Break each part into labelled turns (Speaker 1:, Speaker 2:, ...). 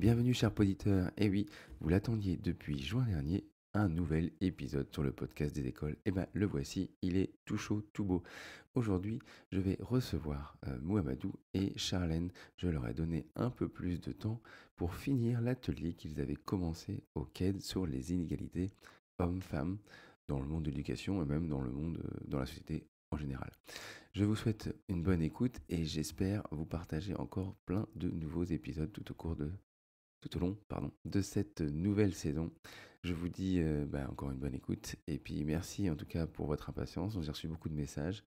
Speaker 1: Bienvenue chers auditeurs, et oui, vous l'attendiez depuis juin dernier, un nouvel épisode sur le podcast des écoles. Et ben le voici, il est tout chaud, tout beau. Aujourd'hui, je vais recevoir Mouhamadou et Charlène. Je leur ai donné un peu plus de temps pour finir l'atelier qu'ils avaient commencé au CAED sur les inégalités hommes-femmes dans le monde de l'éducation et même dans le monde, dans la société en général. Je vous souhaite une bonne écoute et j'espère vous partager encore plein de nouveaux épisodes tout au long de cette nouvelle saison. Je vous dis encore une bonne écoute et puis merci en tout cas pour votre impatience. J'ai reçu beaucoup de messages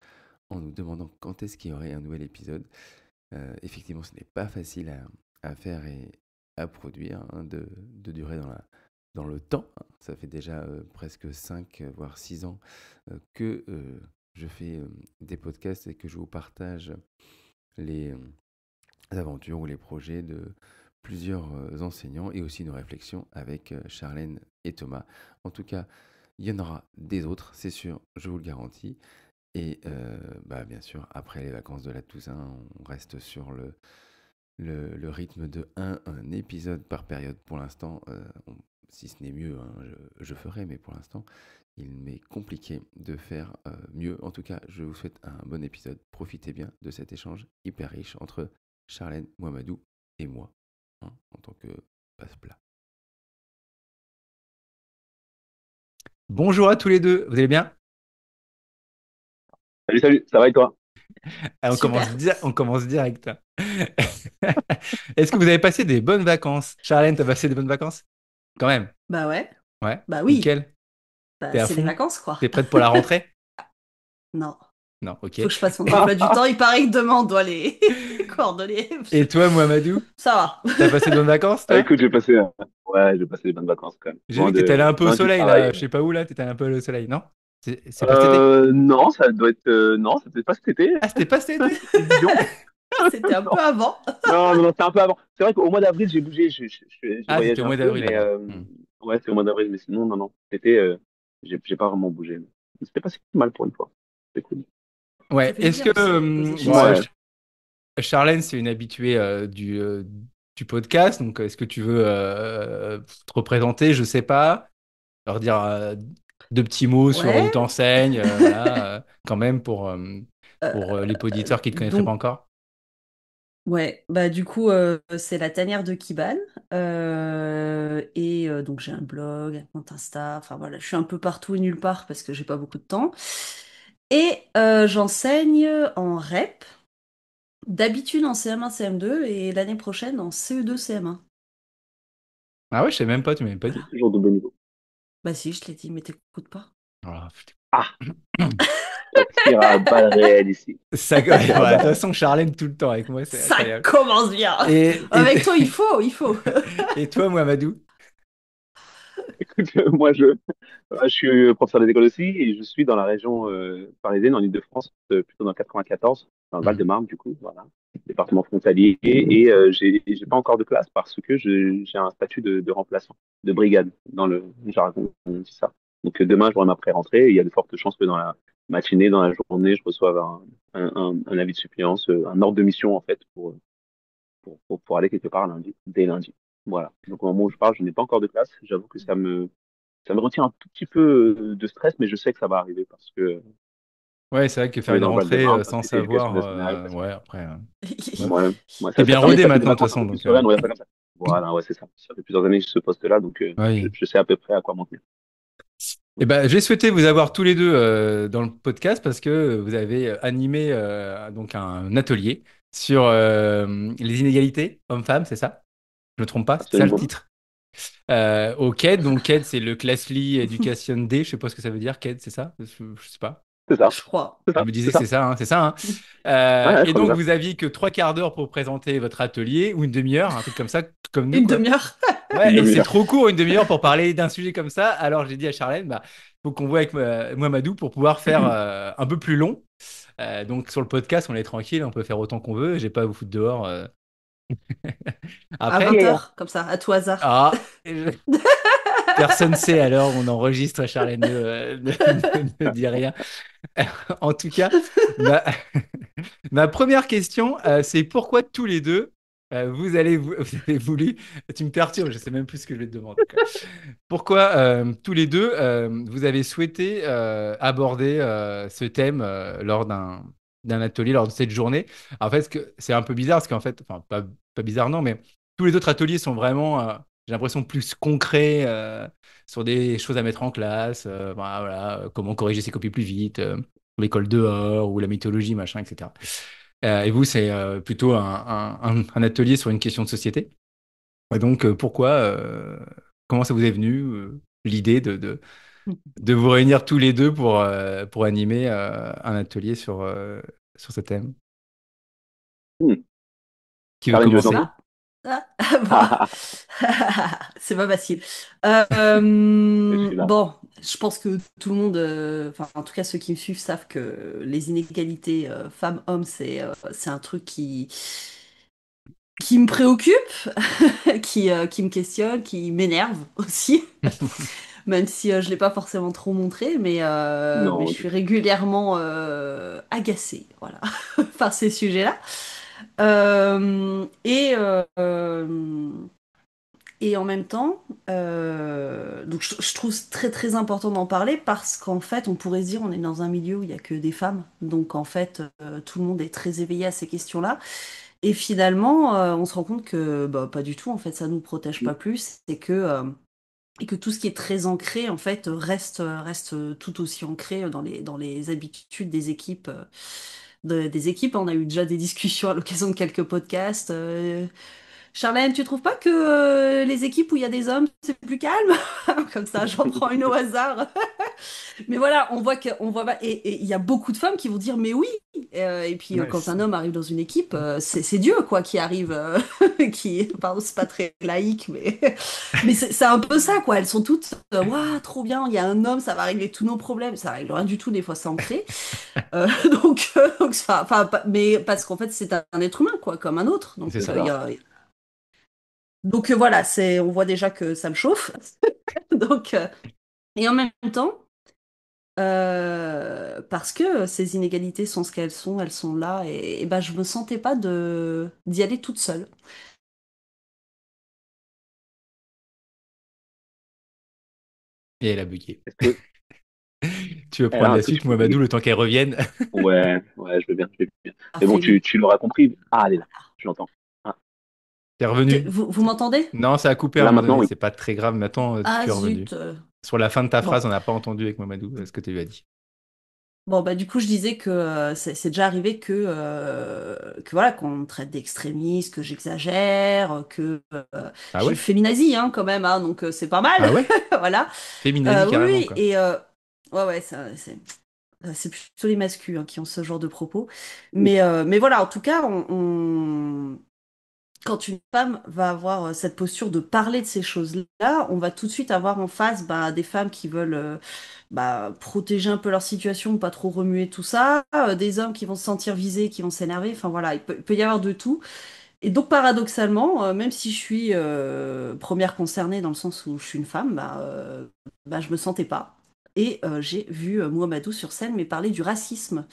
Speaker 1: en nous demandant quand est-ce qu'il y aurait un nouvel épisode. Effectivement, ce n'est pas facile à faire et à produire, de durer dans le temps. Ça fait déjà presque 5 voire 6 ans que je fais des podcasts et que je vous partage les aventures ou les projets de plusieurs enseignants et aussi nos réflexions avec Charlène et Thomas. En tout cas, il y en aura des autres, c'est sûr, je vous le garantis. Et bien sûr, après les vacances de la Toussaint, on reste sur le rythme de un épisode par période pour l'instant. Si ce n'est mieux, je ferai, mais pour l'instant, il m'est compliqué de faire mieux. En tout cas, je vous souhaite un bon épisode. Profitez bien de cet échange hyper riche entre Charlène, Mouhamadou et moi, en tant que passe-plat.
Speaker 2: Bonjour à tous les deux, vous allez bien?
Speaker 3: Salut, salut, ça va et toi?
Speaker 2: Ah,
Speaker 4: Super.
Speaker 2: on commence direct. Est-ce que vous avez passé des bonnes vacances? Charlène, t'as passé des bonnes vacances? Quand même.
Speaker 4: Bah ouais.
Speaker 2: Ouais,
Speaker 4: Bah oui.
Speaker 2: nickel.
Speaker 4: Bah,
Speaker 2: T'es à
Speaker 4: c'est les
Speaker 2: fond?
Speaker 4: vacances, quoi.
Speaker 2: T'es prête pour la rentrée?
Speaker 4: Non.
Speaker 2: Non, ok.
Speaker 4: Faut que je fasse mon emploi du temps. Il paraît que demain, on doit les coordonner.
Speaker 2: Et toi, Mouhamadou,
Speaker 4: Ça va.
Speaker 2: t'as passé de bonnes vacances,
Speaker 3: Ah,
Speaker 2: toi?
Speaker 3: écoute, j'ai passé des bonnes vacances quand même.
Speaker 2: J'ai vu que t'étais allé un peu au
Speaker 3: Loin du
Speaker 2: soleil, là.
Speaker 3: travail.
Speaker 2: Je sais pas où, là. T'étais allé un peu au soleil, non? C'est pas cet été?
Speaker 3: Non, ça doit être, non, c'était pas cet été.
Speaker 2: Ah, c'était pas cet été?
Speaker 3: C'était Dijon.
Speaker 4: C'était un
Speaker 3: Non,
Speaker 4: peu avant.
Speaker 3: non, c'était un peu avant. C'est vrai qu'au mois d'avril, j'ai bougé, j'ai
Speaker 2: Ah, c'était
Speaker 3: voyagé
Speaker 2: au
Speaker 3: un
Speaker 2: mois
Speaker 3: peu,
Speaker 2: d'avril,
Speaker 3: mais
Speaker 2: alors. Hmm.
Speaker 3: ouais, c'est au mois d'avril, mais sinon, non. C'était, j'ai pas vraiment bougé. C'était pas si mal pour une fois. C'est cool.
Speaker 4: Ça
Speaker 2: Ouais,
Speaker 4: fait du
Speaker 2: est-ce que...
Speaker 4: bien aussi de poser chez
Speaker 2: bon,
Speaker 4: soi.
Speaker 3: Ouais.
Speaker 2: Charlène, c'est une habituée du podcast, donc est-ce que tu veux te représenter? Je sais pas. Leur dire deux petits mots sur où
Speaker 4: Ouais.
Speaker 2: t'enseignes, voilà, quand même pour les auditeurs qui te connaîtraient pas
Speaker 4: Donc,
Speaker 2: encore.
Speaker 4: ouais. Bah, du coup, c'est la tanière de Kiban. Donc, j'ai un blog, un compte Insta. Enfin, voilà, je suis un peu partout et nulle part parce que j'ai pas beaucoup de temps. Et j'enseigne en REP. D'habitude en CM1, CM2 et l'année prochaine en CE2, CM1.
Speaker 2: Ah ouais, je sais même pas, tu m'avais pas dit.
Speaker 4: Voilà.
Speaker 3: Toujours de bon niveau.
Speaker 4: Bah si, je l'ai dit, mais t'écoutes pas.
Speaker 2: Voilà, putain.
Speaker 3: Ah, ça tire à balles réelles ici.
Speaker 2: Ça,
Speaker 3: Ça
Speaker 2: ouais,
Speaker 3: tire à
Speaker 2: voilà, de toute
Speaker 3: balles
Speaker 2: façon, Charlène tout le temps avec moi, c'est
Speaker 4: Ça
Speaker 2: incroyable.
Speaker 4: commence bien.
Speaker 2: Et, et,
Speaker 4: Avec toi, il faut.
Speaker 2: et toi, Mohamedou?
Speaker 3: Écoute, je suis professeur des écoles aussi et je suis dans la région parisienne, en Île-de-France, plutôt dans le 94, dans le
Speaker 2: Mhm.
Speaker 3: Val-de-Marne, du coup, voilà, département frontalier. Et j'ai pas encore de classe parce que j'ai un statut de remplaçant, de brigade dans le jargon, on dit ça. Donc demain, j'aurai ma pré-rentrée et il y a de fortes chances que dans la matinée, dans la journée, je reçoive un avis de suppléance, un ordre de mission en fait, pour aller quelque part lundi, dès lundi. Voilà. Donc au moment où je parle, je n'ai pas encore de classe. J'avoue que ça me retient un tout petit peu de stress, mais je sais que ça va arriver parce que
Speaker 2: Ouais, c'est vrai que
Speaker 3: on
Speaker 2: faire
Speaker 3: est
Speaker 2: une
Speaker 3: dans le
Speaker 2: rentrée
Speaker 3: Val-de-Marne,
Speaker 2: sans
Speaker 3: faculté d'éducation
Speaker 2: savoir,
Speaker 3: nationale.
Speaker 2: ouais, après, ouais.
Speaker 3: Ouais, ouais,
Speaker 2: T'es
Speaker 3: ça
Speaker 2: bien
Speaker 3: permet,
Speaker 2: rodé
Speaker 3: ça fait des
Speaker 2: maintenant, de toute
Speaker 3: vacances un
Speaker 2: façon,
Speaker 3: peu plus
Speaker 2: donc
Speaker 3: sereines, on va dire ça comme ça. Voilà, ouais, c'est ça. Ça fait plusieurs années que j'ai ce poste-là, donc
Speaker 2: oui.
Speaker 3: je sais à peu près à quoi m'en tenir.
Speaker 2: Eh ben, j'ai souhaité vous avoir tous les deux dans le podcast parce que vous avez animé donc un atelier sur les inégalités hommes-femmes, c'est ça? Je me trompe pas, c'est ça le
Speaker 3: Absolument.
Speaker 2: titre. Au CED, donc CED c'est le Classly Education Day, je sais pas ce que ça veut dire, CED c'est ça? Je sais pas.
Speaker 3: C'est ça.
Speaker 4: Je crois.
Speaker 3: C'est
Speaker 2: Je
Speaker 3: ça.
Speaker 2: me disais
Speaker 3: C'est
Speaker 2: que c'est
Speaker 3: ça.
Speaker 2: ça, hein, c'est ça, hein.
Speaker 3: Ouais, ouais, je
Speaker 2: Et
Speaker 3: crois que
Speaker 2: donc
Speaker 3: c'est ça.
Speaker 2: vous aviez que 3 quarts d'heure pour présenter votre atelier ou une demi-heure, un truc comme ça, comme nous
Speaker 4: Une
Speaker 2: quoi.
Speaker 4: demi-heure.
Speaker 3: Une
Speaker 2: Ouais, et c'est
Speaker 3: demi-heure.
Speaker 2: trop court, une demi-heure pour parler d'un sujet comme ça. Alors j'ai dit à Charlène, bah, faut qu'on voit avec Mouhamadou pour pouvoir faire un peu plus long. Donc sur le podcast, on est tranquille, on peut faire autant qu'on veut. J'ai pas à vous foutre dehors.
Speaker 4: À
Speaker 2: Après,
Speaker 4: 20h, comme ça, à tout hasard.
Speaker 2: ah, personne sait alors, on enregistre, Charlène ne dit rien. En tout cas, ma, ma première question, c'est pourquoi tous les deux Vous avez voulu, tu me perturbes, je sais même plus ce que je vais te demander, quoi. Pourquoi tous les deux, vous avez souhaité aborder ce thème lors d'un atelier, lors de cette journée? En fait, c'est un peu bizarre, parce qu'en fait, enfin, pas bizarre, non, mais tous les autres ateliers sont vraiment, j'ai l'impression, plus concrets sur des choses à mettre en classe, voilà, comment corriger ses copies plus vite, l'école dehors, ou la mythologie, machin, etc. Et vous, c'est plutôt un atelier sur une question de société. Et donc, comment ça vous est venu, l'idée de vous réunir tous les deux pour animer un atelier sur ce thème?
Speaker 3: Hmm.
Speaker 2: Qui veut
Speaker 3: Caroline, tu veux
Speaker 2: commencer?
Speaker 3: tenter?
Speaker 4: Bah, c'est pas facile.
Speaker 3: Je suis là.
Speaker 4: Bon, je pense que tout le monde, enfin en tout cas ceux qui me suivent savent que les inégalités femmes-hommes, c'est un truc qui me préoccupe, qui me questionne, qui m'énerve aussi. Même si je l'ai pas forcément trop montré, mais je
Speaker 3: Non,
Speaker 4: suis régulièrement agacée, voilà, par ces sujets-là. Et en même temps, donc je trouve très très important d'en parler parce qu'en fait, on pourrait se dire on est dans un milieu où il y a que des femmes, donc en fait, tout le monde est très éveillé à ces questions-là. Et finalement, on se rend compte que bah, pas du tout. En fait, ça nous protège pas plus et que tout ce qui est très ancré, en fait, reste tout aussi ancré dans les habitudes des équipes. Des équipes, on a eu déjà des discussions à l'occasion de quelques podcasts. Charlène, tu trouves pas que les équipes où il y a des hommes, c'est plus calme? Comme ça, j'en prends une au hasard. Mais voilà, on voit et il y a beaucoup de femmes qui vont dire mais oui. Et puis
Speaker 2: Ouais,
Speaker 4: quand un homme arrive dans une équipe, c'est Dieu quoi qui arrive, qui pardon c'est pas très laïque mais c'est un peu ça quoi. Elles sont toutes waouh trop bien, il y a un homme, ça va régler tous nos problèmes. Ça règle rien du tout des fois c'est ancré. Donc mais parce qu'en fait c'est un être humain quoi comme un autre.
Speaker 2: c'est
Speaker 4: Donc
Speaker 2: ça.
Speaker 4: voilà c'est on voit déjà que ça me chauffe. Donc et en même temps. Parce que ces inégalités sont ce qu'elles sont là, et ben je me sentais pas d'y aller toute seule.
Speaker 2: Et elle a bugué.
Speaker 3: Est-ce que,
Speaker 2: Tu veux prendre
Speaker 3: alors,
Speaker 2: la
Speaker 3: est-ce que
Speaker 2: suite,
Speaker 3: tu peux
Speaker 2: Mohamedou, le temps qu'elle revienne?
Speaker 3: Ouais, ouais, je veux bien, je veux bien. Mais bon,
Speaker 4: Fais-le.
Speaker 3: tu l'auras compris. Ah, elle est là. Je l'entends. Ah,
Speaker 2: T'es revenu?
Speaker 4: Vous m'entendez?
Speaker 2: Non, ça a coupé à un
Speaker 3: là
Speaker 2: moment
Speaker 3: maintenant,
Speaker 2: donné,
Speaker 3: oui.
Speaker 2: c'est pas très grave. Maintenant,
Speaker 4: Ah
Speaker 2: tu es revenu.
Speaker 4: zut.
Speaker 2: Sur la fin de ta
Speaker 4: Bon.
Speaker 2: phrase, on n'a pas entendu avec Mohamedou ce que tu lui as dit.
Speaker 4: Bon, bah du coup, je disais que c'est déjà arrivé que voilà, qu'on me traite d'extrémiste, que j'exagère, que
Speaker 2: Ah
Speaker 4: je
Speaker 2: ouais?
Speaker 4: féminazie hein, quand même, hein, donc c'est pas mal.
Speaker 2: Ah ouais?
Speaker 4: Voilà.
Speaker 2: Féminazie
Speaker 4: Oui,
Speaker 2: carrément,
Speaker 4: oui,
Speaker 2: quoi.
Speaker 4: et ouais, c'est plutôt les masculins qui ont ce genre de propos.
Speaker 3: Ouh.
Speaker 4: Mais voilà, en tout cas, quand une femme va avoir cette posture de parler de ces choses-là, on va tout de suite avoir en face bah, des femmes qui veulent protéger un peu leur situation, pas trop remuer tout ça, des hommes qui vont se sentir visés, qui vont s'énerver, enfin voilà, il peut y avoir de tout. Et donc paradoxalement, même si je suis première concernée dans le sens où je suis une femme, bah, je me sentais pas. Et j'ai vu Mouhamadou sur scène mais parler du racisme.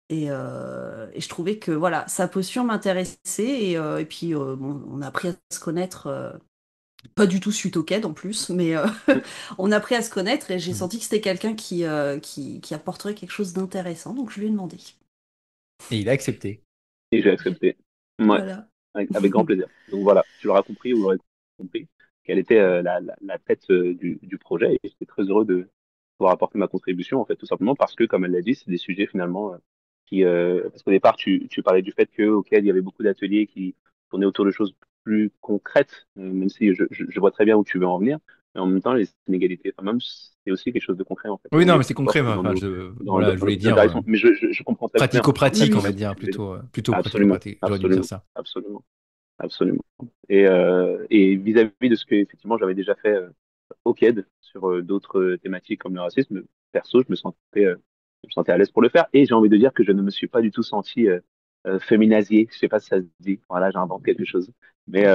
Speaker 4: Et je trouvais que voilà, sa posture m'intéressait et puis bon, on a appris à se connaître, pas du tout suite au quai en plus, mais on a appris à se connaître et j'ai
Speaker 2: Mm.
Speaker 4: senti que c'était quelqu'un qui apporterait quelque chose d'intéressant, donc je lui ai demandé.
Speaker 2: Et il a accepté.
Speaker 3: Et j'ai accepté. Ouais,
Speaker 4: Voilà.
Speaker 3: avec grand plaisir. Donc voilà, tu l'auras compris ou vous l'aurez compris, quelle était la tête du projet. Et j'étais très heureux de pouvoir apporter ma contribution, en fait, tout simplement parce que, comme elle l'a dit, c'est des sujets finalement parce qu'au départ, tu parlais du fait auquel il y avait beaucoup d'ateliers qui tournaient autour de choses plus concrètes, même si je vois très bien où tu veux en venir. Mais en même temps, les inégalités, enfin, même, c'est aussi quelque chose de concret, en fait,
Speaker 2: Oui,
Speaker 3: dans
Speaker 2: non,
Speaker 3: les
Speaker 2: mais c'est concret.
Speaker 3: transports,
Speaker 2: Moi.
Speaker 3: dans
Speaker 2: Enfin,
Speaker 3: nos,
Speaker 2: voilà, je
Speaker 3: dans nos
Speaker 2: voulais dire
Speaker 3: interactions. Mais je comprends très bien. Très,
Speaker 4: Oui,
Speaker 2: pratico-pratique, on
Speaker 3: très
Speaker 2: va
Speaker 3: bien
Speaker 4: oui.
Speaker 3: ce que
Speaker 2: dire,
Speaker 3: tu veux dire.
Speaker 2: plutôt
Speaker 3: Absolument,
Speaker 2: pratico-pratique. J'aurais dû dire
Speaker 3: absolument,
Speaker 2: ça.
Speaker 3: absolument, absolument. Et vis-à-vis de ce que effectivement j'avais déjà fait au KED sur d'autres thématiques comme le racisme, perso, je me sentais à l'aise pour le faire. Et j'ai envie de dire que je ne me suis pas du tout senti féminasié. Je sais pas si ça se dit. Voilà, j'invente quelque chose. Mais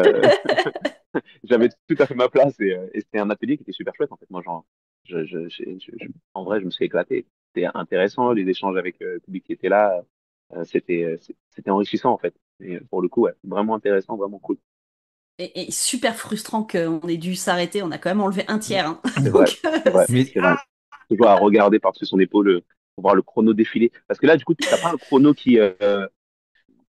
Speaker 3: j'avais tout à fait ma place et c'était un atelier qui était super chouette en fait. Moi, genre, en vrai, je me suis éclaté. C'était intéressant, les échanges avec le public qui était là, c'était enrichissant en fait. Et pour le coup, ouais, vraiment intéressant, vraiment cool.
Speaker 4: Et super frustrant qu'on ait dû s'arrêter. On a quand même enlevé un tiers, hein.
Speaker 3: C'est vrai,
Speaker 4: Donc,
Speaker 3: c'est vrai,
Speaker 2: Mais
Speaker 3: c'est vrai. Toujours à regarder par-dessus son épaule pour voir le chrono défiler. Parce que là, du coup, t'as pas un chrono qui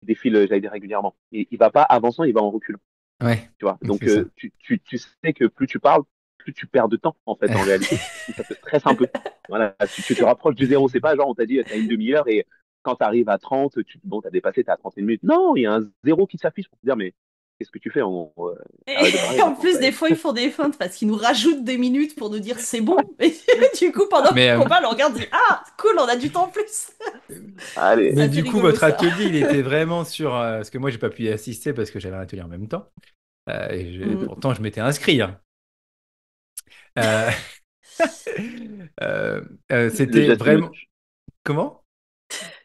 Speaker 3: défile, j'allais dire régulièrement. Il va pas avançant, il va en reculant.
Speaker 2: ouais,
Speaker 3: Tu vois. Donc,
Speaker 2: c'est ça.
Speaker 3: tu sais que plus tu parles, plus tu perds de temps, en fait, en réalité. Et ça te stresse un peu. Voilà, tu te rapproches du zéro. C'est pas genre, on t'a dit, t'as une demi-heure et quand tu arrives à 30, bon, t'as dépassé, t'as 31 minutes. Non, il y a un zéro qui s'affiche pour te dire, mais qu'est-ce que tu fais? Arrête de parler
Speaker 4: et en
Speaker 3: maintenant.
Speaker 4: plus, des fois, ils font des feintes parce qu'ils nous rajoutent des minutes pour nous dire c'est bon. Et du coup, pendant
Speaker 2: Mais,
Speaker 4: qu'on parle, on regarde, on dit ah, cool, on a du temps en plus.
Speaker 3: Allez.
Speaker 4: C'est
Speaker 2: mais
Speaker 4: assez
Speaker 2: du coup,
Speaker 4: rigolo,
Speaker 2: votre
Speaker 4: ça.
Speaker 2: atelier, il était vraiment sur... parce que moi, j'ai pas pu y assister parce que j'avais un atelier en même temps.
Speaker 4: Mm.
Speaker 2: Pourtant, je m'étais inscrit, hein. Euh, euh,
Speaker 3: Le
Speaker 2: c'était
Speaker 3: geste me
Speaker 2: vraiment...
Speaker 3: touche.
Speaker 2: Comment?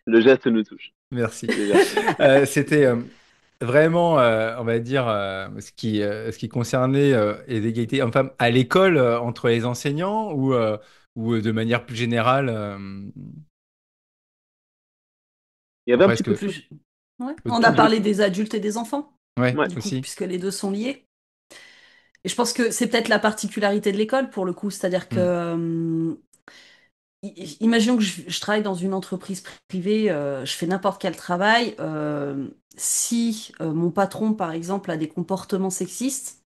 Speaker 3: Le geste me touche.
Speaker 2: Merci.
Speaker 3: Le geste me touche.
Speaker 2: C'était vraiment, on va dire, ce qui concernait les égalités hommes-femmes à l'école entre les enseignants ou de manière plus générale.
Speaker 3: Il y avait un
Speaker 2: Après,
Speaker 3: petit
Speaker 2: est-ce
Speaker 3: peu de
Speaker 2: que
Speaker 3: tout.
Speaker 4: Plus- Ouais.
Speaker 3: Un
Speaker 4: On
Speaker 3: petit
Speaker 4: a
Speaker 3: peu de
Speaker 4: parlé
Speaker 3: tout.
Speaker 4: des adultes et des enfants,
Speaker 2: ouais,
Speaker 3: Ouais.
Speaker 4: du coup,
Speaker 2: aussi.
Speaker 4: puisque les deux sont liés. Et je pense que c'est peut-être la particularité de l'école pour le coup, c'est-à-dire que,
Speaker 2: Mm.
Speaker 4: imaginons que je travaille dans une entreprise privée, je fais n'importe quel travail. Si mon patron, par exemple, a des comportements sexistes,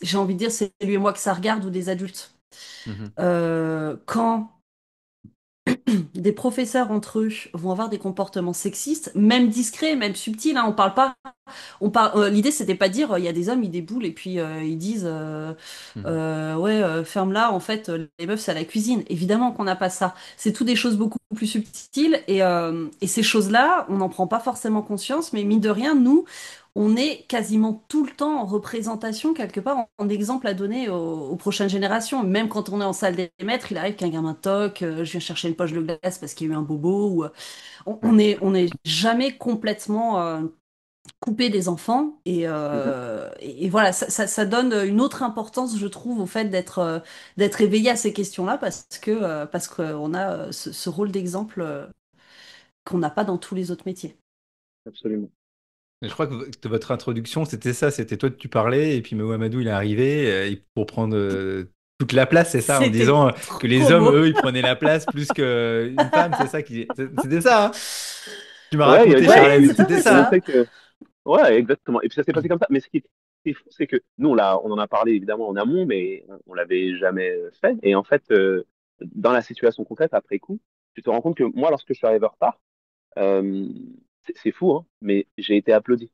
Speaker 4: j'ai envie de dire c'est lui et moi que ça regarde ou des adultes.
Speaker 2: Mhm.
Speaker 4: Quand des professeurs entre eux vont avoir des comportements sexistes, même discrets, même subtils, hein, on parle pas. L'idée, c'était pas de dire, il y a des hommes, ils déboulent et puis ils disent,
Speaker 2: Mhm.
Speaker 4: ouais, ferme-la, en fait, les meufs, c'est à la cuisine. Évidemment qu'on n'a pas ça. C'est tout des choses beaucoup plus subtiles et ces choses-là, on n'en prend pas forcément conscience, mais mine de rien, nous, on est quasiment tout le temps en représentation, quelque part, en exemple à donner aux prochaines générations. Même quand on est en salle des maîtres, il arrive qu'un gamin toque, je viens chercher une poche de glace parce qu'il y a eu un bobo, ou on est jamais complètement couper des enfants
Speaker 3: Mhm.
Speaker 4: et voilà ça donne une autre importance je trouve au fait d'être éveillé à ces questions-là parce qu'on a ce rôle d'exemple qu'on n'a pas dans tous les autres métiers.
Speaker 3: Absolument.
Speaker 2: Je crois que votre introduction, c'était ça. C'était toi, tu parlais, et puis Mohamedou, il est arrivé pour prendre toute la place, c'est ça, en
Speaker 4: C'était
Speaker 2: disant que les
Speaker 4: trop
Speaker 2: hommes,
Speaker 4: beau.
Speaker 2: eux, ils prenaient la place plus qu'une femme, c'est ça qui... C'était ça, hein. Tu m'as
Speaker 3: Ouais,
Speaker 2: raconté,
Speaker 3: j'ai
Speaker 4: Ouais,
Speaker 2: Charlène,
Speaker 4: c'est tout à
Speaker 2: c'était
Speaker 4: fait
Speaker 3: j'ai
Speaker 2: ça, hein.
Speaker 4: ça.
Speaker 3: montré que. Ouais, exactement. Et puis ça s'est passé comme ça. Mais ce qui est fou, c'est que nous, on en a parlé évidemment en amont, mais on l'avait jamais fait. Et en fait, dans la situation concrète, après coup, tu te rends compte que moi, lorsque je suis arrivé en retard, euh, c'est fou, hein, mais j'ai été applaudi,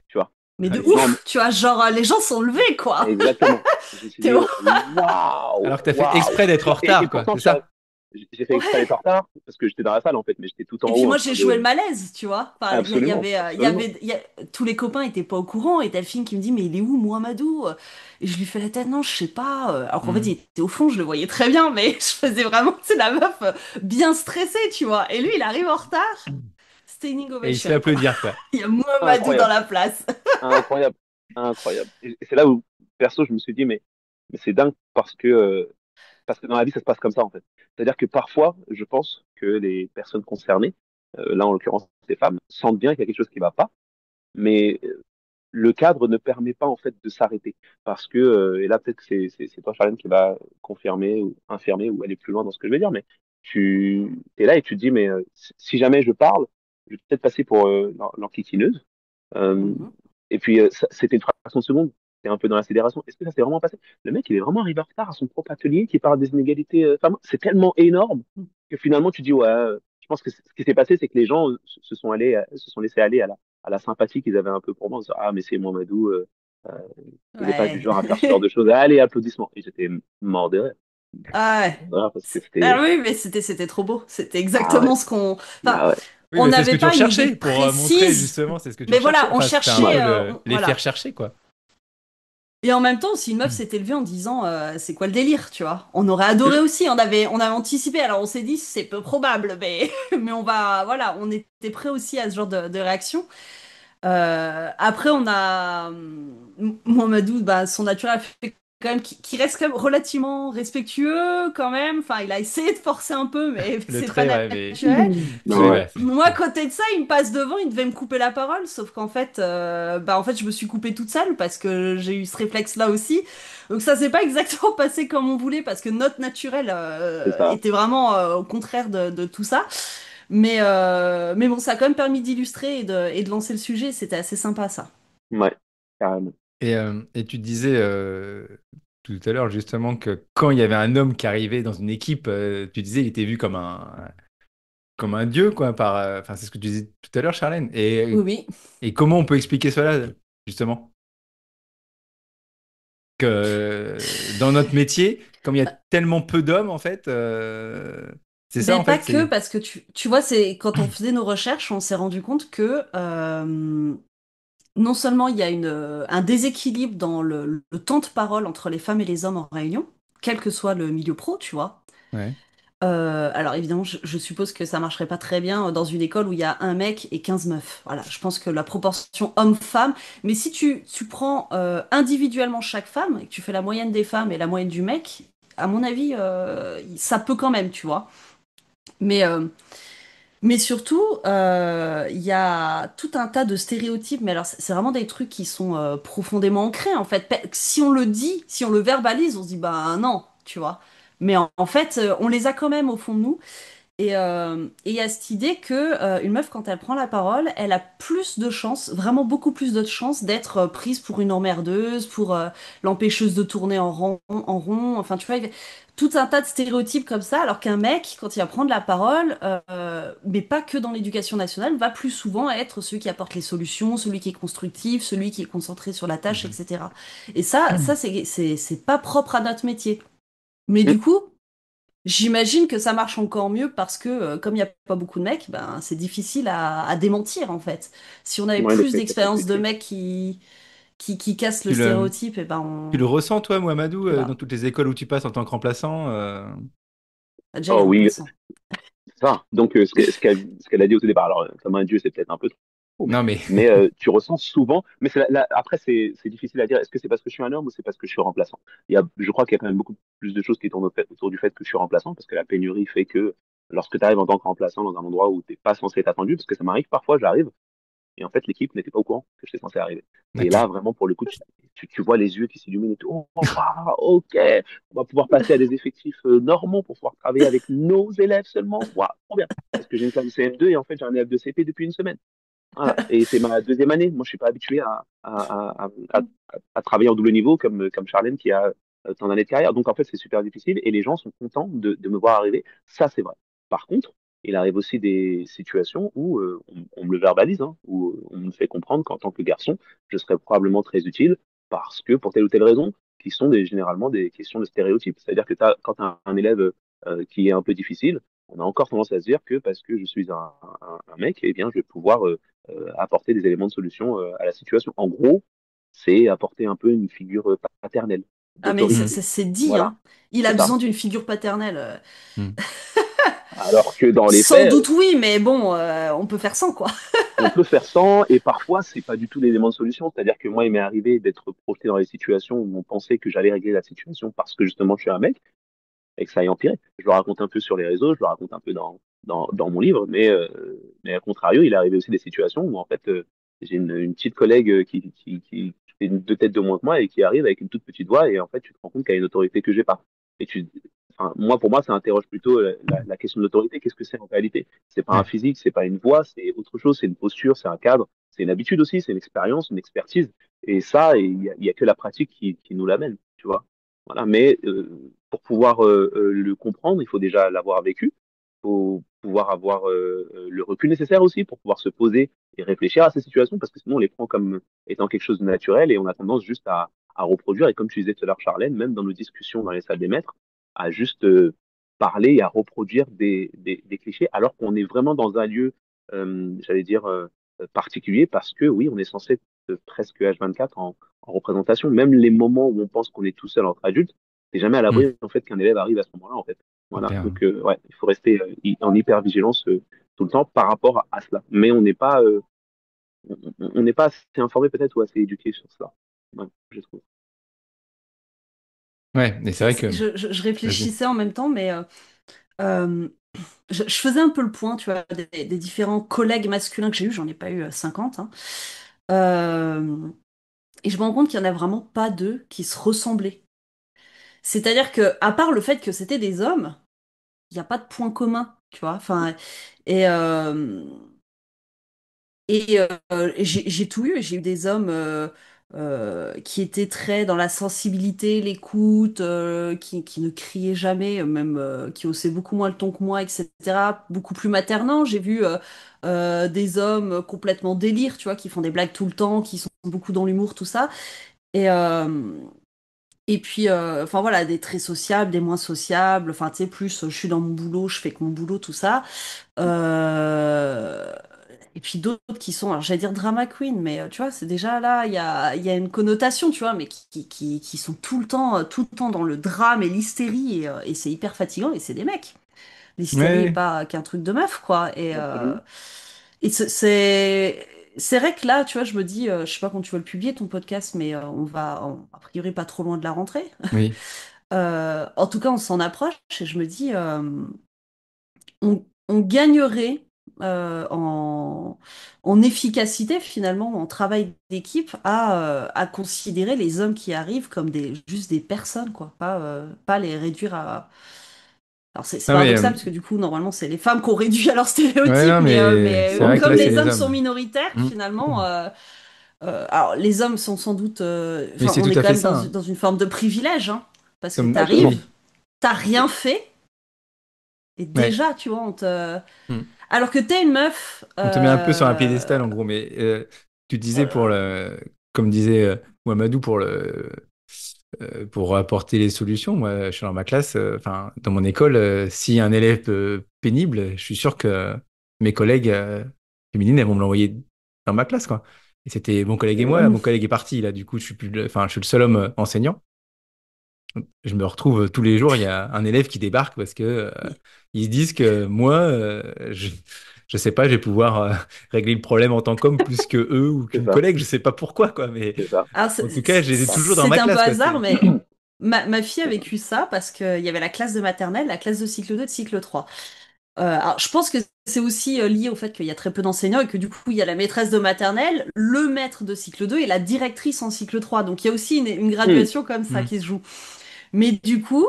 Speaker 3: tu vois.
Speaker 4: Mais de
Speaker 2: Ouais, c'est-
Speaker 3: Non,
Speaker 4: ouf, tu vois, genre les gens sont levés quoi.
Speaker 3: exactement. Je me suis
Speaker 4: T'es
Speaker 3: dit,
Speaker 4: au-
Speaker 3: waouh,
Speaker 2: Alors que tu as fait
Speaker 3: waouh.
Speaker 2: exprès d'être en
Speaker 3: Et
Speaker 2: retard, quoi,
Speaker 3: pourtant,
Speaker 2: c'est ça?
Speaker 3: j'ai fait exprès d'être
Speaker 4: Ouais.
Speaker 3: en retard parce que j'étais dans la salle, en fait, mais j'étais tout en
Speaker 4: Et puis
Speaker 3: haut en
Speaker 4: moi,
Speaker 3: train
Speaker 4: j'ai joué le
Speaker 3: de.
Speaker 4: malaise, tu vois. Enfin,
Speaker 3: Absolument, absolument.
Speaker 4: tous les copains étaient pas au courant et Delphine qui me dit, mais il est où, Mohamedou? Et je lui fais la tête, non, je sais pas. Alors qu'en fait, il
Speaker 2: Mhm.
Speaker 4: était au fond, je le voyais très bien, mais je faisais vraiment, c'est la meuf bien stressée, tu vois. Et lui, il arrive en retard. Standing
Speaker 2: Et il se fait
Speaker 4: ovation, quoi.
Speaker 2: applaudir, quoi.
Speaker 4: Il y a Mohamedou dans
Speaker 3: Incroyable,
Speaker 4: la place.
Speaker 3: incroyable, incroyable. Et c'est là où, perso, je me suis dit, mais c'est dingue parce que dans la vie, ça se passe comme ça, en fait. C'est-à-dire que parfois, je pense que les personnes concernées, là, en l'occurrence, ces femmes, sentent bien qu'il y a quelque chose qui va pas, mais le cadre ne permet pas, en fait, de s'arrêter. Parce que, et là, peut-être que c'est toi, Charlène, qui va confirmer ou infirmer ou aller plus loin dans ce que je vais dire, mais tu es là et tu te dis, mais si jamais je parle, je vais peut-être passer pour l'enquiquineuse. Euh,
Speaker 4: Mhm.
Speaker 3: et puis, c'était une fraction de seconde. C'était un peu dans l'accélération. Est-ce que ça s'est vraiment passé? Le mec, il est vraiment arrivé en retard à son propre atelier qui parle des inégalités femmes. C'est tellement énorme que finalement, tu dis, ouais, je pense que ce qui s'est passé, c'est que les gens se sont laissés aller à la sympathie qu'ils avaient un peu pour moi. En disant, ah, mais c'est Mamadou, euh, il n'est pas du
Speaker 4: Ouais.
Speaker 3: genre à faire ce genre de choses. Allez, applaudissements. Et j'étais mort de rire.
Speaker 4: Ah ouais.
Speaker 3: Voilà, parce que
Speaker 4: Ah
Speaker 3: c'était,
Speaker 4: oui, mais c'était trop beau. C'était
Speaker 3: ah ouais,
Speaker 4: exactement ce qu'on. Enfin,
Speaker 3: bah ouais,
Speaker 2: Oui,
Speaker 4: on
Speaker 2: mais c'est ce que
Speaker 4: n'avait
Speaker 2: tu
Speaker 4: pas une idée
Speaker 2: recherchais pour montrer
Speaker 4: précise,
Speaker 2: justement, c'est ce que tu
Speaker 4: mais
Speaker 2: recherchais.
Speaker 4: voilà, on
Speaker 2: Enfin, c'était un
Speaker 3: ouais,
Speaker 4: cherchait,
Speaker 2: peu l'effet
Speaker 4: voilà.
Speaker 2: recherché, quoi.
Speaker 4: Et en même temps, si une meuf s'était levée en disant c'est quoi le délire, tu vois, on aurait adoré aussi, on avait anticipé. Alors on s'est dit c'est peu probable, mais mais on va, voilà, on était prêt aussi à ce genre de réaction. Après, on a Mohamedou, bah, son naturel a fait quand même qui reste quand même relativement respectueux quand même. Enfin, il a essayé de forcer un peu, mais
Speaker 2: Le
Speaker 4: c'est pas
Speaker 2: trait, ouais, mais.
Speaker 4: naturel.
Speaker 2: Oui,
Speaker 3: Non, ouais.
Speaker 2: voilà.
Speaker 4: Moi, à côté de ça, il me passe devant, il devait me couper la parole, sauf qu'en fait, en fait, je me suis coupée toute seule parce que j'ai eu ce réflexe-là aussi. Donc ça s'est pas exactement passé comme on voulait parce que notre naturel
Speaker 3: C'est ça.
Speaker 4: était vraiment au contraire de tout ça. Mais bon, ça a quand même permis d'illustrer et de lancer le sujet. C'était assez sympa, ça.
Speaker 3: Ouais, carrément.
Speaker 2: Et tu disais tout à l'heure justement que quand il y avait un homme qui arrivait dans une équipe, tu disais il était vu comme un dieu, quoi, enfin, c'est ce que tu disais tout à l'heure, Charlène.
Speaker 4: Oui, oui.
Speaker 2: Et comment on peut expliquer cela, justement? Que dans notre métier, comme il y a tellement peu d'hommes, en fait, c'est ça,
Speaker 4: Mais
Speaker 2: en
Speaker 4: pas
Speaker 2: fait,
Speaker 4: que,
Speaker 2: c'est.
Speaker 4: parce que tu vois, c'est quand on faisait nos recherches, on s'est rendu compte que non seulement il y a un déséquilibre dans le temps de parole entre les femmes et les hommes en réunion, quel que soit le milieu pro, tu vois.
Speaker 2: Ouais.
Speaker 4: Alors évidemment, je suppose que ça marcherait pas très bien dans une école où il y a un mec et 15 meufs. Voilà, je pense que la proportion homme-femme, mais si tu prends individuellement chaque femme et que tu fais la moyenne des femmes et la moyenne du mec, à mon avis, ça peut quand même, tu vois. Mais, euh, mais surtout, il y a tout un tas de stéréotypes, mais alors c'est vraiment des trucs qui sont profondément ancrés en fait. Si on le dit, si on le verbalise, on se dit bah non, tu vois. Mais en fait, on les a quand même au fond de nous. Et il y a cette idée que une meuf, quand elle prend la parole, elle a plus de chances, vraiment beaucoup plus de chances d'être prise pour une emmerdeuse, pour l'empêcheuse de tourner en rond. Enfin, tu vois, il y a tout un tas de stéréotypes comme ça, alors qu'un mec, quand il va prendre la parole, mais pas que dans l'éducation nationale, va plus souvent être celui qui apporte les solutions, celui qui est constructif, celui qui est concentré sur la tâche,
Speaker 2: Mhm.
Speaker 4: etc. Et ça c'est pas propre à notre métier. Mais
Speaker 3: Mm.
Speaker 4: du coup, j'imagine que ça marche encore mieux parce que, comme il n'y a pas beaucoup de mecs, ben, c'est difficile à démentir en fait. Si on avait
Speaker 3: Ouais, donc
Speaker 4: plus
Speaker 3: c'est très
Speaker 4: d'expérience de
Speaker 3: compliqué.
Speaker 4: mecs qui cassent le
Speaker 2: Tu le,
Speaker 4: stéréotype, et ben
Speaker 2: tu
Speaker 4: on.
Speaker 2: le ressens, toi, Mohamedou,
Speaker 4: Je sais
Speaker 2: dans
Speaker 4: pas,
Speaker 2: toutes les écoles où tu passes en tant que remplaçant
Speaker 4: déjà il est
Speaker 3: Oh oui,
Speaker 4: remplaçant.
Speaker 3: c'est ça. Donc, ce qu'elle a dit au tout départ, alors, comme un dieu, c'est peut-être un peu trop,
Speaker 2: Non, mais.
Speaker 3: mais tu ressens souvent, mais après, c'est difficile à dire, est-ce que c'est parce que je suis un homme ou c'est parce que je suis remplaçant? Je crois qu'il y a quand même beaucoup plus de choses qui tournent autour du fait que je suis remplaçant, parce que la pénurie fait que lorsque tu arrives en tant que remplaçant dans un endroit où t'es pas censé être attendu, parce que ça m'arrive parfois, j'arrive, et en fait, l'équipe n'était pas au courant que j'étais censé arriver. Et
Speaker 2: D'accord.
Speaker 3: là, vraiment, pour le coup, tu vois les yeux qui s'illuminent et tout. Oh, waouh, ok, on va pouvoir passer à des effectifs normaux pour pouvoir travailler avec nos élèves seulement. Waouh, trop bien. Parce que j'ai une classe de CM2 et en fait, j'ai un élève de CP depuis une semaine. Voilà. Et c'est ma deuxième année. Moi, je suis pas habitué à travailler en double niveau comme Charlène qui a tant d'années de carrière. Donc, en fait, c'est super difficile et les gens sont contents de me voir arriver. Ça, c'est vrai. Par contre, il arrive aussi des situations où on me le verbalise, hein, où on me fait comprendre qu'en tant que garçon, je serais probablement très utile parce que pour telle ou telle raison, qui sont généralement des questions de stéréotypes. C'est-à-dire que quand tu as un élève qui est un peu difficile, on a encore tendance à se dire que parce que je suis un mec, eh bien, je vais pouvoir apporter des éléments de solution à la situation. En gros, c'est apporter un peu une figure paternelle,
Speaker 4: Ah mais
Speaker 2: Hmm,
Speaker 3: d'autorité.
Speaker 4: c'est dit,
Speaker 3: Voilà,
Speaker 4: hein. Il a
Speaker 3: c'est ça.
Speaker 4: besoin d'une figure paternelle.
Speaker 2: hmm.
Speaker 3: Alors que dans les
Speaker 4: Sans
Speaker 3: faits,
Speaker 4: doute oui, mais bon, on peut faire sans quoi.
Speaker 3: on peut faire sans, et parfois, c'est pas du tout l'élément de solution. C'est-à-dire que moi, il m'est arrivé d'être projeté dans les situations où on pensait que j'allais régler la situation parce que justement, je suis un mec, et que ça ait empiré. Je le raconte un peu sur les réseaux, je le raconte un peu dans mon livre, mais à contrario, il est arrivé aussi des situations où en fait, j'ai une petite collègue qui fait deux têtes de moins que moi et qui arrive avec une toute petite voix et en fait, tu te rends compte qu'elle a une autorité que j'ai pas. Et enfin, pour moi, ça interroge plutôt la question de l'autorité. Qu'est-ce que c'est en réalité? C'est pas un
Speaker 2: Ouais.
Speaker 3: physique, c'est pas une voix, c'est autre chose, c'est une posture, c'est un cadre, c'est une habitude aussi, c'est une expérience, une expertise. Et ça, il y a que la pratique qui nous l'amène, tu vois. Voilà, mais pour pouvoir le comprendre, il faut déjà l'avoir vécu. Il faut pouvoir avoir le recul nécessaire aussi pour pouvoir se poser et réfléchir à ces situations, parce que sinon on les prend comme étant quelque chose de naturel et on a tendance juste à reproduire. Et comme tu disais tout à l'heure, Charlène, même dans nos discussions dans les salles des maîtres, à juste parler et à reproduire des clichés, alors qu'on est vraiment dans un lieu, j'allais dire, particulier, parce que oui, on est censé être presque H24 en représentation. Même les moments où on pense qu'on est tout seul entre adultes, t'es jamais à
Speaker 2: Hmm.
Speaker 3: l'abri en fait qu'un élève arrive à ce moment-là en fait.
Speaker 2: C'est
Speaker 3: Voilà.
Speaker 2: clair.
Speaker 3: Donc ouais, il faut rester en hyper vigilance tout le temps par rapport à cela. Mais on n'est pas assez informé peut-être ou assez éduqué sur cela. Ouais, je trouve.
Speaker 2: Ouais, et c'est vrai que.
Speaker 4: Je
Speaker 2: Vas-y.
Speaker 4: réfléchissais en même temps, mais euh, je faisais un peu le point, tu vois, des différents collègues masculins que j'ai eus, j'en ai pas eu 50, hein. Euh, et je me rends compte qu'il y en a vraiment pas deux qui se ressemblaient. C'est-à-dire que, à part le fait que c'était des hommes, il n'y a pas de point commun, tu vois. Enfin, et j'ai tout eu. J'ai eu des hommes qui étaient très dans la sensibilité, l'écoute, qui ne criaient jamais, même qui haussaient beaucoup moins le ton que moi, etc. Beaucoup plus maternants. J'ai vu des hommes complètement délire, tu vois, qui font des blagues tout le temps, qui sont beaucoup dans l'humour, tout ça. Et, euh, et puis, enfin voilà, des très sociables, des moins sociables. Enfin, tu sais, plus je suis dans mon boulot, je fais que mon boulot, tout ça. Euh, Et puis d'autres qui sont, alors j'allais dire drama queen, mais tu vois, c'est déjà là, il y a une connotation, tu vois, mais qui sont tout le temps dans le drame et l'hystérie, et c'est hyper fatigant, et c'est des mecs. L'hystérie est
Speaker 2: Ouais,
Speaker 4: pas qu'un truc de meuf, quoi.
Speaker 3: Absolument.
Speaker 4: Et c'est vrai que là, tu vois, je me dis, je sais pas quand tu vas le publier, ton podcast, mais a priori pas trop loin de la rentrée.
Speaker 2: oui.
Speaker 4: En tout cas, on s'en approche, et je me dis, on gagnerait en efficacité finalement, en travail d'équipe, à considérer les hommes qui arrivent comme juste des personnes, quoi, pas les réduire à... Alors c'est
Speaker 2: Non, mais.
Speaker 4: paradoxal parce que du coup, normalement, c'est les femmes qu'on réduit à leurs
Speaker 2: Ouais,
Speaker 4: stéréotypes,
Speaker 2: non, mais
Speaker 4: mais
Speaker 2: c'est vrai que
Speaker 4: comme
Speaker 2: là, c'est
Speaker 4: les
Speaker 2: les
Speaker 4: hommes sont
Speaker 2: hommes.
Speaker 4: minoritaires,
Speaker 2: Mm.
Speaker 4: finalement, alors les hommes sont sans doute...
Speaker 2: Mais
Speaker 4: Enfin,
Speaker 2: c'est
Speaker 4: on
Speaker 2: tout
Speaker 4: est
Speaker 2: à
Speaker 4: quand
Speaker 2: fait
Speaker 4: même
Speaker 2: ça, hein.
Speaker 4: dans une forme de privilège, hein, parce que
Speaker 3: Absolument.
Speaker 4: t'arrives,
Speaker 2: Oui.
Speaker 4: t'as rien fait, et
Speaker 2: Ouais.
Speaker 4: déjà, tu vois, on te...
Speaker 2: Mm.
Speaker 4: Alors que t'es une meuf.
Speaker 2: On te met un peu sur un piédestal, en gros, mais tu disais pour le, comme disait Ouamadou pour apporter les solutions. Moi, je suis dans ma classe, enfin, dans mon école, s'il y a un élève pénible, je suis sûr que mes collègues féminines, elles vont me l'envoyer dans ma classe, quoi. Et c'était mon collègue et moi. Mon collègue est parti, là, du coup, je suis plus, enfin, je suis le seul homme enseignant. Je me retrouve tous les jours, il y a un élève qui débarque parce que ils se disent que moi, je sais pas, je vais pouvoir régler le problème en tant qu'homme plus que eux ou
Speaker 3: C'est
Speaker 2: qu'une
Speaker 3: ça.
Speaker 2: collègue, je sais pas pourquoi quoi, mais
Speaker 3: C'est ça.
Speaker 4: Alors,
Speaker 2: en tout cas, je les ai toujours dans
Speaker 4: c'est
Speaker 2: ma
Speaker 4: un peu
Speaker 2: classe quoi.
Speaker 4: hasard,
Speaker 2: C'est
Speaker 4: mais ma fille a vécu ça parce qu'il y avait la classe de maternelle, la classe de cycle 2, de cycle 3. Alors, je pense que c'est aussi lié au fait qu'il y a très peu d'enseignants et que du coup, il y a la maîtresse de maternelle, le maître de cycle 2 et la directrice en cycle 3. Donc, il y a aussi une
Speaker 3: Hmm.
Speaker 4: graduation comme ça
Speaker 2: Hmm.
Speaker 4: qui se joue. Mais du coup,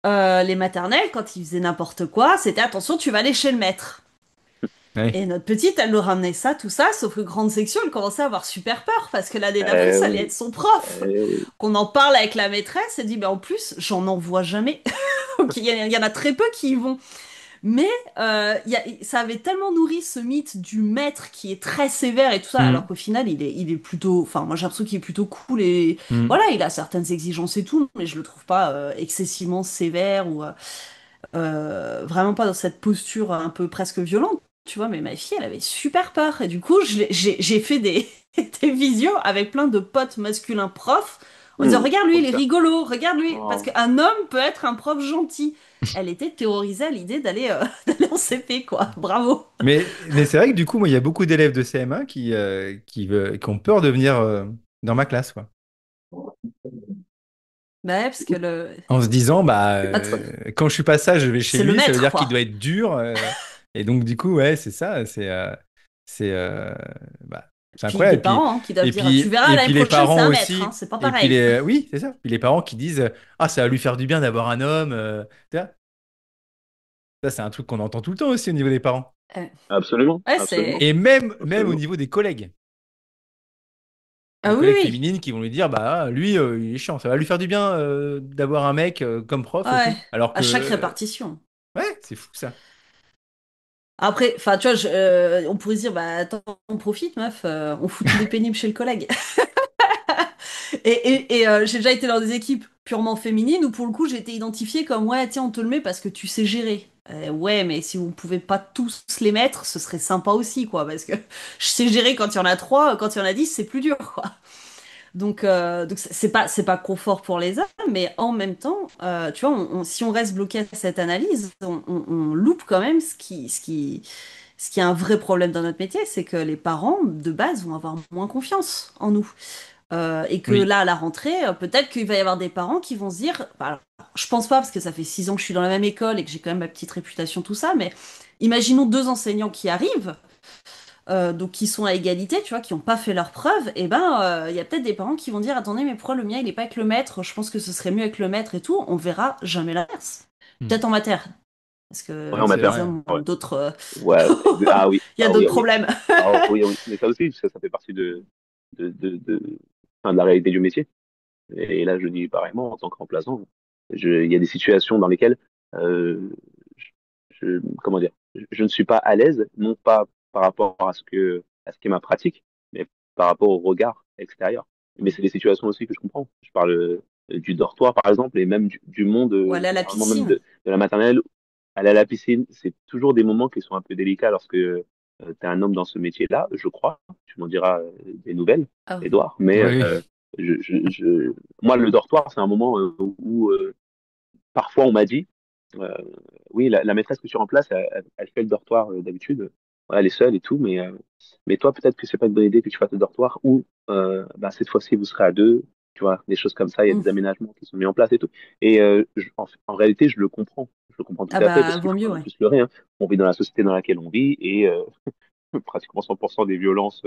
Speaker 4: les maternelles, quand ils faisaient n'importe quoi, c'était attention, tu vas aller chez le maître.
Speaker 2: Ouais.
Speaker 4: Et notre petite, elle nous ramenait ça, tout ça, sauf que grande section, elle commençait à avoir super peur parce que l'année d'après, ça allait
Speaker 3: Oui.
Speaker 4: être son prof.
Speaker 3: Oui.
Speaker 4: Qu'on en parle avec la maîtresse, elle dit, ben en plus, j'en envoie jamais. Donc il y en a très peu qui y vont. Mais ça avait tellement nourri ce mythe du maître qui est très sévère et tout ça, alors
Speaker 2: Hmm.
Speaker 4: qu'au final, il est plutôt, enfin, moi j'ai l'impression qu'il est plutôt cool et
Speaker 2: Hmm.
Speaker 4: voilà, il a certaines exigences et tout, mais je le trouve pas excessivement sévère ou vraiment pas dans cette posture un peu presque violente, tu vois. Mais ma fille, elle avait super peur et du coup, j'ai fait des visios avec plein de potes masculins profs en disant, regarde lui,
Speaker 3: Trop
Speaker 4: il est
Speaker 3: bien.
Speaker 4: rigolo, regarde lui, parce
Speaker 3: Oh.
Speaker 4: qu'un homme peut être un prof gentil. Elle était terrorisée à l'idée d'aller d'aller en CP, quoi. Bravo.
Speaker 2: Mais c'est vrai que du coup, moi, il y a beaucoup d'élèves de CM1 qui ont peur de venir dans ma classe quoi.
Speaker 4: Bah ouais, parce que
Speaker 2: En se disant, bah,
Speaker 4: notre-
Speaker 2: quand je suis pas ça, je vais chez
Speaker 4: c'est le
Speaker 2: lui, ça veut
Speaker 4: maître,
Speaker 2: dire qu'il doit
Speaker 4: quoi.
Speaker 2: être dur. Et donc, du coup, ouais, c'est ça, c'est, bah, c'est
Speaker 4: Puis des
Speaker 2: incroyable.
Speaker 4: parents hein, qui doivent dire, tu verras,
Speaker 2: Et
Speaker 4: l'année
Speaker 2: puis les
Speaker 4: prochaine, c'est
Speaker 2: parents
Speaker 4: un maître, hein,
Speaker 2: aussi,
Speaker 4: c'est pas
Speaker 2: et puis
Speaker 4: pareil.
Speaker 2: oui, c'est ça. Puis les parents qui disent, ah, ça va lui faire du bien d'avoir un homme. Tu vois. Ça, c'est un truc qu'on entend tout le temps aussi au niveau des parents.
Speaker 4: Euh,
Speaker 3: Absolument.
Speaker 4: ouais,
Speaker 3: Absolument.
Speaker 2: Et même au
Speaker 3: Absolument.
Speaker 2: niveau des collègues.
Speaker 4: Ah
Speaker 2: Des
Speaker 4: oui,
Speaker 2: collègues
Speaker 4: oui.
Speaker 2: féminines qui vont lui dire, bah, lui, il est chiant, ça va lui faire du bien d'avoir un mec comme prof et
Speaker 4: Ouais,
Speaker 2: tout. Alors
Speaker 4: à chaque
Speaker 2: que,
Speaker 4: répartition.
Speaker 2: ouais, c'est fou ça.
Speaker 4: Après, enfin, tu vois, on pourrait se dire, bah attends, on profite, meuf, on fout tous les pénibles chez le collègue. J'ai déjà été dans des équipes purement féminines où pour le coup j'ai été identifiée comme ouais, tiens, on te le met parce que tu sais gérer. Ouais, mais si vous pouvez pas tous les mettre, ce serait sympa aussi, quoi, parce que je sais gérer quand il y en a trois, quand il y en a 10, c'est plus dur, quoi. Donc c'est pas confort pour les hommes, mais en même temps, tu vois, si on reste bloqué à cette analyse, on loupe quand même ce qui est un vrai problème dans notre métier, c'est que les parents de base vont avoir moins confiance en nous. Et que
Speaker 2: Oui.
Speaker 4: là, à la rentrée, peut-être qu'il va y avoir des parents qui vont se dire, bah, alors, je pense pas parce que ça fait 6 ans que je suis dans la même école et que j'ai quand même ma petite réputation, tout ça, mais imaginons deux enseignants qui arrivent, donc qui sont à égalité, tu vois, qui n'ont pas fait leurs preuves, et ben, il y a peut-être des parents qui vont dire, attendez, mais pourquoi le mien, il est pas avec le maître? Je pense que ce serait mieux avec le maître et tout. On verra jamais l'inverse.
Speaker 2: Hmm.
Speaker 4: Peut-être en matière, parce
Speaker 3: Ouais,
Speaker 4: que
Speaker 3: en
Speaker 2: C'est
Speaker 3: matière.
Speaker 4: les
Speaker 2: vrai.
Speaker 4: hommes ont
Speaker 3: Ouais.
Speaker 4: d'autres,
Speaker 3: Ouais. Ah oui.
Speaker 4: il y a
Speaker 3: Ah oui,
Speaker 4: d'autres
Speaker 3: ah oui.
Speaker 4: problèmes.
Speaker 3: Ah oui, ah oui. Mais ça aussi, ça fait partie enfin, de la réalité du métier. Et là, je dis pareillement, en tant que remplaçant, il y a des situations dans lesquelles, euh, comment dire, je ne suis pas à l'aise, non pas par rapport à ce qui est ma pratique, mais par rapport au regard extérieur. Mais c'est des situations aussi que je comprends. Je parle du dortoir, par exemple, et même du monde,
Speaker 4: Ou aller à la
Speaker 3: littéralement même
Speaker 4: piscine.
Speaker 3: de la maternelle, aller à la piscine. C'est toujours des moments qui sont un peu délicats lorsque tu es un homme dans ce métier-là, je crois. Tu m'en diras des nouvelles,
Speaker 4: Ah,
Speaker 3: Edouard. Mais
Speaker 2: Oui, oui.
Speaker 3: moi, le dortoir, c'est un moment où parfois on m'a dit, euh, oui, la maîtresse que tu remplaces, elle fait le dortoir d'habitude. Voilà, elle est seule et tout, mais toi, peut-être que c'est pas une bonne idée que tu fasses le dortoir ou bah, cette fois-ci, vous serez à deux. Tu vois, des choses comme ça, il y a des
Speaker 4: mm.
Speaker 3: aménagements qui sont mis en place et tout. Et en réalité, je le comprends. Je le comprends tout
Speaker 4: Ah
Speaker 3: à fait
Speaker 4: bah,
Speaker 3: parce qu'il
Speaker 4: vaut
Speaker 3: faut
Speaker 4: mieux,
Speaker 3: pas non
Speaker 4: ouais.
Speaker 3: plus se leurrer, hein. On vit dans la société dans laquelle on vit et pratiquement 100% des violences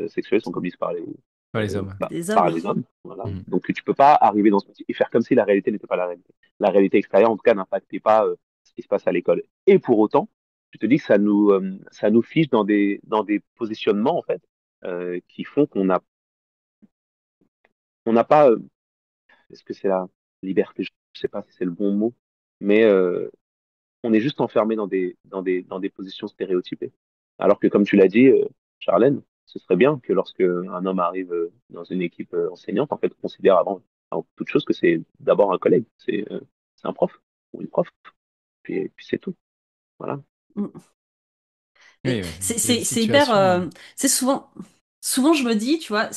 Speaker 3: sexuelles sont commises
Speaker 2: Pas les hommes.
Speaker 4: Des
Speaker 3: par
Speaker 4: hommes.
Speaker 3: les hommes. Voilà.
Speaker 2: Hmm.
Speaker 3: Donc tu peux pas arriver dans ce métier et faire comme si la réalité n'était pas la réalité. La réalité extérieure, en tout cas, n'impactait pas ce qui se passe à l'école. Et pour autant, je te dis que ça nous fiche dans des positionnements en fait qui font on n'a pas. Est-ce que c'est la liberté? Je sais pas si c'est le bon mot, mais on est juste enfermé dans des positions stéréotypées. Alors que, comme tu l'as dit, Charlène, ce serait bien que lorsque un homme arrive dans une équipe enseignante, en fait, on considère avant toute chose que c'est d'abord un collègue, c'est un prof ou une prof, puis c'est tout. Voilà.
Speaker 4: Mm. Mais
Speaker 2: Oui, oui. Il y a des
Speaker 4: c'est hyper.
Speaker 2: situations.
Speaker 4: C'est souvent, je me dis, tu vois,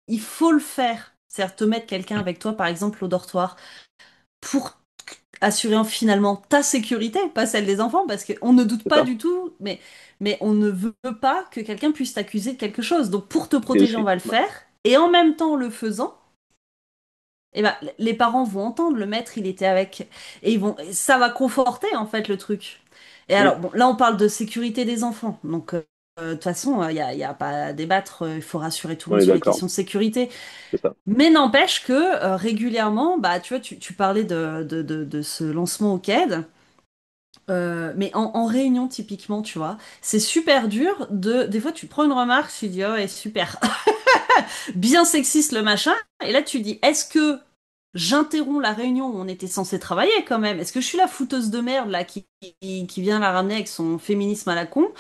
Speaker 4: il faut le faire. C'est-à-dire te mettre quelqu'un avec toi, par exemple, au dortoir, pour assurer finalement ta sécurité, pas celle des enfants, parce qu'on ne doute
Speaker 3: C'est
Speaker 4: pas
Speaker 3: ça.
Speaker 4: du tout, mais on ne veut pas que quelqu'un puisse t'accuser de quelque chose. Donc pour te
Speaker 3: C'est
Speaker 4: protéger, on
Speaker 3: aussi.
Speaker 4: va le
Speaker 3: Ouais.
Speaker 4: faire. Et en même temps, le faisant, eh ben, les parents vont entendre le maître, il était avec, et ça va conforter en fait le truc. Et
Speaker 3: Mm.
Speaker 4: alors, bon, là on parle de sécurité des enfants, donc de toute façon, y a pas à débattre, il faut rassurer tout le
Speaker 3: On
Speaker 4: monde
Speaker 3: est
Speaker 4: sur les
Speaker 3: d'accord.
Speaker 4: questions de sécurité.
Speaker 3: C'est ça.
Speaker 4: Mais n'empêche que régulièrement, bah, tu vois, tu parlais de ce lancement au CAID, mais en réunion typiquement, tu vois, c'est super dur des fois tu prends une remarque, tu dis, oh, ouais, super, bien sexiste le machin, et là tu dis, est-ce que j'interromps la réunion où on était censé travailler quand même? Est-ce que je suis la fouteuse de merde là qui vient la ramener avec son féminisme à la con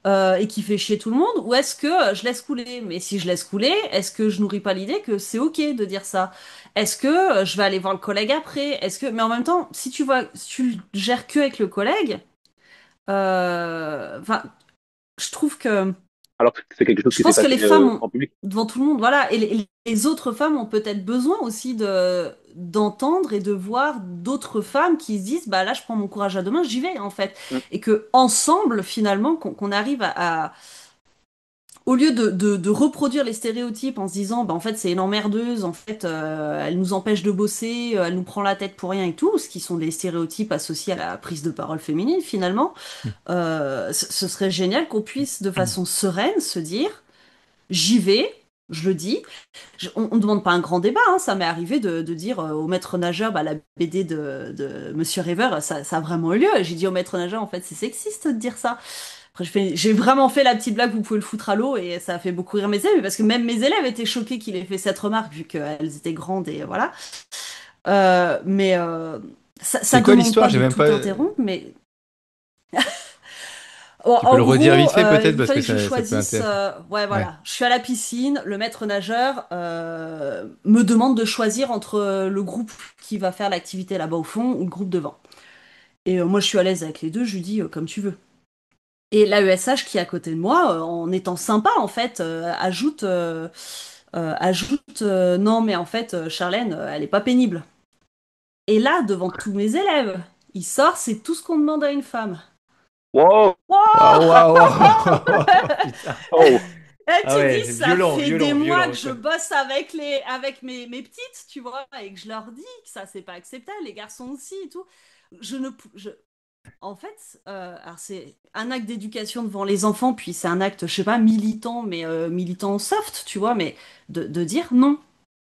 Speaker 4: et qui fait chier tout le monde? Ou est-ce que je laisse couler? Mais si je laisse couler, est-ce que je nourris pas l'idée que c'est ok de dire ça? Est-ce que je vais aller voir le collègue après? Mais en même temps, si tu le gères que avec le collègue, enfin, je trouve que
Speaker 3: Alors que c'est quelque chose
Speaker 4: je
Speaker 3: qui s'est
Speaker 4: pense que
Speaker 3: passé
Speaker 4: les femmes ont,
Speaker 3: en public.
Speaker 4: devant tout le monde, voilà, et les autres femmes ont peut-être besoin aussi d'entendre et de voir d'autres femmes qui se disent, bah là, je prends mon courage à deux mains, j'y vais en fait,
Speaker 3: Mm.
Speaker 4: et que ensemble, finalement, qu'on arrive au lieu de reproduire les stéréotypes en se disant, bah en fait, c'est une emmerdeuse, en fait, elle nous empêche de bosser, elle nous prend la tête pour rien et tout, ce qui sont des stéréotypes associés à la prise de parole féminine finalement. Ce serait génial qu'on puisse de façon sereine se dire j'y vais, je le dis. On ne demande pas un grand débat, hein, ça m'est arrivé de dire au maître nageur, bah, la BD de Monsieur River, ça a vraiment eu lieu. J'ai dit au maître nageur, en fait, c'est sexiste de dire ça. Après, j'ai vraiment fait la petite blague, vous pouvez le foutre à l'eau, et ça a fait beaucoup rire mes élèves, parce que même mes élèves étaient choqués qu'il ait fait cette remarque, vu qu'elles étaient grandes, et voilà. Mais ça
Speaker 2: C'est quoi
Speaker 4: demande
Speaker 2: l'histoire?
Speaker 4: pas
Speaker 2: J'ai
Speaker 4: de
Speaker 2: même
Speaker 4: tout
Speaker 2: pas.
Speaker 4: interrompre, mais bon,
Speaker 2: Tu peux
Speaker 4: en
Speaker 2: le redire
Speaker 4: gros,
Speaker 2: vite fait peut-être
Speaker 4: il
Speaker 2: parce que
Speaker 4: fallait que je
Speaker 2: ça peut
Speaker 4: choisisse.
Speaker 2: intéresser.
Speaker 4: Ouais,
Speaker 2: Ouais.
Speaker 4: voilà. Je suis à la piscine. Le maître nageur me demande de choisir entre le groupe qui va faire l'activité là-bas au fond ou le groupe devant. Et moi, je suis à l'aise avec les deux. Je lui dis comme tu veux. Et l'AESH qui est à côté de moi, en étant sympa en fait, ajoute non mais en fait, Charlène, elle est pas pénible. Et là, devant tous mes élèves, il sort, c'est tout ce qu'on demande à une femme.
Speaker 3: Wow!
Speaker 4: Wouah.
Speaker 2: Waouh, waouh, waouh. Putain.
Speaker 3: Oh!
Speaker 4: Eh,
Speaker 2: Ah
Speaker 4: tu
Speaker 2: ouais,
Speaker 4: dis,
Speaker 2: c'est
Speaker 4: ça
Speaker 2: violent,
Speaker 4: fait des
Speaker 2: violent,
Speaker 4: mois
Speaker 2: violent,
Speaker 4: que je
Speaker 2: quoi.
Speaker 4: bosse avec mes petites, tu vois, et que je leur dis que ça, c'est pas acceptable, les garçons aussi et tout. Je ne, pou- je, En fait, alors c'est un acte d'éducation devant les enfants, puis c'est un acte, je sais pas, militant, mais militant soft, tu vois, mais de dire non.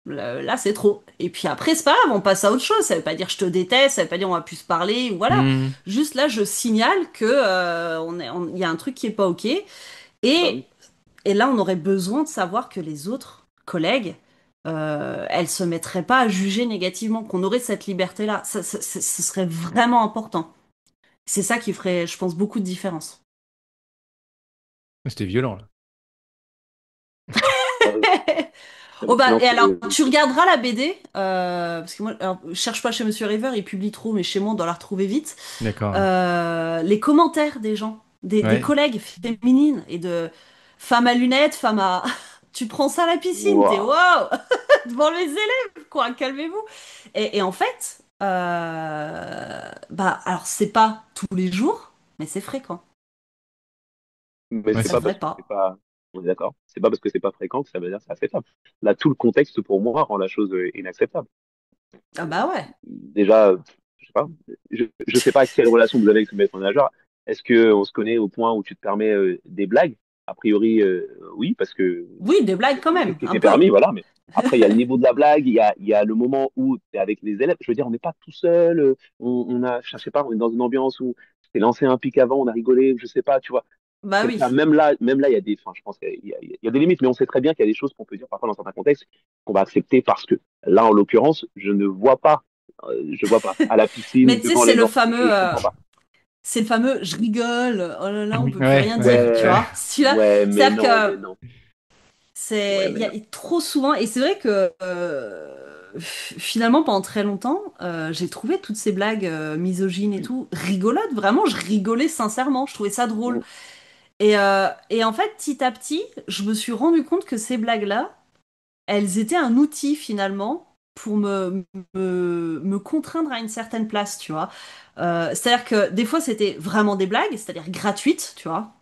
Speaker 4: Là, c'est trop. Et puis après, c'est pas grave, on passe à autre chose. Ça veut pas dire je te déteste, ça veut pas dire on va plus se parler, ou voilà.
Speaker 2: Hmm.
Speaker 4: Juste là, je signale que il y a un truc qui est pas ok.
Speaker 3: Bah
Speaker 4: Et,
Speaker 3: oui.
Speaker 4: et là, on aurait besoin de savoir que les autres collègues, elles se mettraient pas à juger négativement, qu'on aurait cette liberté-là. Ce serait vraiment important. C'est ça qui ferait, je pense, beaucoup de différence.
Speaker 2: C'était violent, là.
Speaker 3: Ouais,
Speaker 4: Oh bah,
Speaker 3: sinon,
Speaker 4: et alors, tu regarderas la BD, parce que moi, alors, je cherche pas chez Monsieur River, il publie trop, mais chez moi, on doit la retrouver vite.
Speaker 2: D'accord.
Speaker 4: Les commentaires des gens, des
Speaker 2: Ouais.
Speaker 4: collègues féminines et de femmes à lunettes, femmes à... Tu prends ça à la piscine, t'es
Speaker 3: waouh.
Speaker 4: waouh! Devant les élèves, quoi, calmez-vous. Et en fait, bah, alors c'est pas tous les jours, mais c'est fréquent.
Speaker 3: Mais
Speaker 2: Ouais,
Speaker 3: c'est
Speaker 4: Ça
Speaker 3: pas
Speaker 4: devrait
Speaker 3: parce que c'est
Speaker 4: pas.
Speaker 3: pas, on est d'accord. C'est pas parce que c'est pas fréquent que ça veut dire que c'est acceptable. Là, tout le contexte pour moi rend la chose inacceptable.
Speaker 4: Ah bah ouais.
Speaker 3: Déjà, je sais pas, je sais pas quelle relation vous avez avec ce maître nageur. Est-ce que on se connaît au point où tu te permets des blagues? A priori, oui, parce que
Speaker 4: Oui, des blagues quand même,
Speaker 3: tout
Speaker 4: un
Speaker 3: est
Speaker 4: peu.
Speaker 3: permis, voilà. Mais après, il y a le niveau de la blague, il y a le moment où tu es avec les élèves. Je veux dire, on n'est pas tout seul. On a, je sais pas, on est dans une ambiance où t'es lancé un pic avant, on a rigolé, je sais pas, tu vois.
Speaker 4: Bah
Speaker 3: Quelque
Speaker 4: oui.
Speaker 3: part, même là, il y a des, enfin, je pense qu'il y a des limites, mais on sait très bien qu'il y a des choses qu'on peut dire parfois dans certains contextes qu'on va accepter parce que là, en l'occurrence, je vois pas à la
Speaker 4: Mais
Speaker 3: piscine
Speaker 4: tu sais,
Speaker 3: devant les enfants, je comprends pas.
Speaker 4: c'est le fameux je rigole, oh là là, on peut plus
Speaker 2: Ouais,
Speaker 4: rien
Speaker 2: ouais,
Speaker 4: dire, tu
Speaker 2: ouais.
Speaker 4: vois. Celui-là,
Speaker 3: Ouais,
Speaker 4: c'est-à-dire
Speaker 3: mais
Speaker 4: que
Speaker 3: non, ouais,
Speaker 4: c'est, il
Speaker 3: mais
Speaker 4: y a
Speaker 3: non.
Speaker 4: trop souvent, et c'est vrai que finalement, pendant très longtemps, j'ai trouvé toutes ces blagues misogynes et tout rigolotes. Vraiment, je rigolais sincèrement, je trouvais ça drôle.
Speaker 3: Mm.
Speaker 4: Et en fait, petit à petit, je me suis rendu compte que ces blagues-là, elles étaient un outil finalement pour me contraindre à une certaine place, tu vois. C'est-à-dire que des fois c'était vraiment des blagues, c'est-à-dire gratuites, tu vois,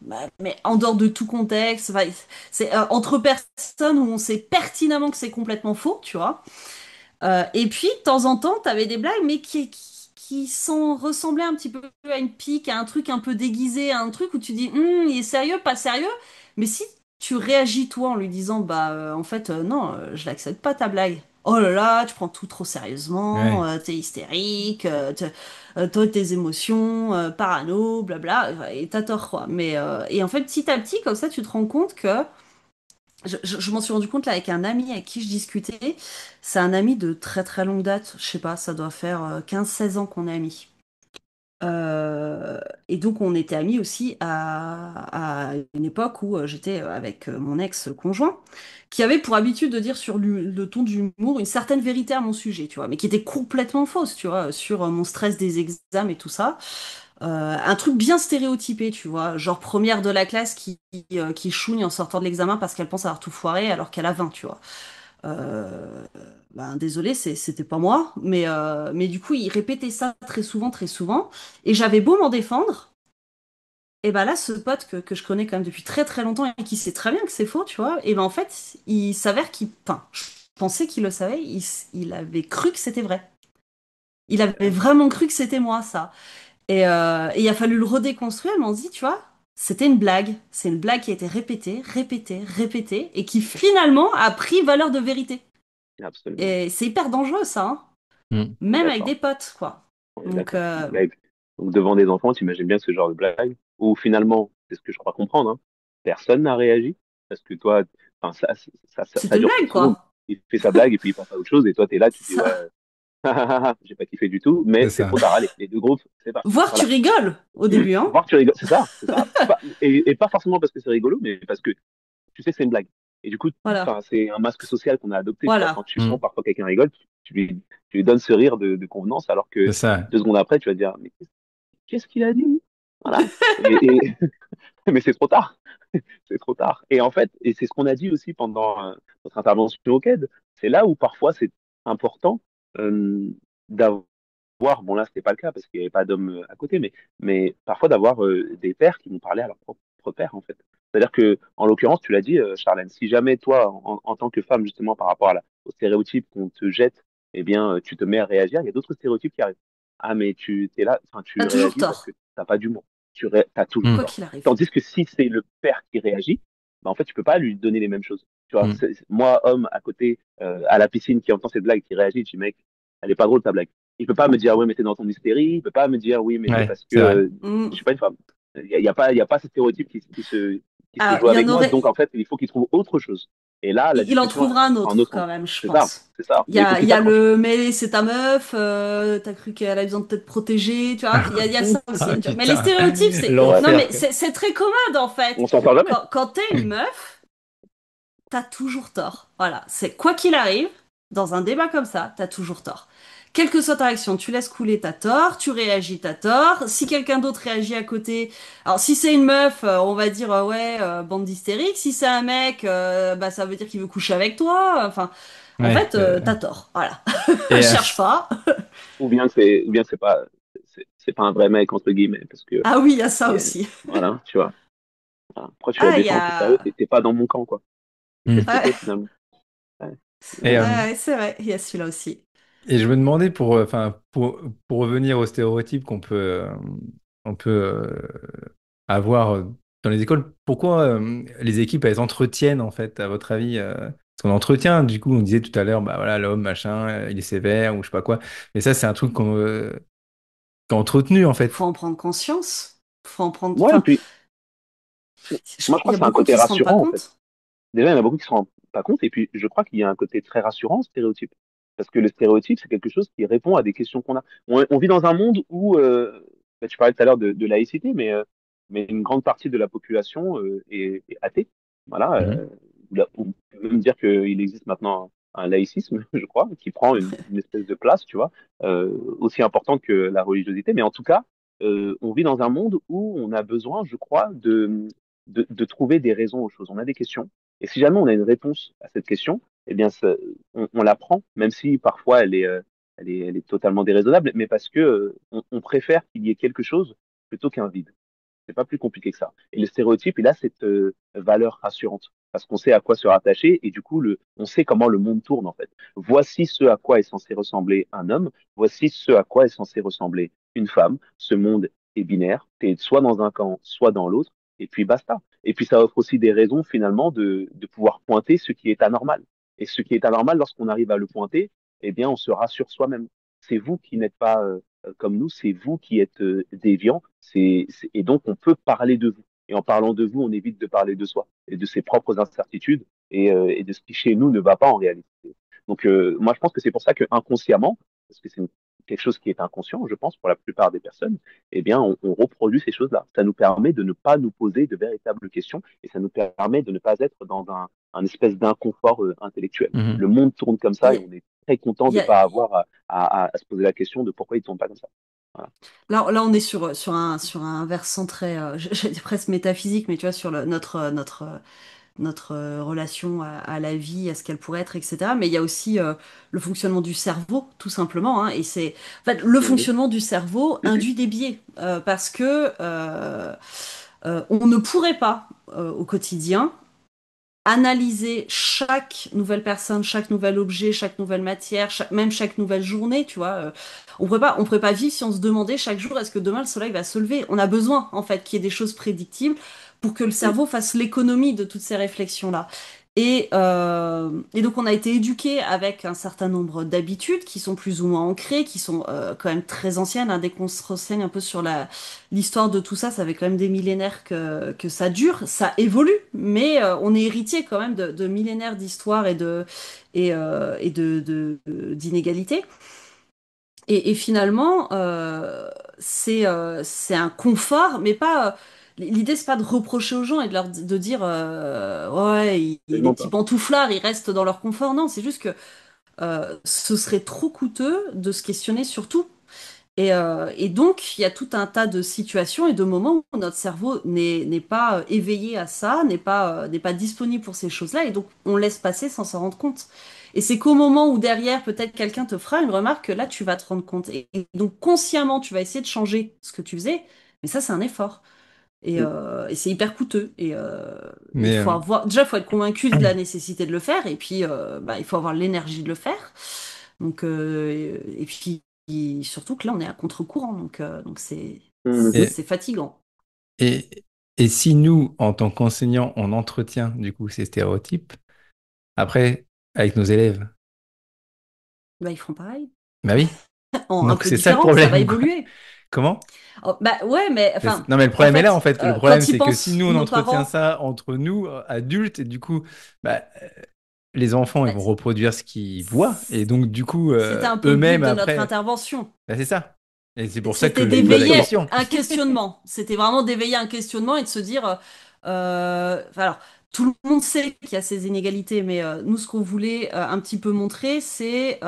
Speaker 4: mais en dehors de tout contexte, enfin, c'est entre personnes où on sait pertinemment que c'est complètement faux, tu vois. Et puis de temps en temps, t'avais des blagues, mais qui ressemblaient un petit peu à une pique, à un truc un peu déguisé, à un truc où tu dis, il est sérieux, pas sérieux. Mais si tu réagis toi en lui disant, bah en fait, non, je l'accepte pas ta blague. Oh là là, tu prends tout trop sérieusement,
Speaker 2: Ouais.
Speaker 4: t'es hystérique, toi tes émotions, parano, blabla, et t'as tort quoi. Et en fait, petit à petit, comme ça, tu te rends compte que je m'en suis rendu compte là avec un ami avec qui je discutais. C'est un ami de très très longue date. Je sais pas, ça doit faire 15-16 ans qu'on est amis. Euh, et donc on était amis aussi à une époque où j'étais avec mon ex-conjoint, qui avait pour habitude de dire sur le ton d'humour une certaine vérité à mon sujet, tu vois, mais qui était complètement fausse, tu vois, sur mon stress des examens et tout ça. Un truc bien stéréotypé, tu vois, genre première de la classe qui chougne en sortant de l'examen parce qu'elle pense avoir tout foiré alors qu'elle a 20, tu vois. Euh, ben, désolé, c'était pas moi, mais du coup, il répétait ça très souvent, et j'avais beau m'en défendre, et ben là, ce pote que je connais quand même depuis très très longtemps et qui sait très bien que c'est faux, tu vois, et ben en fait, il s'avère qu'il, enfin, je pensais qu'il le savait, il avait cru que c'était vrai. Il avait vraiment cru que c'était moi, ça. Et il a fallu le redéconstruire, mais on se dit, tu vois, c'était une blague. C'est une blague qui a été répétée, et qui finalement a pris valeur de vérité.
Speaker 3: Absolument.
Speaker 4: Et c'est hyper dangereux, ça, hein.
Speaker 2: Hmm.
Speaker 3: On est
Speaker 4: Même avec
Speaker 3: d'accord.
Speaker 4: des potes, quoi.
Speaker 3: On est
Speaker 4: Donc,
Speaker 3: d'accord. Donc, devant des enfants, tu imagines bien ce genre de blague où finalement, c'est ce que je crois comprendre, hein, personne n'a réagi parce que toi, enfin, ça
Speaker 4: c'était une
Speaker 3: dure
Speaker 4: blague,
Speaker 3: 30 secondes.
Speaker 4: quoi.
Speaker 3: Il fait sa blague et puis il passe à autre chose et toi, t'es là, tu dis
Speaker 4: Ça.
Speaker 3: ouais, j'ai pas kiffé du tout, mais
Speaker 2: C'est
Speaker 3: c'est
Speaker 2: ça.
Speaker 3: trop tard. Allez, les deux groupes, c'est parti.
Speaker 4: Voir, tu
Speaker 3: Voilà.
Speaker 4: rigoles au début, hein.
Speaker 3: Voir que tu rigoles, c'est ça, c'est ça. Et pas forcément parce que c'est rigolo, mais parce que tu sais que c'est une blague. Et du coup,
Speaker 4: Voilà.
Speaker 3: enfin, c'est un masque social qu'on a adopté, tu vois. Quand
Speaker 4: Voilà.
Speaker 3: tu sens
Speaker 2: Hmm.
Speaker 3: parfois quelqu'un rigole, tu lui donnes ce rire de convenance, alors
Speaker 2: C'est
Speaker 3: que
Speaker 2: ça.
Speaker 3: 2 secondes après, tu vas te dire, mais qu'est-ce qu'il a dit? Voilà. Mais c'est trop tard. C'est trop tard. Et en fait, et c'est ce qu'on a dit aussi pendant notre intervention au CAID, c'est là où parfois c'est important euh, d'avoir, bon là c'était pas le cas parce qu'il n'y avait pas d'homme à côté, mais parfois d'avoir des pères qui vont parler à leur propre père en fait. C'est-à-dire que, en l'occurrence, tu l'as dit, Charlène, si jamais toi, en tant que femme, justement, par rapport aux stéréotypes qu'on te jette, eh bien, tu te mets à réagir, il y a d'autres stéréotypes qui arrivent. Ah, mais tu t'es là, enfin,
Speaker 4: T'as
Speaker 3: tu
Speaker 4: toujours
Speaker 3: réagis parce que
Speaker 4: tort,
Speaker 3: t'as pas d'humour. T'as toujours
Speaker 2: Mm.
Speaker 4: quoi
Speaker 3: tort.
Speaker 4: qu'il arrive.
Speaker 3: Tandis que si c'est le père qui réagit, bah, en fait, tu peux pas lui donner les mêmes choses. Tu vois,
Speaker 2: Mm.
Speaker 3: moi, homme, à côté, à la piscine, qui entend cette blague, qui réagit, je dis, mec, elle est pas drôle ta blague. Il peut pas me dire, oui, mais t'es dans ton hystérie. Il peut pas me dire, oui, mais c'est
Speaker 2: Ouais,
Speaker 3: parce que
Speaker 2: c'est vrai.
Speaker 3: je
Speaker 4: Mm.
Speaker 3: suis pas une femme. Il y a pas ce stéréotype qui se
Speaker 4: Alors,
Speaker 3: joue
Speaker 4: il y en
Speaker 3: avec moi.
Speaker 4: aurait.
Speaker 3: Donc, en fait, il faut qu'il trouve autre chose. Et là, la
Speaker 4: Il en
Speaker 3: discussion,
Speaker 4: trouvera un
Speaker 3: elle prend un
Speaker 4: autre
Speaker 3: autre
Speaker 4: quand
Speaker 3: angle.
Speaker 4: même, je
Speaker 3: C'est ça,
Speaker 4: pense.
Speaker 3: c'est ça.
Speaker 4: Il y
Speaker 3: Mais il faut
Speaker 4: a, il
Speaker 3: qu'il
Speaker 4: y a
Speaker 3: s'accroche.
Speaker 4: le mais c'est ta meuf, t'as cru qu'elle a besoin de t'être protégée, tu vois. Il y a ça
Speaker 2: Ah
Speaker 4: aussi. Tu vois. Mais les
Speaker 2: putain,
Speaker 4: stéréotypes,
Speaker 3: C'est vrai.
Speaker 4: non
Speaker 2: l'enfer,
Speaker 4: mais
Speaker 2: quoi.
Speaker 4: c'est très commode en fait.
Speaker 3: On s'en sort jamais.
Speaker 4: Quand t'es une meuf, t'as toujours tort. Voilà, c'est quoi qu'il arrive, dans un débat comme ça, t'as toujours tort. Quelle que soit ta réaction, tu laisses couler, t'as tort, tu réagis, t'as tort. Si quelqu'un d'autre réagit à côté, alors si c'est une meuf, on va dire ouais, bande d'hystériques. Si c'est un mec, bah ça veut dire qu'il veut coucher avec toi. Enfin, en
Speaker 2: Ouais.
Speaker 4: fait, t'as tort. Voilà,
Speaker 2: Et,
Speaker 4: cherche pas.
Speaker 3: Ou bien c'est pas un vrai mec, entre guillemets. Parce que,
Speaker 4: Ah oui, il y a ça
Speaker 3: et,
Speaker 4: aussi.
Speaker 3: voilà, tu vois. Voilà. Pourquoi tu la
Speaker 4: Ah, il y
Speaker 3: défends? T'es sérieux?
Speaker 4: a.
Speaker 3: T'es pas dans mon camp, quoi. Qu'est-ce que
Speaker 2: mm.
Speaker 3: t'es,
Speaker 4: Ouais,
Speaker 3: finalement? Ouais.
Speaker 2: Et,
Speaker 4: ouais, c'est vrai, il y a celui-là aussi.
Speaker 2: et je me demandais enfin, pour revenir aux stéréotypes on peut avoir dans les écoles, pourquoi les équipes elles entretiennent en fait, à votre avis, parce qu'on entretient, du coup, on disait tout à l'heure, bah voilà, l'homme, machin, il est sévère ou je sais pas quoi. Mais ça, c'est un truc qu'on a entretenu en
Speaker 4: Faut
Speaker 2: fait.
Speaker 4: en prendre conscience. Faut en prendre.
Speaker 3: Ouais, et
Speaker 4: Enfin,
Speaker 3: puis, moi, je
Speaker 4: il
Speaker 3: crois
Speaker 4: y a
Speaker 3: que c'est un
Speaker 4: beaucoup
Speaker 3: côté
Speaker 4: qui se rendent pas
Speaker 3: rassurant, en fait.
Speaker 4: compte.
Speaker 3: Déjà, il y en a beaucoup qui se rendent pas compte, et puis je crois qu'il y a un côté très rassurant, stéréotype. Parce que le stéréotype, c'est quelque chose qui répond à des questions qu'on a. On vit dans un monde où, bah, tu parlais tout à l'heure de laïcité, mais une grande partie de la population est athée. Voilà,
Speaker 2: Mhm.
Speaker 3: on peut même dire qu'il existe maintenant un laïcisme, je crois, qui prend une espèce de place, tu vois, aussi importante que la religiosité. Mais en tout cas, on vit dans un monde où on a besoin, je crois, de trouver des raisons aux choses. On a des questions. Et si jamais on a une réponse à cette question, eh bien, on la prend, même si parfois elle est totalement déraisonnable, mais parce que on préfère qu'il y ait quelque chose plutôt qu'un vide. C'est pas plus compliqué que ça. Et le stéréotype, il a cette valeur rassurante parce qu'on sait à quoi se rattacher et du coup, on sait comment le monde tourne en fait. Voici ce à quoi est censé ressembler un homme, voici ce à quoi est censé ressembler une femme. Ce monde est binaire, t'es soit dans un camp, soit dans l'autre, et puis basta. Et puis ça offre aussi des raisons finalement de pouvoir pointer ce qui est anormal. Et ce qui est anormal, lorsqu'on arrive à le pointer, eh bien, on se rassure soi-même. C'est vous qui n'êtes pas comme nous, c'est vous qui êtes déviant, et donc on peut parler de vous. Et en parlant de vous, on évite de parler de soi et de ses propres incertitudes et de ce qui chez nous ne va pas en réalité. Donc moi, je pense que c'est pour ça que inconsciemment, parce que c'est quelque chose qui est inconscient, je pense, pour la plupart des personnes, eh bien, on reproduit ces choses-là. Ça nous permet de ne pas nous poser de véritables questions et ça nous permet de ne pas être dans un espèce d'inconfort intellectuel.
Speaker 2: Mhm.
Speaker 3: Le monde tourne comme ça
Speaker 4: Il y
Speaker 3: et
Speaker 4: a,
Speaker 3: on est très content
Speaker 4: il
Speaker 3: de
Speaker 4: y
Speaker 3: ne
Speaker 4: a-
Speaker 3: pas avoir à se poser la question de pourquoi il tourne pas comme ça. Voilà.
Speaker 4: Là, on est sur un versant très, j'allais dire presque métaphysique, mais tu vois, sur notre relation à la vie, à ce qu'elle pourrait être, etc. Mais il y a aussi le fonctionnement du cerveau, tout simplement. Hein, et en fait, le
Speaker 3: Mhm.
Speaker 4: fonctionnement du cerveau induit des biais parce que on ne pourrait pas au quotidien analyser chaque nouvelle personne, chaque nouvel objet, chaque nouvelle matière, même chaque nouvelle journée, tu vois. On pourrait pas vivre si on se demandait chaque jour est-ce que demain le soleil va se lever. On a besoin, en fait, qu'il y ait des choses prédictibles pour que le
Speaker 3: Mhm.
Speaker 4: cerveau fasse l'économie de toutes ces réflexions-là. Et donc on a été éduqué avec un certain nombre d'habitudes qui sont plus ou moins ancrées, qui sont quand même très anciennes. Hein. Dès qu'on se renseigne un peu sur l'histoire de tout ça, ça fait quand même des millénaires que ça dure. Ça évolue, mais on est héritier quand même de millénaires d'histoire d'inégalités. Et finalement, c'est un confort, mais pas. L'idée, c'est pas de reprocher aux gens et de dire ouais, les
Speaker 3: Absolument
Speaker 4: petits
Speaker 3: pas.
Speaker 4: pantouflards, ils restent dans leur confort. Non, c'est juste que ce serait trop coûteux de se questionner sur tout. Et donc, il y a tout un tas de situations et de moments où notre cerveau n'est pas éveillé à ça, n'est pas disponible pour ces choses-là, et donc on laisse passer sans s'en rendre compte. Et c'est qu'au moment où derrière, peut-être quelqu'un te fera une remarque, que là, tu vas te rendre compte. Et donc, consciemment, tu vas essayer de changer ce que tu faisais, mais ça, c'est un effort. Et c'est hyper coûteux. Il
Speaker 2: Mais
Speaker 4: faut avoir, déjà, il faut être convaincu de la nécessité de le faire, et puis il faut avoir l'énergie de le faire. Donc, et puis surtout que là, on est à contre-courant, donc
Speaker 3: Mhm.
Speaker 2: et,
Speaker 4: c'est fatigant.
Speaker 2: et, et si nous, en tant qu'enseignants, on entretient du coup ces stéréotypes, après, avec nos élèves,
Speaker 4: Bah, ils feront pareil,
Speaker 2: bah oui.
Speaker 4: un
Speaker 2: Donc
Speaker 4: peu
Speaker 2: c'est ça le
Speaker 4: différent, ça va
Speaker 2: problème, quoi.
Speaker 4: évoluer.
Speaker 2: Comment?
Speaker 4: Oh, bah ouais, mais enfin,
Speaker 2: Non, mais le
Speaker 4: en
Speaker 2: problème est là, en
Speaker 4: fait,
Speaker 2: fait. Le problème,
Speaker 4: quand ils
Speaker 2: c'est que si
Speaker 4: pensent,
Speaker 2: nous, on
Speaker 4: nos
Speaker 2: entretient
Speaker 4: parents,
Speaker 2: ça entre nous, adultes, et du coup, bah, les enfants, ils
Speaker 4: bah,
Speaker 2: vont reproduire ce qu'ils voient. Et donc, du coup,
Speaker 4: c'était un peu le but
Speaker 2: eux-mêmes,
Speaker 4: de notre
Speaker 2: après,
Speaker 4: intervention.
Speaker 2: bah, c'est ça. Et c'est pour ça
Speaker 4: C'était
Speaker 2: que je vous pose la
Speaker 4: d'éveiller
Speaker 3: Exactement.
Speaker 2: question.
Speaker 4: un questionnement. C'était vraiment d'éveiller un questionnement et de se dire, alors, tout le monde sait qu'il y a ces inégalités, mais nous, ce qu'on voulait un petit peu montrer, c'est,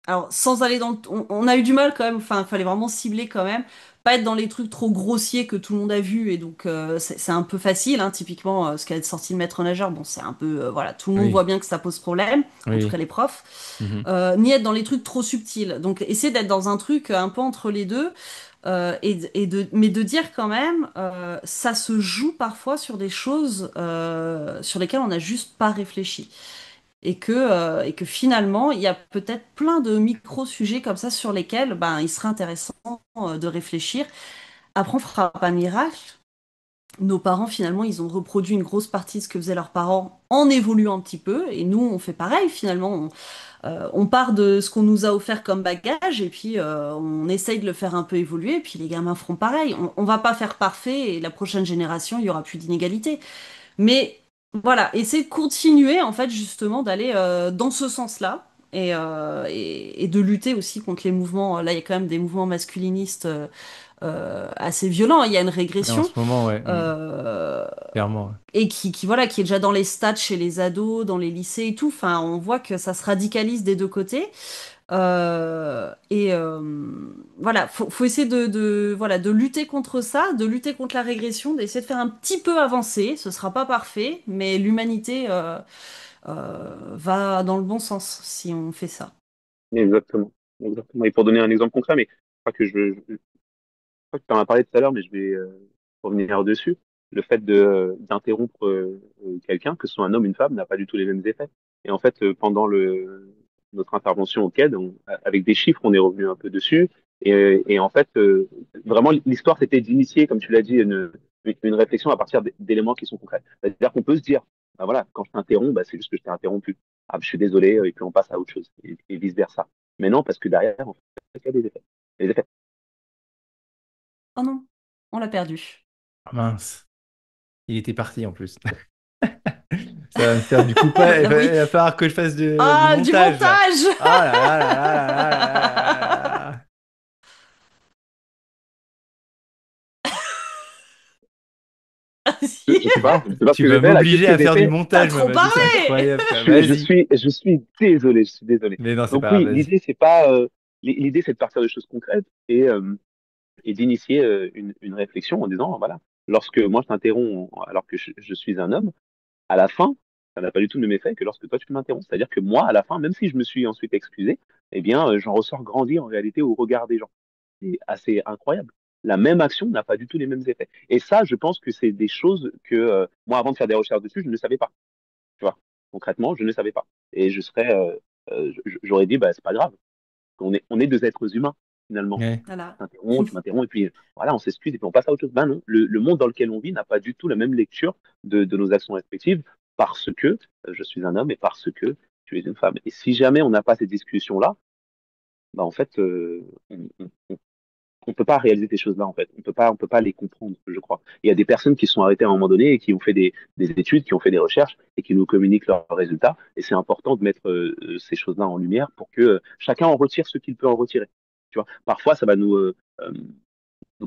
Speaker 4: alors, sans aller dans on a eu du mal quand même, enfin, il fallait vraiment cibler quand même, pas être dans les trucs trop grossiers que tout le monde a vu, et donc c'est un peu facile, hein, typiquement, ce qu'a sorti le maître nageur, bon, c'est un peu, voilà, tout le monde voit
Speaker 2: Oui,
Speaker 4: bien que ça pose problème, en tout cas
Speaker 2: oui.
Speaker 4: les profs.
Speaker 2: Mhm.
Speaker 4: Ni être dans les trucs trop subtils. Donc, essayer d'être dans un truc un peu entre les deux, mais de dire quand même, ça se joue parfois sur des choses sur lesquelles on n'a juste pas réfléchi. Et que finalement, il y a peut-être plein de micro-sujets comme ça sur lesquels ben, il serait intéressant de réfléchir. Après, on fera pas miracle. Nos parents, finalement, ils ont reproduit une grosse partie de ce que faisaient leurs parents en évoluant un petit peu. Et nous, on fait pareil, finalement. On part de ce qu'on nous a offert comme bagage et puis on essaye de le faire un peu évoluer. Et puis les gamins feront pareil. On va pas faire parfait et la prochaine génération, il y aura plus d'inégalité. Mais voilà, essayer de continuer en fait justement d'aller dans ce sens-là et de lutter aussi contre les mouvements. Là, il y a quand même des mouvements masculinistes assez violents. Il y a une
Speaker 2: Ouais, en
Speaker 4: régression.
Speaker 2: ce moment, ouais,
Speaker 4: Euh,
Speaker 2: clairement.
Speaker 4: et voilà, qui est déjà dans les stats chez les ados, dans les lycées et tout. Enfin, on voit que ça se radicalise des deux côtés. Voilà, faut essayer voilà, de lutter contre ça, de lutter contre la régression, d'essayer de faire un petit peu avancer. Ce sera pas parfait, mais l'humanité va dans le bon sens si on fait ça.
Speaker 3: Exactement. Exactement. Et pour donner un exemple concret, mais je crois que crois que tu en as parlé tout à l'heure, mais je vais revenir dessus. Le fait d'interrompre quelqu'un, que ce soit un homme ou une femme, n'a pas du tout les mêmes effets. Et en fait, pendant notre intervention au CAID, avec des chiffres, on est revenu un peu dessus. Et en fait, vraiment, l'histoire, c'était d'initier, comme tu l'as dit, une réflexion à partir d'éléments qui sont concrets. C'est-à-dire qu'on peut se dire, bah voilà, quand je t'interromps, bah, c'est juste que je t'ai interrompu. Ah, je suis désolé, et puis on passe à autre chose, et vice-versa. Mais non, parce que derrière, en fait, il y a des effets. Des effets.
Speaker 4: Oh non, on l'a perdu.
Speaker 2: Ah, mince. Il était parti en plus. Ça va me faire du coup pas. Il
Speaker 4: Oui.
Speaker 2: va falloir que je fasse du
Speaker 4: Ah, du
Speaker 2: montage là.
Speaker 4: montage!
Speaker 2: Ah là là là là là là là là là.
Speaker 3: Je sais pas, je sais pas ce
Speaker 2: Tu
Speaker 3: que
Speaker 2: vas
Speaker 3: j'ai fait là. Qu'est-ce
Speaker 2: m'obliger
Speaker 3: que
Speaker 2: à
Speaker 3: j'ai
Speaker 2: faire du
Speaker 3: fait?
Speaker 4: T'as
Speaker 2: montage, moi.
Speaker 4: trop
Speaker 2: Vas-y, c'est
Speaker 4: parlé!
Speaker 2: incroyable, quoi. Vas-y.
Speaker 3: Je suis désolé, je suis désolé.
Speaker 2: Mais non, c'est
Speaker 3: Donc
Speaker 2: pas grave,
Speaker 3: oui,
Speaker 2: vas-y.
Speaker 3: l'idée c'est pas, l'idée c'est de partir de choses concrètes et d'initier une réflexion en disant voilà, lorsque moi je t'interromps alors que je suis un homme, à la fin, ça n'a pas du tout le même effet que lorsque toi tu m'interromps. C'est-à-dire que moi, à la fin, même si je me suis ensuite excusé, eh bien, j'en ressors grandi en réalité au regard des gens. C'est assez incroyable. La même action n'a pas du tout les mêmes effets. Et ça, je pense que c'est des choses que moi, avant de faire des recherches dessus, je ne savais pas. Tu vois, concrètement, je ne savais pas. Et j'aurais dit, bah, c'est pas grave. On est deux êtres humains, finalement.
Speaker 2: Ouais.
Speaker 4: Voilà.
Speaker 3: Tu m'interromps, et puis voilà, on s'excuse, et puis on passe à autre chose. Ben non, le monde dans lequel on vit n'a pas du tout la même lecture de nos actions respectives, parce que je suis un homme et parce que tu es une femme. Et si jamais on n'a pas ces discussions-là, bah, en fait, on peut pas réaliser ces choses-là, en fait. On peut pas les comprendre, je crois. Il y a des personnes qui sont arrêtées à un moment donné et qui ont fait des études, qui ont fait des recherches et qui nous communiquent leurs résultats. Et c'est important de mettre ces choses-là en lumière pour que chacun en retire ce qu'il peut en retirer. Tu vois, parfois, ça va nous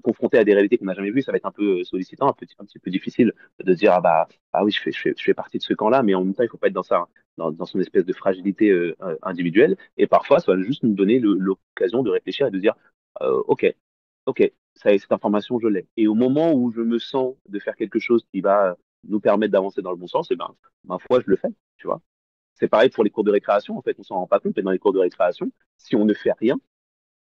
Speaker 3: confronter à des réalités qu'on n'a jamais vues. Ça va être un peu sollicitant, un petit peu difficile de se dire, ah bah, ah oui, je fais partie de ce camp-là, mais en même temps, il faut pas être dans ça, dans son espèce de fragilité individuelle. Et parfois, ça va juste nous donner l'occasion de réfléchir et de dire, ok, ok, cette information, je l'ai. Et au moment où je me sens de faire quelque chose qui va nous permettre d'avancer dans le bon sens, et ben, ma foi, je le fais, tu vois. C'est pareil pour les cours de récréation, en fait, on s'en rend pas compte, mais dans les cours de récréation, si on ne fait rien,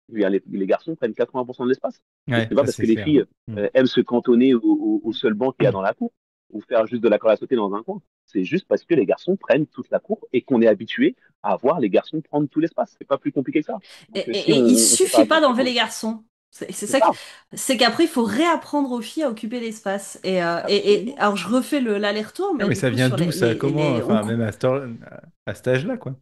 Speaker 3: Je veux dire, les garçons prennent 80% de l'espace. Et
Speaker 2: Ouais,
Speaker 3: c'est pas
Speaker 2: ça
Speaker 3: parce
Speaker 2: c'est
Speaker 3: que les
Speaker 2: clair.
Speaker 3: filles
Speaker 2: Mm.
Speaker 3: aiment se cantonner au seul banc qu'il y a dans la cour ou faire juste de la corde à sauter dans un coin. C'est juste parce que les garçons prennent toute la cour et qu'on est habitué à voir les garçons prendre tout l'espace. C'est pas plus compliqué que ça.
Speaker 4: Et,
Speaker 3: Donc si
Speaker 4: et il
Speaker 3: on fait pas
Speaker 4: suffit pas
Speaker 3: attention,
Speaker 4: d'enlever les garçons. C'est
Speaker 3: c'est
Speaker 4: ça,
Speaker 3: ça,
Speaker 4: c'est qu'après, il faut réapprendre aux filles à occuper l'espace. Et
Speaker 3: absolument.
Speaker 4: alors, je refais l'aller-retour,
Speaker 2: Ah,
Speaker 4: mais
Speaker 2: mais
Speaker 4: du
Speaker 2: ça
Speaker 4: coup,
Speaker 2: vient
Speaker 4: sur
Speaker 2: d'où ça? Comment?
Speaker 4: on
Speaker 2: Enfin, même à cet âge-là, quoi.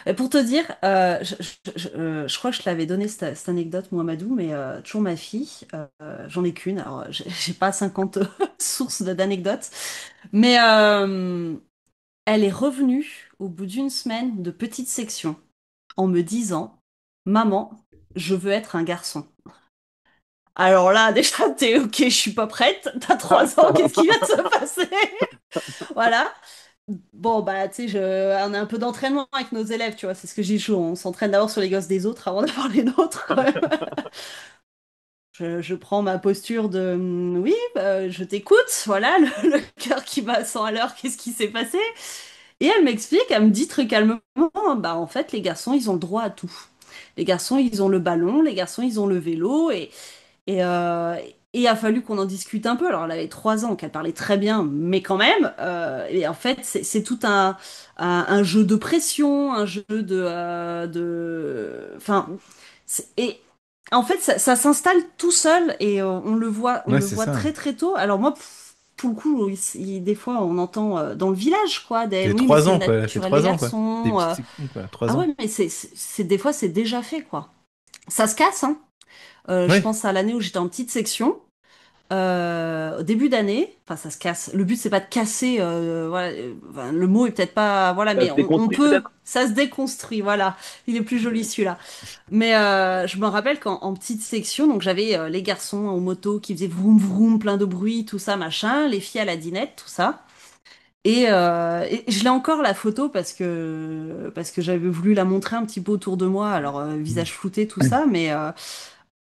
Speaker 4: Et pour te dire, je crois que je te l'avais donné cette anecdote, Mohamedou, mais toujours ma fille, j'en ai qu'une, alors j'ai pas 50 sources d'anecdotes, mais elle est revenue au bout d'une semaine de petite section en me disant, Maman, je veux être un garçon. Alors là, déjà, t'es ok, je suis pas prête, t'as 3 ans, qu'est-ce qui vient de se passer? Voilà. Bon, bah, tu sais, on a un peu d'entraînement avec nos élèves, tu vois, c'est ce que j'ai toujours. On s'entraîne d'abord sur les gosses des autres avant d'avoir les nôtres, quand même. Je prends ma posture de oui, bah, je t'écoute, voilà, le cœur qui bat à 100 à l'heure, qu'est-ce qui s'est passé? Et elle m'explique, elle me dit très calmement, bah, en fait, les garçons, ils ont le droit à tout. Les garçons, ils ont le ballon, les garçons, ils ont le vélo, et il a fallu qu'on en discute un peu. Alors, elle avait 3 ans, qu'elle parlait très bien, mais quand même. Et en fait, c'est tout un jeu de pression, un jeu enfin, et en fait, ça s'installe tout seul et on
Speaker 2: Ouais,
Speaker 4: le
Speaker 2: c'est
Speaker 4: voit
Speaker 2: ça.
Speaker 4: très très tôt. Alors moi, pour le coup, des fois, on entend dans le village, quoi,
Speaker 2: C'est
Speaker 4: oui, mais
Speaker 2: 3
Speaker 4: c'est
Speaker 2: ans, quoi. C'est
Speaker 4: naturel, les
Speaker 2: 3 ans, quoi. Des
Speaker 4: garçons.
Speaker 2: petites sections, quoi.
Speaker 4: Ah
Speaker 2: 3 ans.
Speaker 4: ouais, mais des fois, c'est déjà fait, quoi. Ça se casse, hein. Je
Speaker 2: Ouais.
Speaker 4: pense à l'année où j'étais en petite section. Au début d'année, enfin ça se casse. Le but c'est pas de casser, voilà, enfin, le mot est peut-être pas, voilà,
Speaker 3: Ça
Speaker 4: mais
Speaker 3: se
Speaker 4: on
Speaker 3: déconstruit
Speaker 4: peut,
Speaker 3: peut-être.
Speaker 4: ça se déconstruit, voilà. Il est plus joli celui-là. Mais je me rappelle qu'en en petite section, donc j'avais les garçons en moto qui faisaient vroom vroom, plein de bruit, tout ça machin, les filles à la dinette, tout ça. Et je l'ai encore la photo parce que j'avais voulu la montrer un petit peu autour de moi, alors visage flouté, tout ça, mais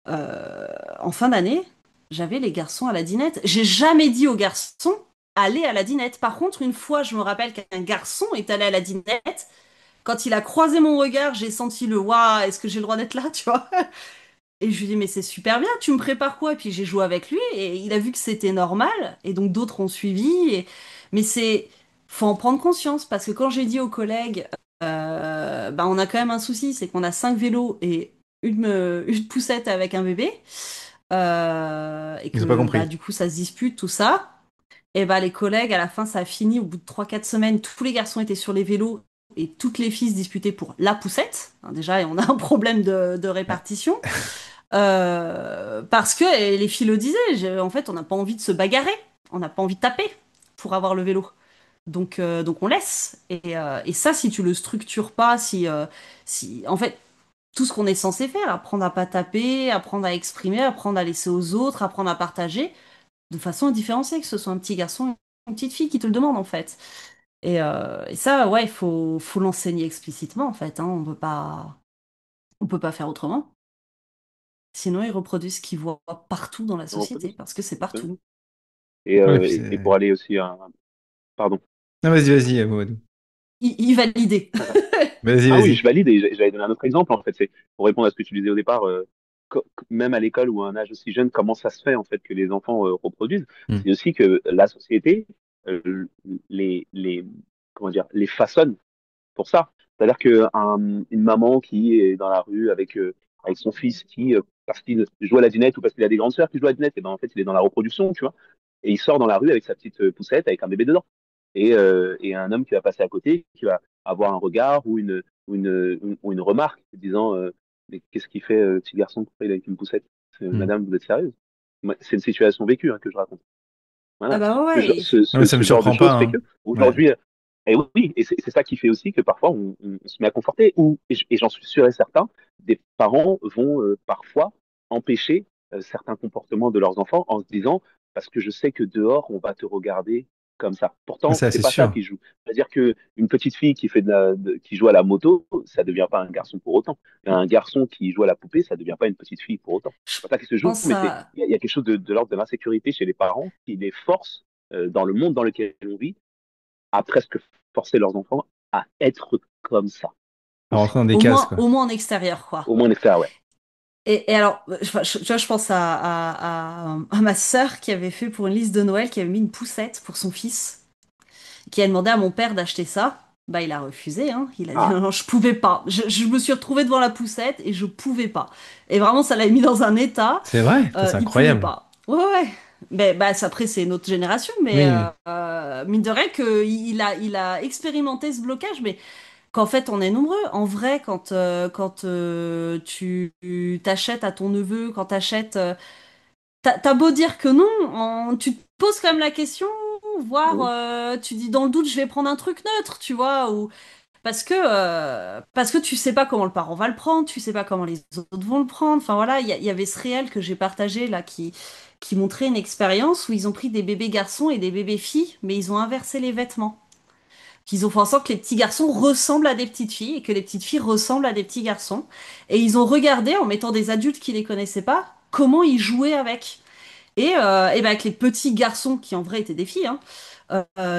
Speaker 4: euh, en fin d'année, j'avais les garçons à la dinette. J'ai jamais dit aux garçons allez à la dinette. Par contre, une fois, je me rappelle qu'un garçon est allé à la dinette. Quand il a croisé mon regard, j'ai senti le waouh, est-ce que j'ai le droit d'être là, tu vois? Et je lui ai dit mais c'est super bien, tu me prépares quoi? Et puis j'ai joué avec lui et il a vu que c'était normal et donc d'autres ont suivi. Mais faut en prendre conscience parce que quand j'ai dit aux collègues, bah on a quand même un souci, c'est qu'on a 5 vélos et une poussette avec un bébé. Et
Speaker 2: Ils ont pas
Speaker 4: que bah,
Speaker 2: compris.
Speaker 4: du coup ça se dispute, tout ça. Et bah les collègues, à la fin, ça a fini, au bout de 3 4 semaines, tous les garçons étaient sur les vélos et toutes les filles se disputaient pour la poussette. Hein, déjà, on a un problème de
Speaker 2: Ouais.
Speaker 4: répartition. Parce que et les filles le disaient, en fait, on n'a pas envie de se bagarrer, on n'a pas envie de taper pour avoir le vélo. Donc on laisse. Et ça, si tu le structures pas, en fait, tout ce qu'on est censé faire, apprendre à pas taper, apprendre à exprimer, apprendre à laisser aux autres, apprendre à partager, de façon indifférenciée, que ce soit un petit garçon ou une petite fille qui te le demande en fait. Et ça, ouais, faut l'enseigner explicitement en fait. Hein. On peut pas faire autrement. Sinon, ils reproduisent ce qu'ils voient partout dans la
Speaker 3: On
Speaker 4: société,
Speaker 3: reproduit,
Speaker 4: parce que c'est partout.
Speaker 3: absolument. Et,
Speaker 2: Ouais,
Speaker 3: euh,
Speaker 2: puis
Speaker 3: et, et pour
Speaker 2: c'est.
Speaker 3: aller aussi pardon.
Speaker 2: Non, vas-y, vas-y, Mamadou.
Speaker 4: Ils valident.
Speaker 2: Vas-y,
Speaker 3: Ah oui, je
Speaker 2: vas-y.
Speaker 3: valide et j'allais donner un autre exemple en fait. C'est pour répondre à ce que tu disais au départ, même à l'école ou à un âge aussi jeune, comment ça se fait en fait que les enfants reproduisent?
Speaker 2: Hmm.
Speaker 3: C'est aussi que la société les comment dire les façonne pour ça. C'est-à-dire que une maman qui est dans la rue avec son fils qui parce qu'il joue à la dinette ou parce qu'il a des grandes sœurs qui jouent à la dinette, et ben en fait il est dans la reproduction, tu vois. Et il sort dans la rue avec sa petite poussette avec un bébé dedans. Et un homme qui va passer à côté, qui va avoir un regard ou une remarque disant mais qu'est-ce qu'il fait, petit garçon, pourquoi il est avec une poussette?
Speaker 2: Hmm.
Speaker 3: Madame, vous êtes sérieuse? C'est une situation vécue hein, que je raconte.
Speaker 4: Ah
Speaker 3: Voilà.
Speaker 4: bah
Speaker 3: Ce,
Speaker 4: ouais.
Speaker 3: genre- ce,
Speaker 2: Non, mais
Speaker 3: ce,
Speaker 2: ça me
Speaker 3: ce genre de
Speaker 2: surprend pas,
Speaker 3: choses fait
Speaker 2: hein.
Speaker 3: que
Speaker 2: Ouais.
Speaker 3: aujourd'hui, et oui, et c'est ça qui fait aussi que parfois on se met à conforter, et j'en suis sûr et certain, des parents vont parfois empêcher certains comportements de leurs enfants en se disant, parce que je sais que dehors, on va te regarder comme ça.
Speaker 2: Ouais,
Speaker 3: Pourtant,
Speaker 2: ça,
Speaker 3: c'est
Speaker 2: c'est
Speaker 3: pas ça
Speaker 2: sûr.
Speaker 3: qui joue. C'est-à-dire que une petite fille qui qui joue à la moto, ça devient pas un garçon pour autant. Et un garçon qui joue à la poupée, ça devient pas une petite fille pour autant.
Speaker 4: Je
Speaker 3: C'est pas ça qui se joue,
Speaker 4: pense
Speaker 3: mais
Speaker 4: à.
Speaker 3: il y a quelque chose de l'ordre de l'insécurité chez les parents qui les force dans le monde dans lequel on vit à presque forcer leurs enfants à être comme ça.
Speaker 2: À rentrer dans des
Speaker 4: Au
Speaker 2: cases,
Speaker 4: moins,
Speaker 2: quoi.
Speaker 4: au moins en extérieur, quoi.
Speaker 3: Au moins en extérieur, ouais.
Speaker 4: Et alors, tu vois, je pense à ma sœur qui avait fait pour une liste de Noël, qui avait mis une poussette pour son fils, qui a demandé à mon père d'acheter ça. Bah, il a refusé, hein. Il a dit
Speaker 3: Ah,
Speaker 4: non, non, je pouvais pas. Je me suis retrouvée devant la poussette et je pouvais pas. Et vraiment, ça l'a mis dans un état.
Speaker 2: C'est vrai? Putain, c'est
Speaker 4: Il pouvait
Speaker 2: incroyable.
Speaker 4: pas. Ouais, ouais. Mais bah, après, c'est une autre génération, mais
Speaker 2: Oui, oui.
Speaker 4: mine de rien, il a expérimenté ce blocage, mais qu'en fait on est nombreux. En vrai, quand tu t'achètes à ton neveu, quand t'achètes, t'as beau dire que non, tu te poses quand même la question, voire
Speaker 3: oui.
Speaker 4: tu dis dans le doute je vais prendre un truc neutre, tu vois, ou parce que tu sais pas comment le parent va le prendre, tu sais pas comment les autres vont le prendre. Enfin voilà, il y avait ce réel que j'ai partagé là qui montrait une expérience où ils ont pris des bébés garçons et des bébés filles, mais ils ont inversé les vêtements, qu'ils ont fait en sorte que les petits garçons ressemblent à des petites filles et que les petites filles ressemblent à des petits garçons. Et ils ont regardé, en mettant des adultes qui les connaissaient pas, comment ils jouaient avec. Et ben avec les petits garçons, qui en vrai étaient des filles, hein,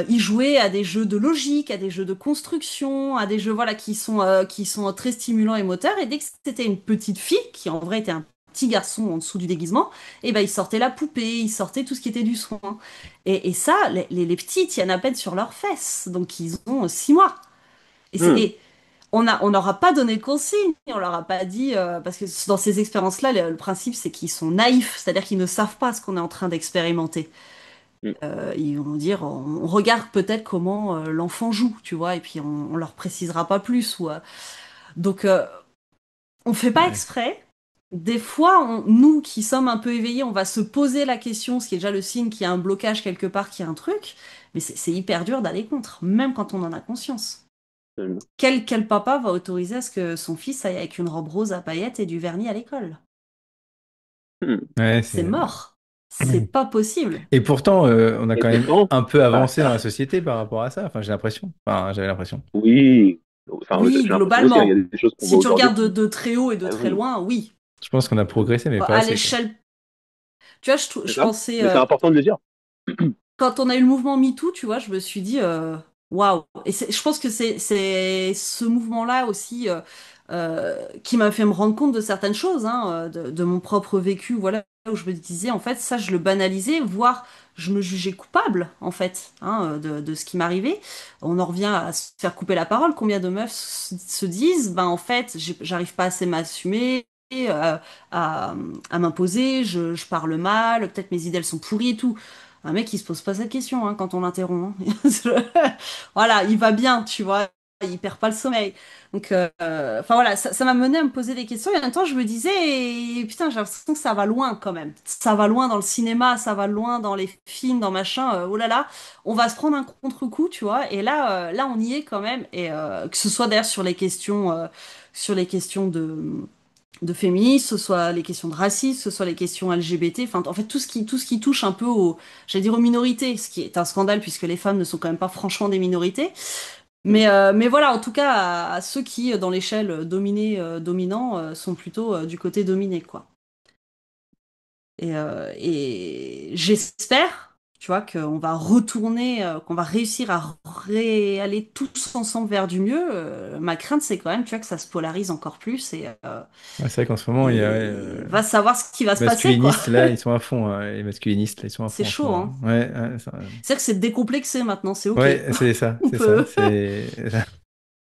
Speaker 4: ils jouaient à des jeux de logique, à des jeux de construction, à des jeux voilà, qui sont très stimulants et moteurs. Et dès que c'était une petite fille, qui en vrai était un petit garçon en dessous du déguisement, et ben ils sortaient la poupée, ils sortaient tout ce qui était du soin. Et ça, les petits tiennent à peine sur leurs fesses, donc ils ont 6 mois.
Speaker 3: Hmm.
Speaker 4: Et on n'aura pas donné de consignes, on leur a pas dit, parce que dans ces expériences-là, le principe c'est qu'ils sont naïfs, c'est-à-dire qu'ils ne savent pas ce qu'on est en train d'expérimenter.
Speaker 3: Hmm.
Speaker 4: Ils vont dire, on regarde peut-être comment l'enfant joue, tu vois, et puis on leur précisera pas plus. Donc on fait pas
Speaker 2: Ouais.
Speaker 4: exprès. Des fois, nous qui sommes un peu éveillés, on va se poser la question, ce qui est déjà le signe qu'il y a un blocage quelque part, qu'il y a un truc, mais c'est hyper dur d'aller contre, même quand on en a conscience.
Speaker 3: Absolument.
Speaker 4: Quel papa va autoriser à ce que son fils aille avec une robe rose à paillettes et du vernis à l'école?
Speaker 3: Hmm.
Speaker 2: Ouais,
Speaker 4: C'est
Speaker 2: c'est.
Speaker 4: mort. C'est pas possible.
Speaker 2: Et pourtant, on a
Speaker 3: Et
Speaker 2: quand même
Speaker 3: pourtant,
Speaker 2: un peu
Speaker 3: bah,
Speaker 2: avancé dans la société par rapport à ça. Enfin, j'ai l'impression. Enfin, j'avais l'impression.
Speaker 3: oui. Enfin, j'ai
Speaker 4: Oui,
Speaker 3: l'impression aussi, hein, il y a
Speaker 4: globalement.
Speaker 3: des choses qu'on voit
Speaker 4: Si tu
Speaker 3: aujourd'hui
Speaker 4: regardes
Speaker 3: qui.
Speaker 4: de très haut et de
Speaker 3: Ah
Speaker 4: très
Speaker 3: oui,
Speaker 4: loin, oui.
Speaker 2: Je pense qu'on a progressé, mais pas
Speaker 4: À
Speaker 2: assez, quoi.
Speaker 4: l'échelle, tu vois,
Speaker 3: c'est
Speaker 4: je
Speaker 3: ça.
Speaker 4: pensais,
Speaker 3: Mais c'est important de le dire.
Speaker 4: quand on a eu le mouvement MeToo, tu vois, je me suis dit, waouh. Et je pense que c'est ce mouvement-là aussi qui m'a fait me rendre compte de certaines choses, hein, de mon propre vécu, voilà, où je me disais, en fait, ça, je le banalisais, voire je me jugeais coupable, en fait, hein, de ce qui m'arrivait. On en revient à se faire couper la parole. Combien de meufs se disent, ben, en fait, j'arrive pas assez à m'assumer. À, à m'imposer, je parle mal, peut-être mes idées elles sont pourries et tout. Un mec, il se pose pas cette question hein, quand on l'interrompt. Hein. Voilà, il va bien, tu vois, il perd pas le sommeil. Donc, enfin voilà, ça m'a mené à me poser des questions et en même temps, je me disais, putain, j'ai l'impression que ça va loin quand même. Ça va loin dans le cinéma, ça va loin dans les films, dans machin. Oh là là, on va se prendre un contre-coup, tu vois. Et là, on y est quand même. Et que ce soit d'ailleurs sur les questions de féminisme, ce soit les questions de racisme, ce soit les questions LGBT, enfin en fait tout ce qui touche un peu j'allais dire aux minorités, ce qui est un scandale puisque les femmes ne sont quand même pas franchement des minorités. Mais voilà, en tout cas à ceux qui dans l'échelle dominant sont plutôt du côté dominé quoi. Et j'espère, tu vois, qu'on va retourner, qu'on va réussir à aller tous ensemble vers du mieux. Ma crainte, c'est quand même, tu vois, que ça se polarise encore plus
Speaker 2: Ouais, c'est vrai qu'en ce moment, il y a
Speaker 4: et va savoir ce qui va se passer, quoi.
Speaker 2: masculinistes, là, ils sont à fond. Les masculinistes, là, ils sont à
Speaker 4: C'est
Speaker 2: fond en ce
Speaker 4: chaud,
Speaker 2: moment.
Speaker 4: hein.
Speaker 2: Ouais, ouais, ça-
Speaker 4: C'est-à-dire que c'est décomplexé maintenant, c'est ok.
Speaker 2: ouais, c'est ça,
Speaker 4: On
Speaker 2: c'est ça.
Speaker 4: peut.
Speaker 2: C'est.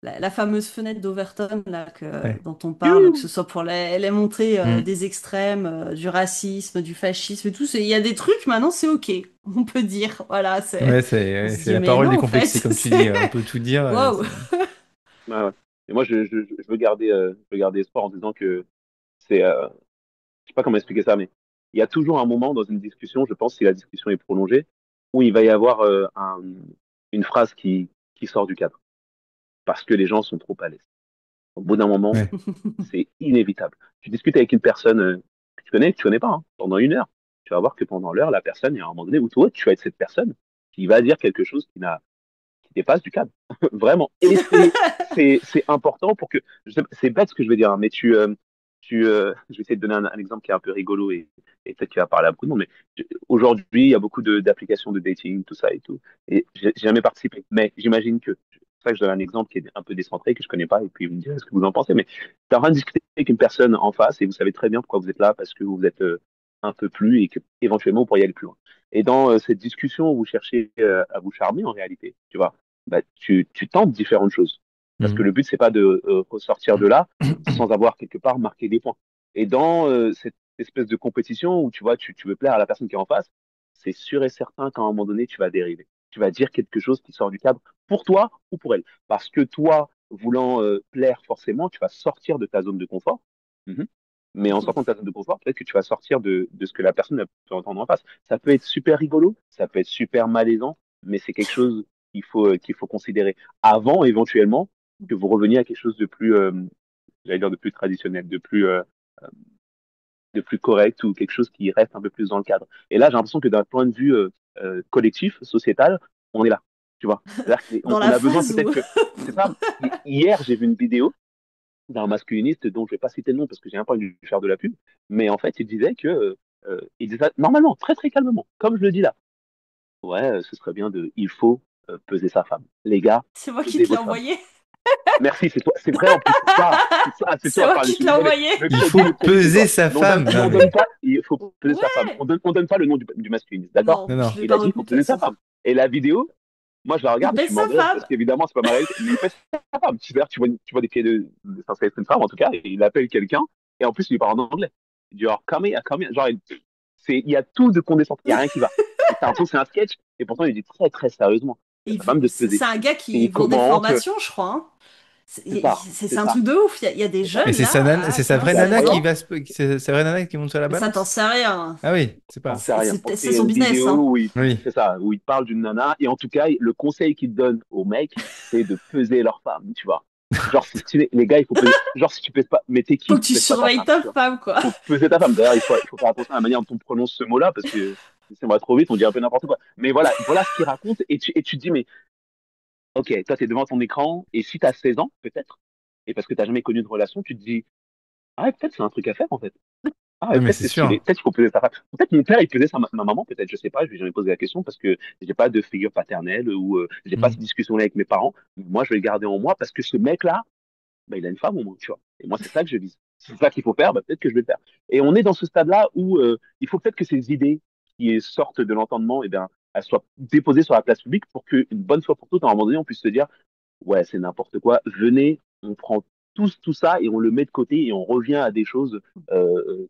Speaker 4: La fameuse fenêtre d'Overton là,
Speaker 2: Ouais.
Speaker 4: dont on parle, que
Speaker 3: Youhou.
Speaker 4: ce soit pour les montées
Speaker 2: Mm.
Speaker 4: des extrêmes, du racisme, du fascisme et tout, il y a des trucs maintenant, c'est ok. On peut dire, voilà,
Speaker 2: Ouais,
Speaker 4: on
Speaker 2: c'est
Speaker 4: se
Speaker 2: c'est
Speaker 4: dit,
Speaker 2: la
Speaker 4: mais
Speaker 2: parole
Speaker 4: non, en fait,
Speaker 2: décomplexée, comme tu dis.
Speaker 4: c'est.
Speaker 2: On peut tout dire.
Speaker 4: Waouh!
Speaker 3: Ouais, ouais. Et moi, je veux garder espoir en disant que c'est, je sais pas comment expliquer ça, mais il y a toujours un moment dans une discussion, je pense, si la discussion est prolongée, où il va y avoir une phrase qui sort du cadre, parce que les gens sont trop à l'aise. Au bout d'un moment,
Speaker 2: Ouais.
Speaker 3: c'est inévitable. Tu discutes avec une personne que tu connais pas, hein, pendant 1 heure. Tu vas voir que pendant l'heure, la personne, il y a un moment donné où toi, tu vas être cette personne qui va dire quelque chose qui dépasse du cadre. Vraiment. Et c'est important pour que, c'est bête ce que je vais dire, hein, mais je vais essayer de donner un exemple qui est un peu rigolo et peut-être qu'il va parler à beaucoup de monde, mais aujourd'hui, il y a beaucoup d'applications de dating, tout ça et tout. Et j'ai jamais participé, mais j'imagine que ça que je donne un exemple qui est un peu décentré, que je connais pas, et puis vous me direz ce que vous en pensez. Mais t'es en train de discuter avec une personne en face et vous savez très bien pourquoi vous êtes là, parce que vous êtes un peu plus et que éventuellement vous pourriez aller plus loin. Et dans cette discussion où vous cherchez à vous charmer en réalité, tu vois, bah, tu tentes différentes choses. Parce que
Speaker 2: Mhm.
Speaker 3: le but, c'est pas de ressortir de là sans avoir quelque part marqué des points. Et dans cette espèce de compétition où tu vois, tu veux plaire à la personne qui est en face, c'est sûr et certain qu'à un moment donné, tu vas dériver. Tu vas dire quelque chose qui sort du cadre pour toi ou pour elle. Parce que toi, voulant plaire forcément, tu vas sortir de ta zone de confort. Mhm. Mais en sortant de ta zone de confort, peut-être que tu vas sortir de ce que la personne peut entendre en face. Ça peut être super rigolo, ça peut être super malaisant, mais c'est quelque chose qu'il faut considérer avant, éventuellement, que vous reveniez à quelque chose de plus, j'allais dire de plus traditionnel, de plus correct ou quelque chose qui reste un peu plus dans le cadre. Et là, j'ai l'impression que d'un point de vue collectif, sociétal, on est là. Tu vois, c'est-à-dire qu'on
Speaker 4: Dans
Speaker 3: on
Speaker 4: la
Speaker 3: a besoin
Speaker 4: phase
Speaker 3: peut-être
Speaker 4: où...
Speaker 3: que c'est ça. Hier, j'ai vu une vidéo d'un masculiniste dont je vais pas citer le nom parce que j'ai un peu envie de lui faire de la pub, mais en fait, il disait que il disait ça normalement, très très calmement, comme je le dis là. Ouais, ce serait bien il faut peser sa femme. Les gars,
Speaker 4: C'est moi qui
Speaker 3: pesez
Speaker 4: te l'ai
Speaker 3: votre femme.
Speaker 4: envoyé.
Speaker 3: Merci, c'est toi, c'est vrai en plus, c'est
Speaker 4: C'est
Speaker 3: toi,
Speaker 4: moi
Speaker 3: enfin,
Speaker 4: qui te l'ai envoyé.
Speaker 2: Il faut
Speaker 3: le crédit, c'est
Speaker 2: peser
Speaker 3: toi.
Speaker 2: sa
Speaker 3: Mais on donne,
Speaker 2: femme.
Speaker 3: mais
Speaker 2: Non,
Speaker 3: on
Speaker 2: mais
Speaker 3: donne pas, il faut peser sa femme.
Speaker 4: Ouais.
Speaker 3: On donne pas le nom du masculiniste, d'accord?
Speaker 2: non,
Speaker 4: Non, je
Speaker 2: non.
Speaker 4: l'ai
Speaker 3: Il
Speaker 4: pas
Speaker 3: a dit, il
Speaker 4: revu
Speaker 3: faut
Speaker 4: de toute
Speaker 3: peser sa
Speaker 4: façon.
Speaker 3: femme. Et la vidéo, moi, je la
Speaker 4: Il
Speaker 3: regarde et je
Speaker 4: pèse
Speaker 3: suis mort
Speaker 4: sa
Speaker 3: de rire parce
Speaker 4: femme.
Speaker 3: qu'évidemment, c'est pas ma réalité. Mais il pèse sa femme. C'est-à-dire, tu vois des pieds c'est censé être une femme, en tout cas, et il appelle quelqu'un, et en plus, il parle en anglais. Il dit, genre, come here. Genre, il y a tout de condescendant. Il y a rien qui va. Et t'as l'impression que c'est un sketch, et pourtant, il dit très, très sérieusement. Il y a sa femme de se peser.
Speaker 4: C'est un gars
Speaker 3: Et
Speaker 4: qui
Speaker 3: il
Speaker 4: vend des
Speaker 3: commente,
Speaker 4: formations, je crois, hein.
Speaker 3: c'est ça,
Speaker 4: C'est
Speaker 3: c'est
Speaker 4: un
Speaker 3: ça,
Speaker 4: truc de ouf. Il y a des
Speaker 3: c'est ça.
Speaker 2: Mais
Speaker 4: jeunes là, à
Speaker 2: c'est sa vraie
Speaker 3: C'est
Speaker 4: 15-16
Speaker 2: nana qui
Speaker 3: incroyable.
Speaker 4: ans.
Speaker 2: va c'est sa vraie nana qui monte sur la
Speaker 4: Ça, t'en
Speaker 2: balance?
Speaker 4: sais rien.
Speaker 2: Ah oui, c'est
Speaker 3: J'en
Speaker 2: pas.
Speaker 3: sais rien.
Speaker 4: C'est
Speaker 3: Il y a
Speaker 4: son
Speaker 3: une
Speaker 4: business,
Speaker 3: vidéo
Speaker 4: hein.
Speaker 2: Oui.
Speaker 3: c'est ça, où il parle d'une nana, et en tout cas, le conseil qu'il donne aux mecs, c'est de peser leur femme, tu vois. Genre, c'est stylé. Les gars, il faut peser. Genre, si tu pèses pas, mais t'es
Speaker 4: Faut
Speaker 3: qui,
Speaker 4: que
Speaker 3: tu
Speaker 4: tu
Speaker 3: pèses pas ta
Speaker 4: surveilles
Speaker 3: femme,
Speaker 4: ta
Speaker 3: tu vois.
Speaker 4: femme, quoi.
Speaker 3: Faut peser ta femme. D'ailleurs, il faut faire attention à la manière dont on prononce ce mot-là, parce que si ça va trop vite, on dit un peu n'importe quoi. Mais voilà ce qu'il raconte, et tu te dis, mais, ok, toi, t'es devant ton écran, et si t'as 16 ans, peut-être, et parce que t'as jamais connu de relation, tu te dis, ah ouais, peut-être c'est un truc à faire, en fait. Ah,
Speaker 2: Non,
Speaker 3: ouais,
Speaker 2: mais
Speaker 3: peut-être
Speaker 2: c'est
Speaker 3: c'est stylé.
Speaker 2: sûr.
Speaker 3: Peut-être qu'il faut peser sa femme. Peut-être mon père, il pesait ma maman, peut-être, je sais pas, je lui ai jamais posé la question parce que j'ai pas de figure paternelle ou j'ai pas
Speaker 2: Mm.
Speaker 3: cette discussion-là avec mes parents. Moi, je vais le garder en moi parce que ce mec-là, bah, il a une femme au moins, tu vois. Et moi, c'est ça que je vise. C'est ça qu'il faut faire, bah, peut-être que je vais le faire. Et on est dans ce stade-là où il faut peut-être que ces idées qui sortent de l'entendement, eh bien, elles soient déposées sur la place publique pour qu'une bonne fois pour toutes, à un moment donné, on puisse se dire, ouais, c'est n'importe quoi. Venez, on prend tous tout ça et on le met de côté et on revient à des choses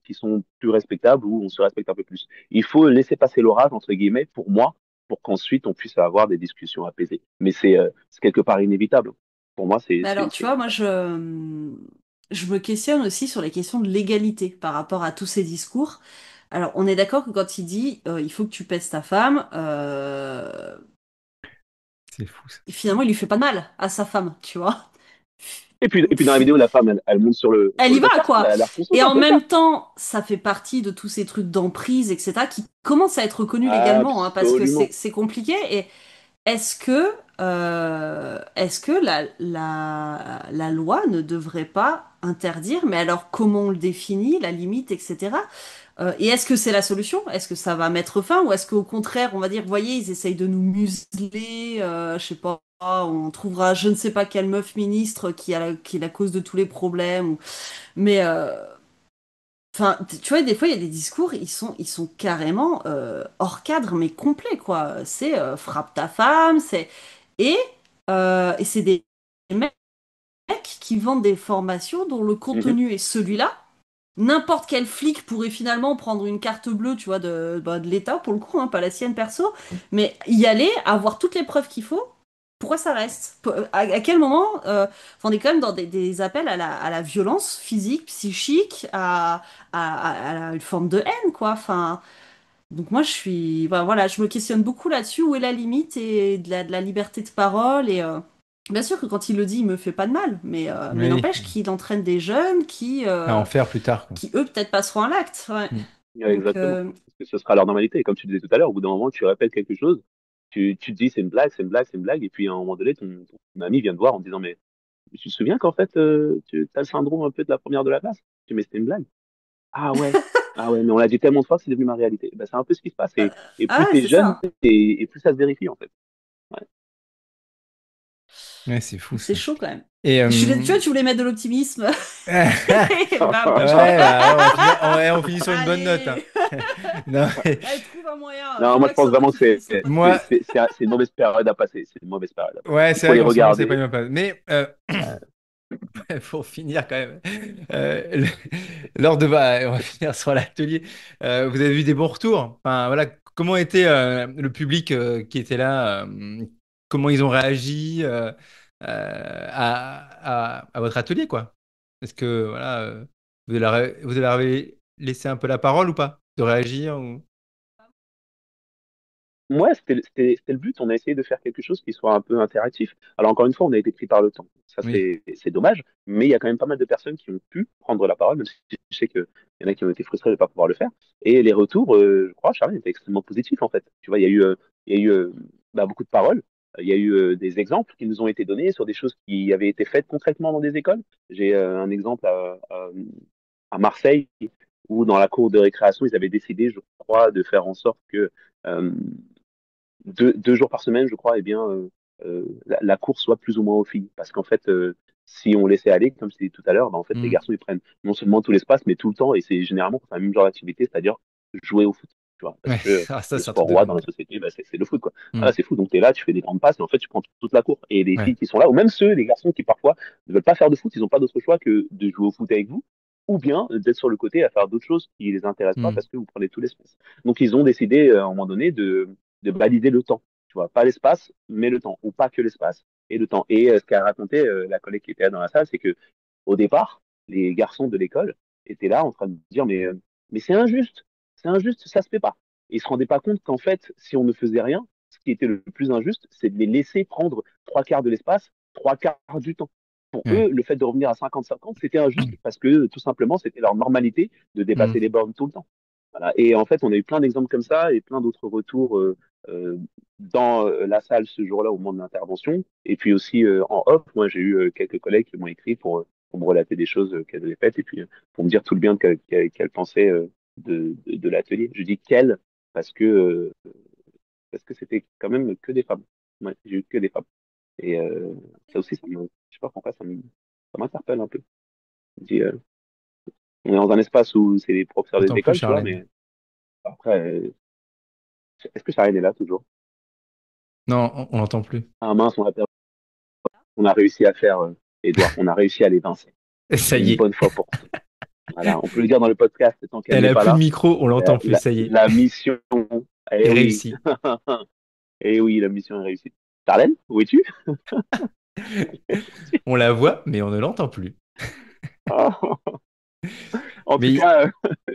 Speaker 3: qui sont plus respectables où on se respecte un peu plus. Il faut laisser passer l'orage, entre guillemets, pour moi, pour qu'ensuite on puisse avoir des discussions apaisées. Mais c'est quelque part inévitable. Pour moi,
Speaker 4: Mais alors, tu vois, moi, je me questionne aussi sur les questions de l'égalité par rapport à tous ces discours. Alors, on est d'accord que quand il dit il faut que tu pèses ta femme,
Speaker 2: C'est fou ça.
Speaker 4: finalement, il lui fait pas de mal à sa femme, tu vois.
Speaker 3: et puis dans la vidéo, la femme, elle monte
Speaker 4: Elle
Speaker 3: sur
Speaker 4: y
Speaker 3: le
Speaker 4: va,
Speaker 3: placard. Elle
Speaker 4: quoi.
Speaker 3: a l'air contente
Speaker 4: Et
Speaker 3: un
Speaker 4: en
Speaker 3: peu de faire.
Speaker 4: même temps, ça fait partie de tous ces trucs d'emprise, etc., qui commencent à être reconnus légalement, hein, parce que
Speaker 3: Absolument.
Speaker 4: c'est compliqué. Et est-ce que la loi ne devrait pas interdire, mais alors comment on le définit, la limite, etc. Et est-ce que c'est la solution? Est-ce que ça va mettre fin? Ou est-ce qu'au contraire, on va dire, voyez, ils essayent de nous museler, je sais pas, on trouvera je ne sais pas quelle meuf ministre qui est la cause de tous les problèmes. Mais, enfin, tu vois, des fois, il y a des discours, ils sont carrément hors cadre, mais complet, quoi. C'est frappe ta femme, et, et c'est des mecs qui vendent des formations dont le
Speaker 3: Mhm.
Speaker 4: contenu est celui-là. N'importe quel flic pourrait finalement prendre une carte bleue, tu vois, de l'État, pour le coup, hein, pas la sienne perso, mais y aller, avoir toutes les preuves qu'il faut. Pourquoi ça reste? À quel moment enfin, on est quand même dans des appels à la violence physique, psychique, à une forme de haine, quoi. Enfin, donc moi, voilà, je me questionne beaucoup là-dessus. Où est la limite et de la liberté de parole et bien sûr que quand il le dit, il me fait pas de mal, mais
Speaker 2: Oui.
Speaker 4: n'empêche qu'il entraîne des jeunes
Speaker 2: À en faire plus tard, quoi.
Speaker 4: qui eux peut-être passeront à l'acte. Ouais.
Speaker 2: Mm.
Speaker 3: Ouais,
Speaker 4: Donc
Speaker 3: exactement. Parce que ce sera leur normalité. Et comme tu disais tout à l'heure, au bout d'un moment, tu répètes quelque chose, tu te dis c'est une blague, c'est une blague, c'est une blague, et puis à un moment donné, ton ami vient te voir en te disant, mais tu te souviens qu'en fait, tu as le syndrome un peu de la première de la classe? Tu dis, mais c'était une blague. Ah ouais, ah ouais, mais on l'a dit tellement de fois que c'est devenu ma réalité. Ben, c'est un peu ce qui se passe. Et
Speaker 4: ah
Speaker 3: plus
Speaker 4: ouais,
Speaker 3: tu es
Speaker 4: c'est
Speaker 3: jeune,
Speaker 4: ça.
Speaker 3: et plus ça se vérifie, en fait. Ouais.
Speaker 2: Ouais, c'est fou
Speaker 4: C'est
Speaker 2: ça.
Speaker 4: chaud quand même.
Speaker 2: Et,
Speaker 4: Tu vois, tu voulais mettre de l'optimisme. Et bam,
Speaker 2: Ouais,
Speaker 4: je-
Speaker 2: ouais, on finit sur une bonne note.
Speaker 4: Allez.
Speaker 2: Non, mais
Speaker 4: Allez, trouve un moyen.
Speaker 3: Non,
Speaker 4: Faut
Speaker 3: moi
Speaker 4: pas
Speaker 3: je
Speaker 4: que ce
Speaker 3: pense
Speaker 4: soit moi
Speaker 3: vraiment
Speaker 4: qui
Speaker 3: que c'est
Speaker 4: finisse sur
Speaker 3: c'est
Speaker 2: moi,
Speaker 4: l'optimisme.
Speaker 3: c'est une mauvaise période à passer. C'est une mauvaise période à passer.
Speaker 2: ouais,
Speaker 3: Il
Speaker 2: c'est
Speaker 3: faut
Speaker 2: vrai
Speaker 3: les
Speaker 2: qu'en ce moment, c'est pas
Speaker 3: regarder.
Speaker 2: une bonne. Mais pour finir quand même, euh, le- lors de, on va finir sur l'atelier. Vous avez vu des bons retours? Enfin, voilà, comment était le public qui était là? Comment ils ont réagi à votre atelier, quoi? Est-ce que voilà, vous leur avez laissé un peu la parole ou pas? De réagir ou...
Speaker 3: Ouais, c'était le but. On a essayé de faire quelque chose qui soit un peu interactif. Alors, encore une fois, on a été pris par le temps. Ça,
Speaker 2: Oui.
Speaker 3: c'est dommage. Mais il y a quand même pas mal de personnes qui ont pu prendre la parole, même si je sais qu'il y en a qui ont été frustrés de ne pas pouvoir le faire. Et les retours, je crois, Charlie, étaient extrêmement positifs, en fait. Tu vois, il y a eu beaucoup de paroles. Il y a eu des exemples qui nous ont été donnés sur des choses qui avaient été faites concrètement dans des écoles. J'ai un exemple à Marseille, où dans la cour de récréation, ils avaient décidé, je crois, de faire en sorte que euh, deux jours par semaine, je crois, eh bien, la course soit plus ou moins aux filles. Parce qu'en fait, si on laissait aller, comme je t'ai dit tout à l'heure, bah, en fait, les
Speaker 2: Hmm.
Speaker 3: garçons, ils prennent non seulement tout l'espace, mais tout le temps, et c'est généralement pour faire le même genre d'activité, c'est-à-dire jouer au foot. Tu vois, parce
Speaker 2: Ouais,
Speaker 3: que
Speaker 2: ça,
Speaker 3: le
Speaker 2: c'est un truc
Speaker 3: sport
Speaker 2: de
Speaker 3: roi dans
Speaker 2: dingue.
Speaker 3: la société, bah, c'est le foot, quoi.
Speaker 2: Hmm.
Speaker 3: Voilà, c'est fou. Donc, tu es là, tu fais des grandes passes, et en fait, tu prends toute la cour. Et les filles
Speaker 2: Ouais.
Speaker 3: qui sont là, ou même ceux, les garçons qui parfois ne veulent pas faire de foot, ils n'ont pas d'autre choix que de jouer au foot avec vous, ou bien d'être sur le côté à faire d'autres choses qui les intéressent pas
Speaker 2: Hmm.
Speaker 3: parce que vous prenez tout l'espace. Donc, ils ont décidé, à un moment donné, de valider le temps. Tu vois, pas l'espace, mais le temps, ou pas que l'espace et le temps. Et ce qu'a raconté la collègue qui était là dans la salle, c'est que au départ, les garçons de l'école étaient là en train de dire mais c'est injuste, ça se fait pas. Et ils se rendaient pas compte qu'en fait, si on ne faisait rien, ce qui était le plus injuste, c'est de les laisser prendre trois quarts de l'espace, trois quarts du temps. Pour
Speaker 2: Ouais.
Speaker 3: eux, le fait de revenir à 50-50, c'était injuste parce que tout simplement, c'était leur normalité de
Speaker 2: Hmm.
Speaker 3: dépasser les bornes tout le temps. Voilà. Et en fait, on a eu plein d'exemples comme ça et plein d'autres retours euh, dans la salle ce jour-là au moment de l'intervention. Et puis aussi en off, moi j'ai eu quelques collègues qui m'ont écrit pour me relater des choses qu'elles avaient faites et puis pour me dire tout le bien qu'elles pensaient de l'atelier. Je dis qu'elles parce que c'était quand même que des femmes. Ouais, j'ai eu que des femmes. Et ça aussi, je sais pas pourquoi ça m'interpelle un peu. Je dis, on est dans un espace où c'est les professeurs des
Speaker 2: D'autant plus
Speaker 3: écoles, tu vois,
Speaker 2: Charlène.
Speaker 3: mais après, est-ce que ça est là toujours?
Speaker 2: Non, on l'entend plus.
Speaker 3: Ah mince, on a réussi à faire, Edouard, on a réussi à l'évincer.
Speaker 2: Et ça
Speaker 3: Une
Speaker 2: y est,
Speaker 3: bonne fois pour toutes. Voilà, on peut le dire dans le podcast tant qu'elle
Speaker 2: elle
Speaker 3: n'est
Speaker 2: a
Speaker 3: pas
Speaker 2: plus de
Speaker 3: là.
Speaker 2: micro, on l'entend plus, ça y est.
Speaker 3: La mission, eh
Speaker 2: Et
Speaker 3: oui,
Speaker 2: réussi.
Speaker 3: eh oui, la mission est réussie. Darlene, où es-tu?
Speaker 2: On la voit, mais on ne l'entend plus.
Speaker 3: En tout
Speaker 2: Mais
Speaker 3: cas,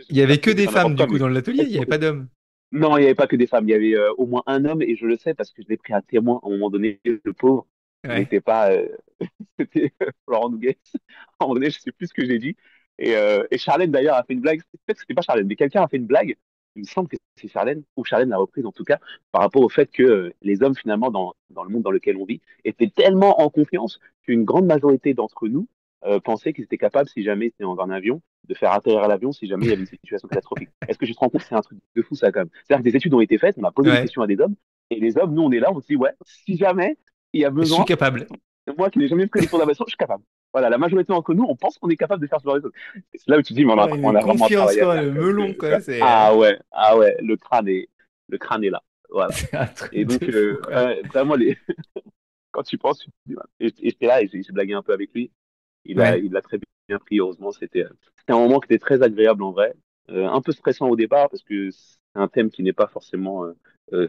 Speaker 2: il y avait
Speaker 3: j'espère
Speaker 2: que
Speaker 3: que
Speaker 2: des
Speaker 3: ça n'importe
Speaker 2: femmes du
Speaker 3: quoi,
Speaker 2: coup
Speaker 3: mais
Speaker 2: dans l'atelier, il n'y avait pas d'hommes.
Speaker 3: non, il n'y avait pas que des femmes, il y avait au moins un homme, et je le sais parce que je l'ai pris à témoin à un moment donné, le pauvre. Il
Speaker 2: Ouais.
Speaker 3: n'était pas, c'était Florent Noguès. À un moment donné, je sais plus ce que j'ai dit. Et Charlène d'ailleurs a fait une blague. Peut-être que c'était pas Charlène, mais quelqu'un a fait une blague. Il me semble que c'est Charlène, ou Charlène l'a reprise en tout cas, par rapport au fait que les hommes finalement dans le monde dans lequel on vit étaient tellement en confiance qu'une grande majorité d'entre nous pensaient qu'ils étaient capables, si jamais c'était dans un avion, de faire atterrir l'avion si jamais il y avait une situation catastrophique. Est-ce que je te rends compte? C'est un truc de fou ça quand même. C'est-à-dire que des études ont été faites, on a posé des
Speaker 2: Ouais,
Speaker 3: questions à des hommes, et les hommes, nous on est là, on se dit ouais, si jamais il y a
Speaker 2: je suis
Speaker 3: besoin,
Speaker 2: capable.
Speaker 3: moi qui n'ai jamais pris le cours d'aviation, je suis capable. Voilà, la majorité d'entre nous, on pense qu'on est capable de faire ce genre de choses. Et c'est là où tu te dis, mais
Speaker 2: Oh,
Speaker 3: on
Speaker 2: une
Speaker 3: a vraiment un
Speaker 2: confiance
Speaker 3: travail à
Speaker 2: quoi,
Speaker 3: faire.
Speaker 2: le melon quoi, c'est
Speaker 3: Ah ouais, le crâne est là. Voilà.
Speaker 2: c'est un truc
Speaker 3: Et donc,
Speaker 2: de fou quoi.
Speaker 3: vraiment, quand tu penses, tu te dis, voilà. Et j'étais là et j'ai blagué un peu avec lui.
Speaker 2: Ouais,
Speaker 3: Il l'a très bien pris, heureusement. C'était un moment qui était très agréable en vrai. Un peu stressant au départ parce que c'est un thème qui n'est pas forcément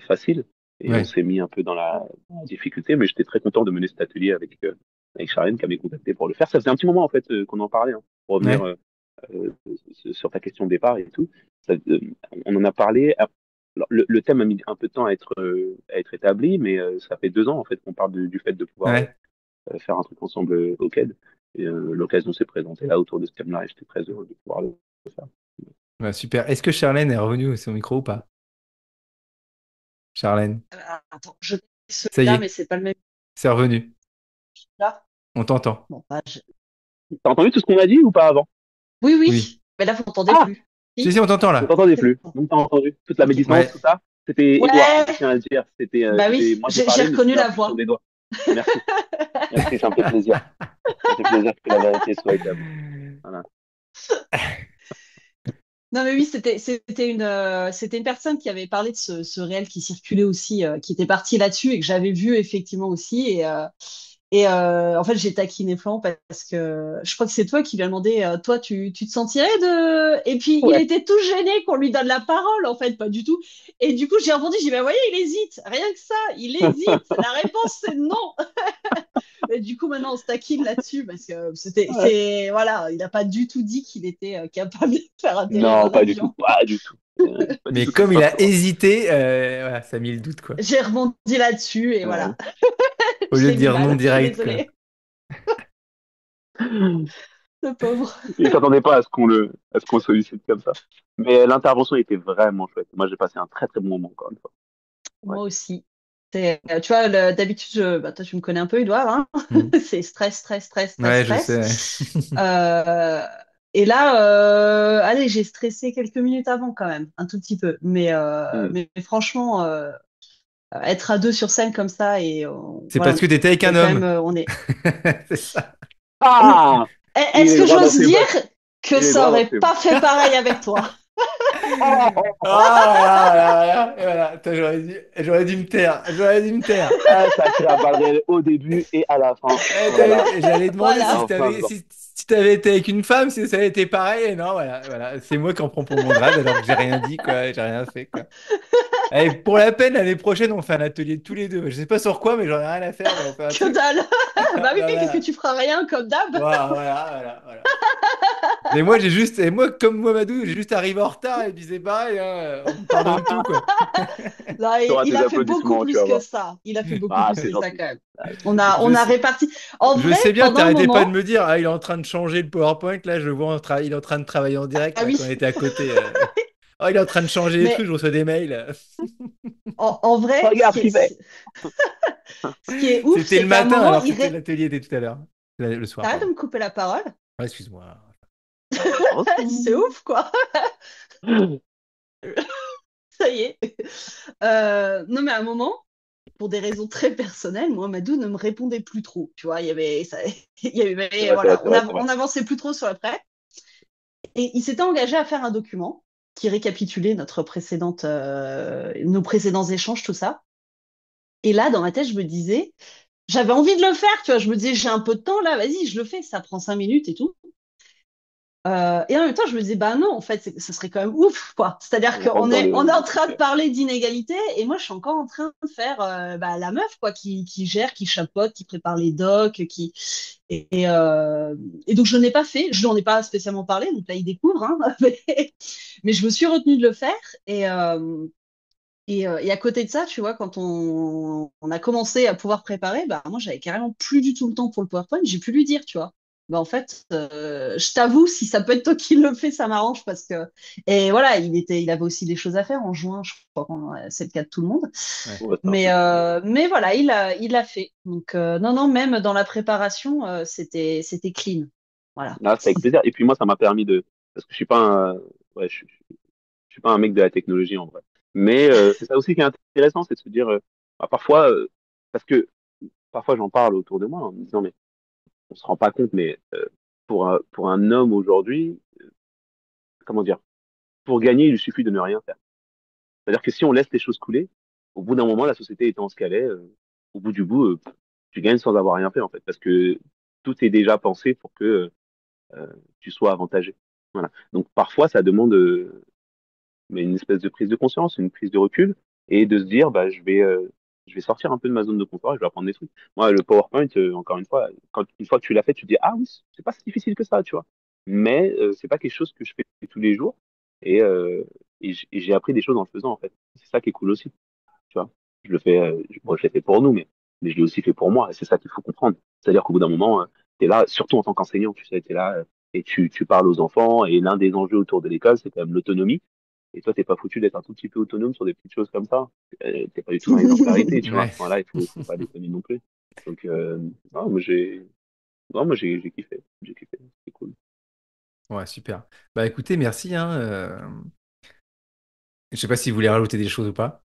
Speaker 3: facile. Et on
Speaker 2: ouais.
Speaker 3: s'est mis un peu dans la difficulté, mais j'étais très content de mener cet atelier avec Charlène qui m'avait contacté pour le faire. Ça faisait un petit moment en fait qu'on en parlait, hein, pour revenir
Speaker 2: Ouais.
Speaker 3: euh, sur ta question de départ et tout. Ça, on en a parlé. Alors, le thème a mis un peu de temps à être établi, mais ça fait 2 ans en fait qu'on parle du fait de pouvoir
Speaker 2: Ouais.
Speaker 3: faire un truc ensemble au CAD. Et l'occasion s'est présentée là autour de ce thème-là et j'étais très heureux de pouvoir le faire.
Speaker 2: Bah, super. Est-ce que Charlène est revenue sur son micro ou pas? Charlène,
Speaker 4: Attends, je mets
Speaker 2: ça y
Speaker 4: celui-là, mais
Speaker 2: est,
Speaker 4: c'est pas le même
Speaker 2: c'est revenu.
Speaker 4: là.
Speaker 2: On t'entend.
Speaker 4: Bon, bah,
Speaker 3: T'as entendu tout ce qu'on a dit ou pas avant?
Speaker 4: oui,
Speaker 2: Oui.
Speaker 4: oui. Mais là, vous m'entendez
Speaker 3: Ah,
Speaker 4: plus.
Speaker 2: Si,
Speaker 4: Si.
Speaker 2: si, on t'entend
Speaker 3: on
Speaker 2: là.
Speaker 3: t'entendait
Speaker 4: C'est
Speaker 3: plus.
Speaker 4: bon.
Speaker 3: Donc t'as entendu toute la
Speaker 4: Ok.
Speaker 3: médisance,
Speaker 2: Ouais.
Speaker 3: tout ça. C'était Edouard,
Speaker 4: Ouais.
Speaker 3: je tiens à le dire.
Speaker 4: Bah
Speaker 3: C'était,
Speaker 4: oui,
Speaker 3: moi j'ai
Speaker 4: j'ai
Speaker 3: parlé, mais
Speaker 4: reconnu
Speaker 3: c'était
Speaker 4: la
Speaker 3: l'impulsion
Speaker 4: voix.
Speaker 3: d'Edouard. Merci. Merci, ça me fait plaisir. Ça me fait plaisir que la vérité soit établie. Voilà.
Speaker 4: Non, mais oui, c'était une personne qui avait parlé de ce réel qui circulait aussi, qui était parti là-dessus et que j'avais vu effectivement aussi. En fait, j'ai taquiné Florent parce que je crois que c'est toi qui lui as demandé, toi, tu te sentirais de... Et puis, il
Speaker 3: Ouais.
Speaker 4: était tout gêné qu'on lui donne la parole, en fait, pas du tout. Et du coup, j'ai rebondi, j'ai dit, bah, voyez, il hésite. Rien que ça, il hésite. La réponse, c'est non. Et du coup, maintenant, on se taquine là-dessus parce que
Speaker 3: Ouais.
Speaker 4: voilà, il n'a pas du tout dit qu'il était capable de faire atterrir
Speaker 3: Non,
Speaker 4: un
Speaker 3: pas du tout,
Speaker 4: avion.
Speaker 3: pas du tout. Pas du
Speaker 2: Mais
Speaker 3: tout comme
Speaker 2: comme il
Speaker 3: ça,
Speaker 2: a
Speaker 3: Florent.
Speaker 2: hésité, voilà, ça a mis le doute, quoi.
Speaker 4: J'ai rebondi là-dessus et
Speaker 3: Ouais.
Speaker 4: voilà,
Speaker 2: Au
Speaker 4: je
Speaker 2: lieu
Speaker 4: l'ai
Speaker 2: de
Speaker 4: mis
Speaker 2: dire non
Speaker 4: mal. Je suis
Speaker 2: direct, quoi.
Speaker 4: désolée, le pauvre.
Speaker 3: Il s'attendait pas à ce qu'on sollicite comme ça. Mais l'intervention était vraiment chouette. Moi, j'ai passé un très très bon moment encore une fois. Ouais.
Speaker 4: Moi aussi. Tu vois, d'habitude, bah, toi, tu me connais un peu, Edouard, hein.
Speaker 2: Hmm.
Speaker 4: C'est stress, stress, stress, stress,
Speaker 2: Ouais, je sais.
Speaker 4: stress. Euh, et là, allez, j'ai stressé quelques minutes avant quand même, un tout petit peu.
Speaker 3: Hmm.
Speaker 4: Mais franchement, être à deux sur scène comme ça et
Speaker 2: C'est
Speaker 4: voilà,
Speaker 2: parce que t'étais avec
Speaker 4: on est
Speaker 2: un
Speaker 4: quand même,
Speaker 2: homme.
Speaker 4: on est.
Speaker 2: C'est ça.
Speaker 3: Ah! Il
Speaker 4: Est-ce
Speaker 3: est
Speaker 4: que
Speaker 3: droit dans
Speaker 4: j'ose
Speaker 3: ses
Speaker 4: dire
Speaker 3: bottes.
Speaker 4: que
Speaker 3: Il est
Speaker 4: ça
Speaker 3: droit dans
Speaker 4: aurait
Speaker 3: ses
Speaker 4: pas
Speaker 3: bottes.
Speaker 4: fait pareil avec toi?
Speaker 2: Ah, voilà, voilà, voilà. Et voilà. Putain, j'aurais dû me taire. J'aurais dû me taire.
Speaker 3: Ah, ça a tiré à balles réelles au début et à la fin. Voilà.
Speaker 2: J'allais demander
Speaker 4: Voilà.
Speaker 2: si
Speaker 3: Enfin, dedans.
Speaker 2: si t'avais été avec une femme, si ça avait été pareil. Et non, voilà, voilà. C'est moi qui en prends pour mon grade alors que j'ai rien dit, quoi. J'ai rien fait, quoi. Allez, pour la peine, l'année prochaine, on fait un atelier tous les deux. Je sais pas sur quoi, mais j'en ai rien à faire, mais on fait un
Speaker 4: Que
Speaker 2: truc.
Speaker 4: dalle! Bah oui,
Speaker 2: Ben
Speaker 4: qu'est-ce que
Speaker 2: voilà.
Speaker 4: tu feras rien comme d'hab?
Speaker 2: Voilà, voilà, voilà, voilà. Mais moi, et moi, comme Mohamedou, j'ai juste arrivé en retard et puis c'est pareil, hein, on me pardonne tout, quoi.
Speaker 4: Non,
Speaker 3: Tu auras
Speaker 4: il
Speaker 3: tes
Speaker 4: a fait beaucoup
Speaker 3: applaudissements, tu
Speaker 4: plus
Speaker 3: vas
Speaker 4: que
Speaker 3: voir.
Speaker 4: ça. Il a fait beaucoup
Speaker 3: Ah,
Speaker 4: plus
Speaker 3: c'est
Speaker 4: que ça
Speaker 3: gentil.
Speaker 4: quand même.
Speaker 3: Ah, c'est gentil.
Speaker 4: On
Speaker 2: Je
Speaker 4: a
Speaker 2: sais,
Speaker 4: réparti. En
Speaker 2: je
Speaker 4: vrai,
Speaker 2: sais bien,
Speaker 4: pendant un
Speaker 2: t'arrêtais pas
Speaker 4: moment,
Speaker 2: de me dire, ah, il est en train de changer le PowerPoint, là, je le vois, il est en train de travailler en direct,
Speaker 4: ah
Speaker 2: là,
Speaker 4: oui,
Speaker 2: quand on était à côté. Oh, il est en train de changer les trucs,
Speaker 4: mais
Speaker 2: je reçois des mails.
Speaker 4: en vrai,
Speaker 3: Regarde ce qu'il fait.
Speaker 4: ce qui est ouf,
Speaker 2: C'était
Speaker 4: c'est
Speaker 2: le
Speaker 4: qu'à un
Speaker 2: matin,
Speaker 4: moment,
Speaker 2: alors que l'atelier était tout à l'heure. Le soir,
Speaker 4: t'arrêtes de
Speaker 2: pardon.
Speaker 4: me couper la parole.
Speaker 2: Ah, excuse-moi.
Speaker 4: C'est ouf, quoi. Ça y est. Non, mais à un moment, pour des raisons très personnelles, moi, Madou ne me répondait plus trop. Tu vois, il y
Speaker 3: C'est
Speaker 4: avait,
Speaker 3: vrai, c'est vrai,
Speaker 4: voilà,
Speaker 3: c'est vrai, c'est vrai.
Speaker 4: on avançait plus trop sur la prep. Et il s'était engagé à faire un document qui récapitulait nos précédents échanges, tout ça. Et là, dans ma tête, je me disais, j'avais envie de le faire, tu vois. Je me disais, j'ai un peu de temps là, vas-y, je le fais, ça prend 5 minutes et tout. Et en même temps, je me disais, bah non, en fait, ce serait quand même ouf, quoi. C'est-à-dire
Speaker 3: On rentre
Speaker 4: on est en
Speaker 3: dans le
Speaker 4: train de
Speaker 3: sujet.
Speaker 4: parler d'inégalité et moi, je suis encore en train de faire bah, la meuf, quoi, qui gère, qui chapeaute, qui prépare les docs, et donc, je n'ai pas fait, je n'en ai pas spécialement parlé, donc là, il découvre, hein, mais je me suis retenue de le faire. Et à côté de ça, tu vois, quand on a commencé à pouvoir préparer, bah, moi, j'avais carrément plus du tout le temps pour le PowerPoint. J'ai pu lui dire, tu vois. Bah, en fait, je t'avoue, si ça peut être toi qui le fais, ça m'arrange parce que. Et voilà, il avait aussi des choses à faire en juin, je crois que c'est le cas de tout le monde.
Speaker 2: Ouais.
Speaker 3: Ouais, c'est un peu compliqué.
Speaker 4: Mais voilà, il l'a fait. Donc, non, non, même dans la préparation, c'était clean. Voilà.
Speaker 3: Là, c'est avec plaisir. Et puis moi, ça m'a permis de, parce que je suis pas ouais, je suis pas un mec de la technologie en vrai. Mais c'est ça aussi qui est intéressant, c'est de se dire, bah, parfois, parce que parfois j'en parle autour de moi en me disant, mais on se rend pas compte, mais pour un homme aujourd'hui, comment dire, pour gagner, il lui suffit de ne rien faire. C'est-à-dire que si on laisse les choses couler, au bout d'un moment, la société étant ce qu'elle est, au bout du bout, tu gagnes sans avoir rien fait en fait, parce que tout est déjà pensé pour que tu sois avantagé. Voilà. Donc parfois, ça demande mais une espèce de prise de conscience, une prise de recul, et de se dire, bah, je vais sortir un peu de ma zone de confort et je vais apprendre des trucs. Moi, le PowerPoint, encore une fois, une fois que tu l'as fait, tu te dis, ah oui, c'est pas si difficile que ça, tu vois. Mais c'est pas quelque chose que je fais tous les jours, et, et j'ai appris des choses en le faisant, en fait. C'est ça qui est cool aussi, tu vois. Je le fais, bon, je l'ai fait pour nous, mais je l'ai aussi fait pour moi, et c'est ça qu'il faut comprendre. C'est-à-dire qu'au bout d'un moment, tu es là, surtout en tant qu'enseignant, tu sais, tu es là, et tu parles aux enfants, et l'un des enjeux autour de l'école, c'est quand même l'autonomie. Et toi, t'es pas foutu d'être un tout petit peu autonome sur des petites choses comme ça. T'es pas du tout dans l'exemplarité, tu vois.
Speaker 2: Ouais.
Speaker 3: Voilà, faut pas déconner non plus. Donc, non, j'ai kiffé. J'ai kiffé. C'est cool.
Speaker 2: Ouais, super. Bah écoutez, merci, hein. Je sais pas si vous voulez rajouter des choses ou pas.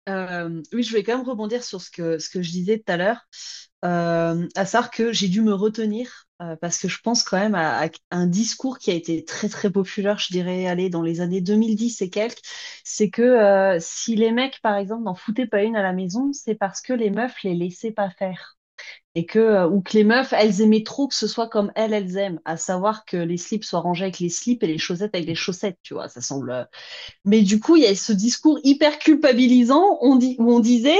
Speaker 4: Oui, je voulais quand même rebondir sur ce que je disais tout à l'heure, à savoir que j'ai dû me retenir parce que je pense quand même à un discours qui a été très très populaire, je dirais, allez, dans les années 2010 et quelques, c'est que si les mecs, par exemple, n'en foutaient pas une à la maison, c'est parce que les meufs les laissaient pas faire. Et que, ou que les meufs, elles aimaient trop que ce soit comme elles aiment, à savoir que les slips soient rangés avec les slips et les chaussettes avec les chaussettes, tu vois, ça semble. Mais du coup, il y a ce discours hyper culpabilisant où on disait,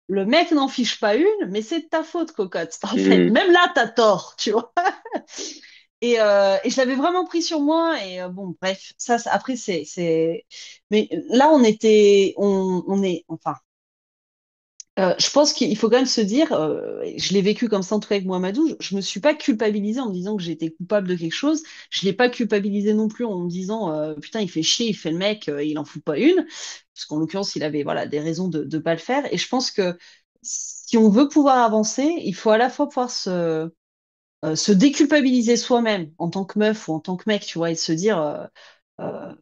Speaker 4: le mec n'en fiche pas une, mais c'est de ta faute, cocotte. En fait,
Speaker 3: Mm.
Speaker 4: même là, t'as tort, tu vois. Et je l'avais vraiment pris sur moi. Et bon, bref, après, Mais là, on est, enfin, je pense qu'il faut quand même se dire, je l'ai vécu comme ça en tout cas avec Mohamedou, je me suis pas culpabilisée en me disant que j'étais coupable de quelque chose, je l'ai pas culpabilisé non plus en me disant putain il fait chier, il fait le mec, il en fout pas une, parce qu'en l'occurrence il avait voilà des raisons de pas le faire. Et je pense que si on veut pouvoir avancer, il faut à la fois pouvoir se déculpabiliser soi-même en tant que meuf ou en tant que mec, tu vois, et se dire euh,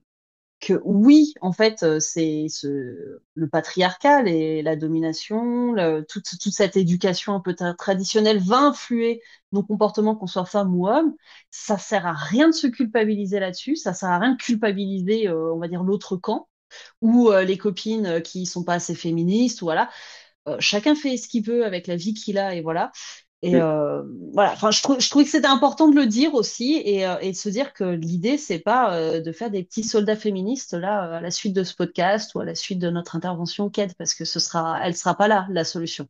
Speaker 4: que oui, en fait, le patriarcal et la domination, toute cette éducation un peu traditionnelle va influer nos comportements, qu'on soit femme ou homme. Ça sert à rien de se culpabiliser là-dessus. Ça sert à rien de culpabiliser, on va dire, l'autre camp ou les copines qui sont pas assez féministes. Ou voilà. Chacun fait ce qu'il veut avec la vie qu'il a et voilà. Et
Speaker 3: Mm.
Speaker 4: voilà, enfin, je trouvais que c'était important de le dire aussi et de se dire que l'idée, c'est pas de faire des petits soldats féministes là à la suite de ce podcast ou à la suite de notre intervention au CAID, parce que elle sera pas là, la solution.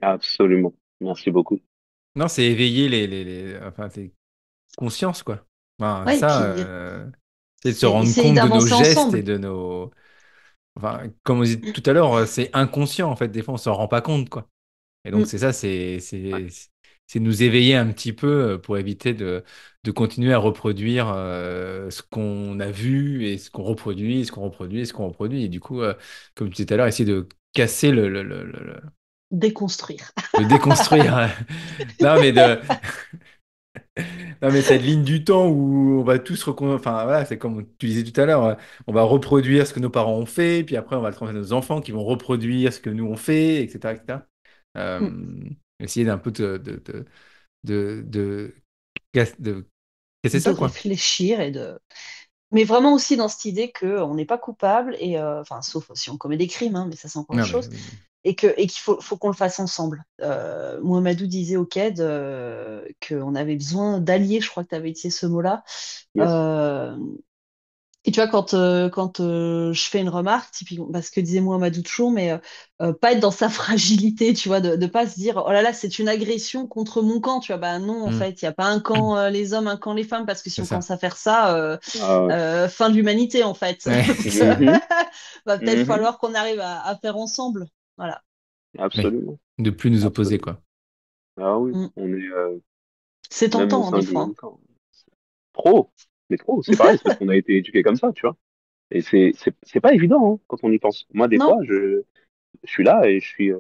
Speaker 3: Absolument. Merci beaucoup.
Speaker 2: Non, c'est éveiller enfin, tes consciences, quoi. Enfin,
Speaker 4: Ouais, et
Speaker 2: ça,
Speaker 4: puis
Speaker 2: c'est de se
Speaker 4: c'est
Speaker 2: rendre
Speaker 4: essayer
Speaker 2: compte de nos
Speaker 4: d'avancer
Speaker 2: gestes et
Speaker 4: ensemble.
Speaker 2: de nos. Enfin, comme on disait tout à l'heure, c'est inconscient, en fait. Des fois, on s'en rend pas compte, quoi. Et donc,
Speaker 4: Mm.
Speaker 2: c'est ça,
Speaker 3: Ouais.
Speaker 2: c'est nous éveiller un petit peu pour éviter de continuer à reproduire ce qu'on a vu et ce qu'on reproduit, ce qu'on reproduit et ce qu'on reproduit. Et du coup, comme tu disais tout à l'heure, essayer de casser
Speaker 4: Déconstruire.
Speaker 2: de déconstruire. Non, mais non, mais cette ligne du temps où on va tous enfin, voilà, c'est comme tu disais tout à l'heure, on va reproduire ce que nos parents ont fait, puis après, on va le transmettre à nos enfants qui vont reproduire ce que nous on fait, etc., etc.
Speaker 4: Mm.
Speaker 2: Essayer d'un peu de, de casser
Speaker 4: De
Speaker 2: ça, quoi.
Speaker 4: réfléchir mais vraiment aussi dans cette idée qu'on n'est pas coupable et enfin sauf si on commet des crimes, hein, mais ça c'est encore autre
Speaker 2: Non, mais
Speaker 4: chose. Et qu'il faut qu'on le fasse ensemble. Mohamedou disait au CAID qu'on avait besoin d'alliés, je crois que tu avais utilisé ce mot-là.
Speaker 3: Yes.
Speaker 4: Euh, et tu vois, quand je fais une remarque, typiquement, parce que disait Mohamedou toujours, mais pas être dans sa fragilité, tu vois, de pas se dire, oh là là, c'est une agression contre mon camp, tu vois, bah non, en
Speaker 2: Hmm.
Speaker 4: fait, il n'y a pas un camp les hommes, un camp les femmes, parce que si
Speaker 2: C'est
Speaker 4: on
Speaker 2: ça.
Speaker 4: commence à faire ça,
Speaker 3: Ah,
Speaker 4: fin de l'humanité, en fait.
Speaker 2: Ouais.
Speaker 4: Donc,
Speaker 3: mhm,
Speaker 4: va peut-être
Speaker 3: mhm.
Speaker 4: falloir qu'on arrive à faire ensemble. Voilà.
Speaker 2: Mais
Speaker 3: Absolument.
Speaker 2: de plus nous opposer,
Speaker 3: Absolument.
Speaker 2: quoi.
Speaker 3: Ah oui,
Speaker 4: Mm.
Speaker 3: on est
Speaker 4: C'est
Speaker 3: même au
Speaker 4: tentant, hein,
Speaker 3: sein
Speaker 4: des
Speaker 3: du
Speaker 4: fois.
Speaker 3: même camp. Trop, mais trop. C'est pareil, c'est parce qu'on a été éduqué comme ça, tu vois. Et c'est pas évident hein, quand on y pense. Moi, des fois,
Speaker 4: Non.
Speaker 3: je suis là et je suis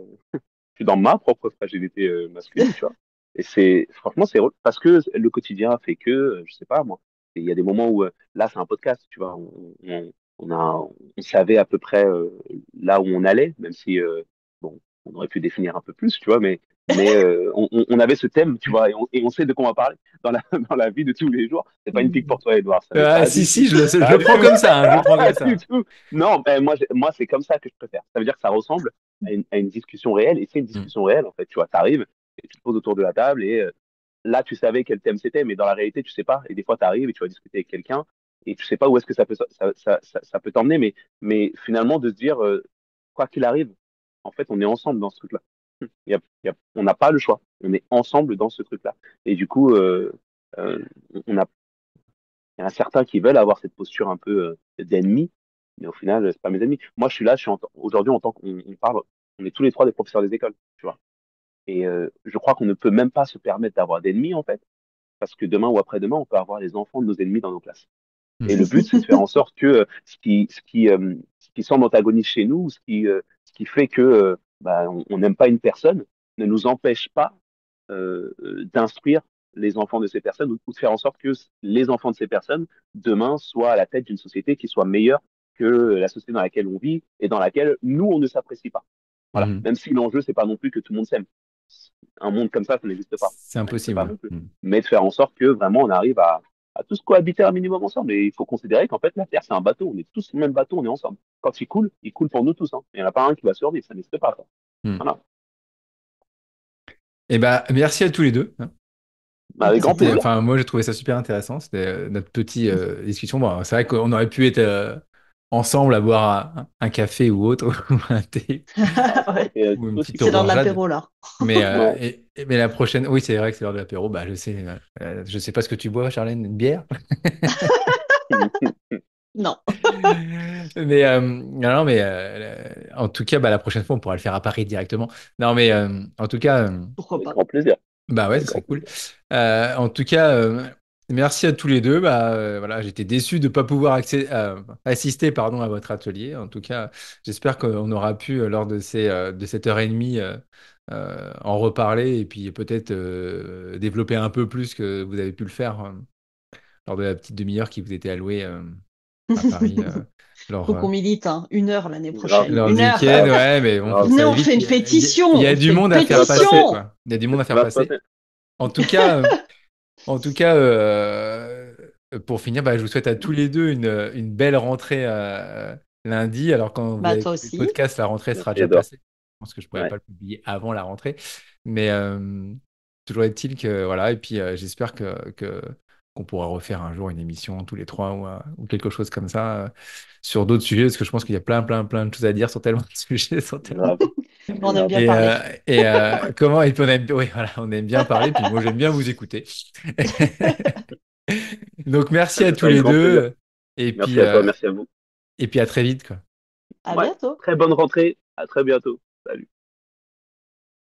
Speaker 3: dans ma propre fragilité masculine, tu vois. Et franchement, parce que le quotidien fait que, je sais pas, moi, il y a des moments où, là, c'est un podcast, tu vois, on savait à peu près là où on allait, même si, bon, on aurait pu définir un peu plus, tu vois, mais on avait ce thème, tu vois, et on sait de quoi on va parler dans la, dans la vie de tous les jours. C'est pas une pique pour toi, Edouard, ça n'est
Speaker 2: Ah,
Speaker 3: pas
Speaker 2: si,
Speaker 3: du
Speaker 2: si,
Speaker 3: tout,
Speaker 2: je
Speaker 3: pas
Speaker 2: le
Speaker 3: du
Speaker 2: prends
Speaker 3: tout,
Speaker 2: comme ça, hein, je le prends comme
Speaker 3: pas du
Speaker 2: ça.
Speaker 3: tout. Non, ben, moi, c'est comme ça que je préfère. Ça veut dire que ça ressemble à une discussion réelle, et c'est une
Speaker 2: Hmm.
Speaker 3: discussion réelle, en fait, tu vois, t'arrives, et tu te poses autour de la table, et là, tu savais quel thème c'était, mais dans la réalité, tu sais pas, et des fois, t'arrives et tu vas discuter avec quelqu'un, et tu sais pas où est-ce que ça peut t'emmener, mais finalement, de se dire, quoi qu'il arrive, en fait, on est ensemble dans ce truc-là. On n'a pas le choix, on est ensemble dans ce truc-là. Et du coup, euh, on a, il y en a certains qui veulent avoir cette posture un peu d'ennemi, mais au final, c'est pas mes ennemis. Moi, je suis là, aujourd'hui, en tant qu'on on parle, on est tous les trois des professeurs des écoles, tu vois. Et je crois qu'on ne peut même pas se permettre d'avoir d'ennemis, en fait, parce que demain ou après-demain, on peut avoir les enfants de nos ennemis dans nos classes. Et
Speaker 2: Hmm.
Speaker 3: le but, c'est de faire en sorte que ce qui semble antagoniste chez nous, ce qui fait que bah, on n'aime pas une personne, ne nous empêche pas d'instruire les enfants de ces personnes ou de faire en sorte que les enfants de ces personnes, demain, soient à la tête d'une société qui soit meilleure que la société dans laquelle on vit et dans laquelle nous, on ne s'apprécie pas. Voilà.
Speaker 2: Mhm.
Speaker 3: Même si l'enjeu, c'est pas non plus que tout le monde s'aime. Un monde comme ça n'existe pas.
Speaker 2: C'est
Speaker 3: Ça n'existe
Speaker 2: impossible.
Speaker 3: pas
Speaker 2: Ouais.
Speaker 3: non plus.
Speaker 2: Mhm.
Speaker 3: Mais de faire en sorte que vraiment on arrive à tous cohabiter un minimum ensemble. Et il faut considérer qu'en fait, la Terre, c'est un bateau. On est tous sur le même bateau, on est ensemble. Quand il coule pour nous tous. Hein. Il n'y en a pas un qui va survivre, ça n'existe pas. Ça.
Speaker 2: Mhm.
Speaker 3: Voilà.
Speaker 2: Eh ben, merci à tous les deux. Hein.
Speaker 3: Avec grand plaisir.
Speaker 2: Enfin, moi, j'ai trouvé ça super intéressant. C'était notre petite discussion. Bon, c'est vrai qu'on aurait pu être ensemble à boire un café ou autre, ou un thé,
Speaker 4: Ouais.
Speaker 2: ou une petite
Speaker 4: C'est l'heure de
Speaker 2: orangeade.
Speaker 4: l'apéro, là.
Speaker 2: Mais,
Speaker 3: Ouais.
Speaker 2: mais la prochaine, oui, c'est vrai que c'est l'heure de l'apéro. Bah, je sais pas ce que tu bois, Charlène, une bière.
Speaker 4: Non.
Speaker 2: Mais non, mais en tout cas, bah, la prochaine fois, on pourra le faire à Paris directement. Non, mais en tout cas,
Speaker 4: Pourquoi
Speaker 3: Avec
Speaker 4: pas?
Speaker 3: grand plaisir.
Speaker 2: bah ouais,
Speaker 3: Avec
Speaker 2: ce
Speaker 3: grand
Speaker 2: serait cool.
Speaker 3: plaisir.
Speaker 2: En tout cas, merci à tous les deux. Bah voilà, j'étais déçu de ne pas pouvoir assister, pardon, à votre atelier. En tout cas, j'espère qu'on aura pu lors de cette heure et demie en reparler et puis peut-être développer un peu plus que vous avez pu le faire lors de la petite demi-heure qui vous était allouée à Paris lors,
Speaker 4: Faut qu'on milite, hein. 1 heure l'année
Speaker 3: Grave.
Speaker 4: prochaine.
Speaker 2: lors du
Speaker 4: 1 heure.
Speaker 2: week-end. Ouais, mais bon, faut
Speaker 3: Grave.
Speaker 2: que ça
Speaker 4: Venez,
Speaker 2: aille
Speaker 4: on
Speaker 2: vite.
Speaker 4: fait une pétition.
Speaker 2: Il y a
Speaker 4: On
Speaker 2: du
Speaker 4: fait une
Speaker 2: monde à faire passer,
Speaker 4: pétition.
Speaker 2: quoi. Il y a du monde à
Speaker 3: Ça
Speaker 2: faire
Speaker 3: va se
Speaker 2: passer.
Speaker 3: passer.
Speaker 2: En tout cas, en tout cas, pour finir, bah, je vous souhaite à tous les deux une belle rentrée lundi. Alors, quand vous
Speaker 4: Bah,
Speaker 2: avez
Speaker 4: toi
Speaker 2: le
Speaker 4: aussi.
Speaker 2: podcast, la rentrée sera
Speaker 3: Merci,
Speaker 2: déjà
Speaker 3: Edouard.
Speaker 2: passée. Je pense que je ne pourrais
Speaker 3: Ouais.
Speaker 2: pas le publier avant la rentrée. Mais toujours est-il que, voilà, et puis j'espère qu'on pourra refaire un jour une émission tous les trois ou quelque chose comme ça sur d'autres sujets, parce que je pense qu'il y a plein de choses à dire sur tellement de sujets, sur tellement
Speaker 3: Grave.
Speaker 4: On aime
Speaker 3: Grave.
Speaker 4: bien parler.
Speaker 2: comment et puis oui, voilà, on aime bien parler, puis moi j'aime bien vous écouter. Donc merci à tous
Speaker 3: Avec
Speaker 2: les
Speaker 3: grand plaisir.
Speaker 2: deux
Speaker 3: Merci à toi, merci à vous.
Speaker 2: et puis à très vite quoi.
Speaker 4: À
Speaker 3: Ouais.
Speaker 4: bientôt.
Speaker 3: Très bonne rentrée. À très bientôt. Salut.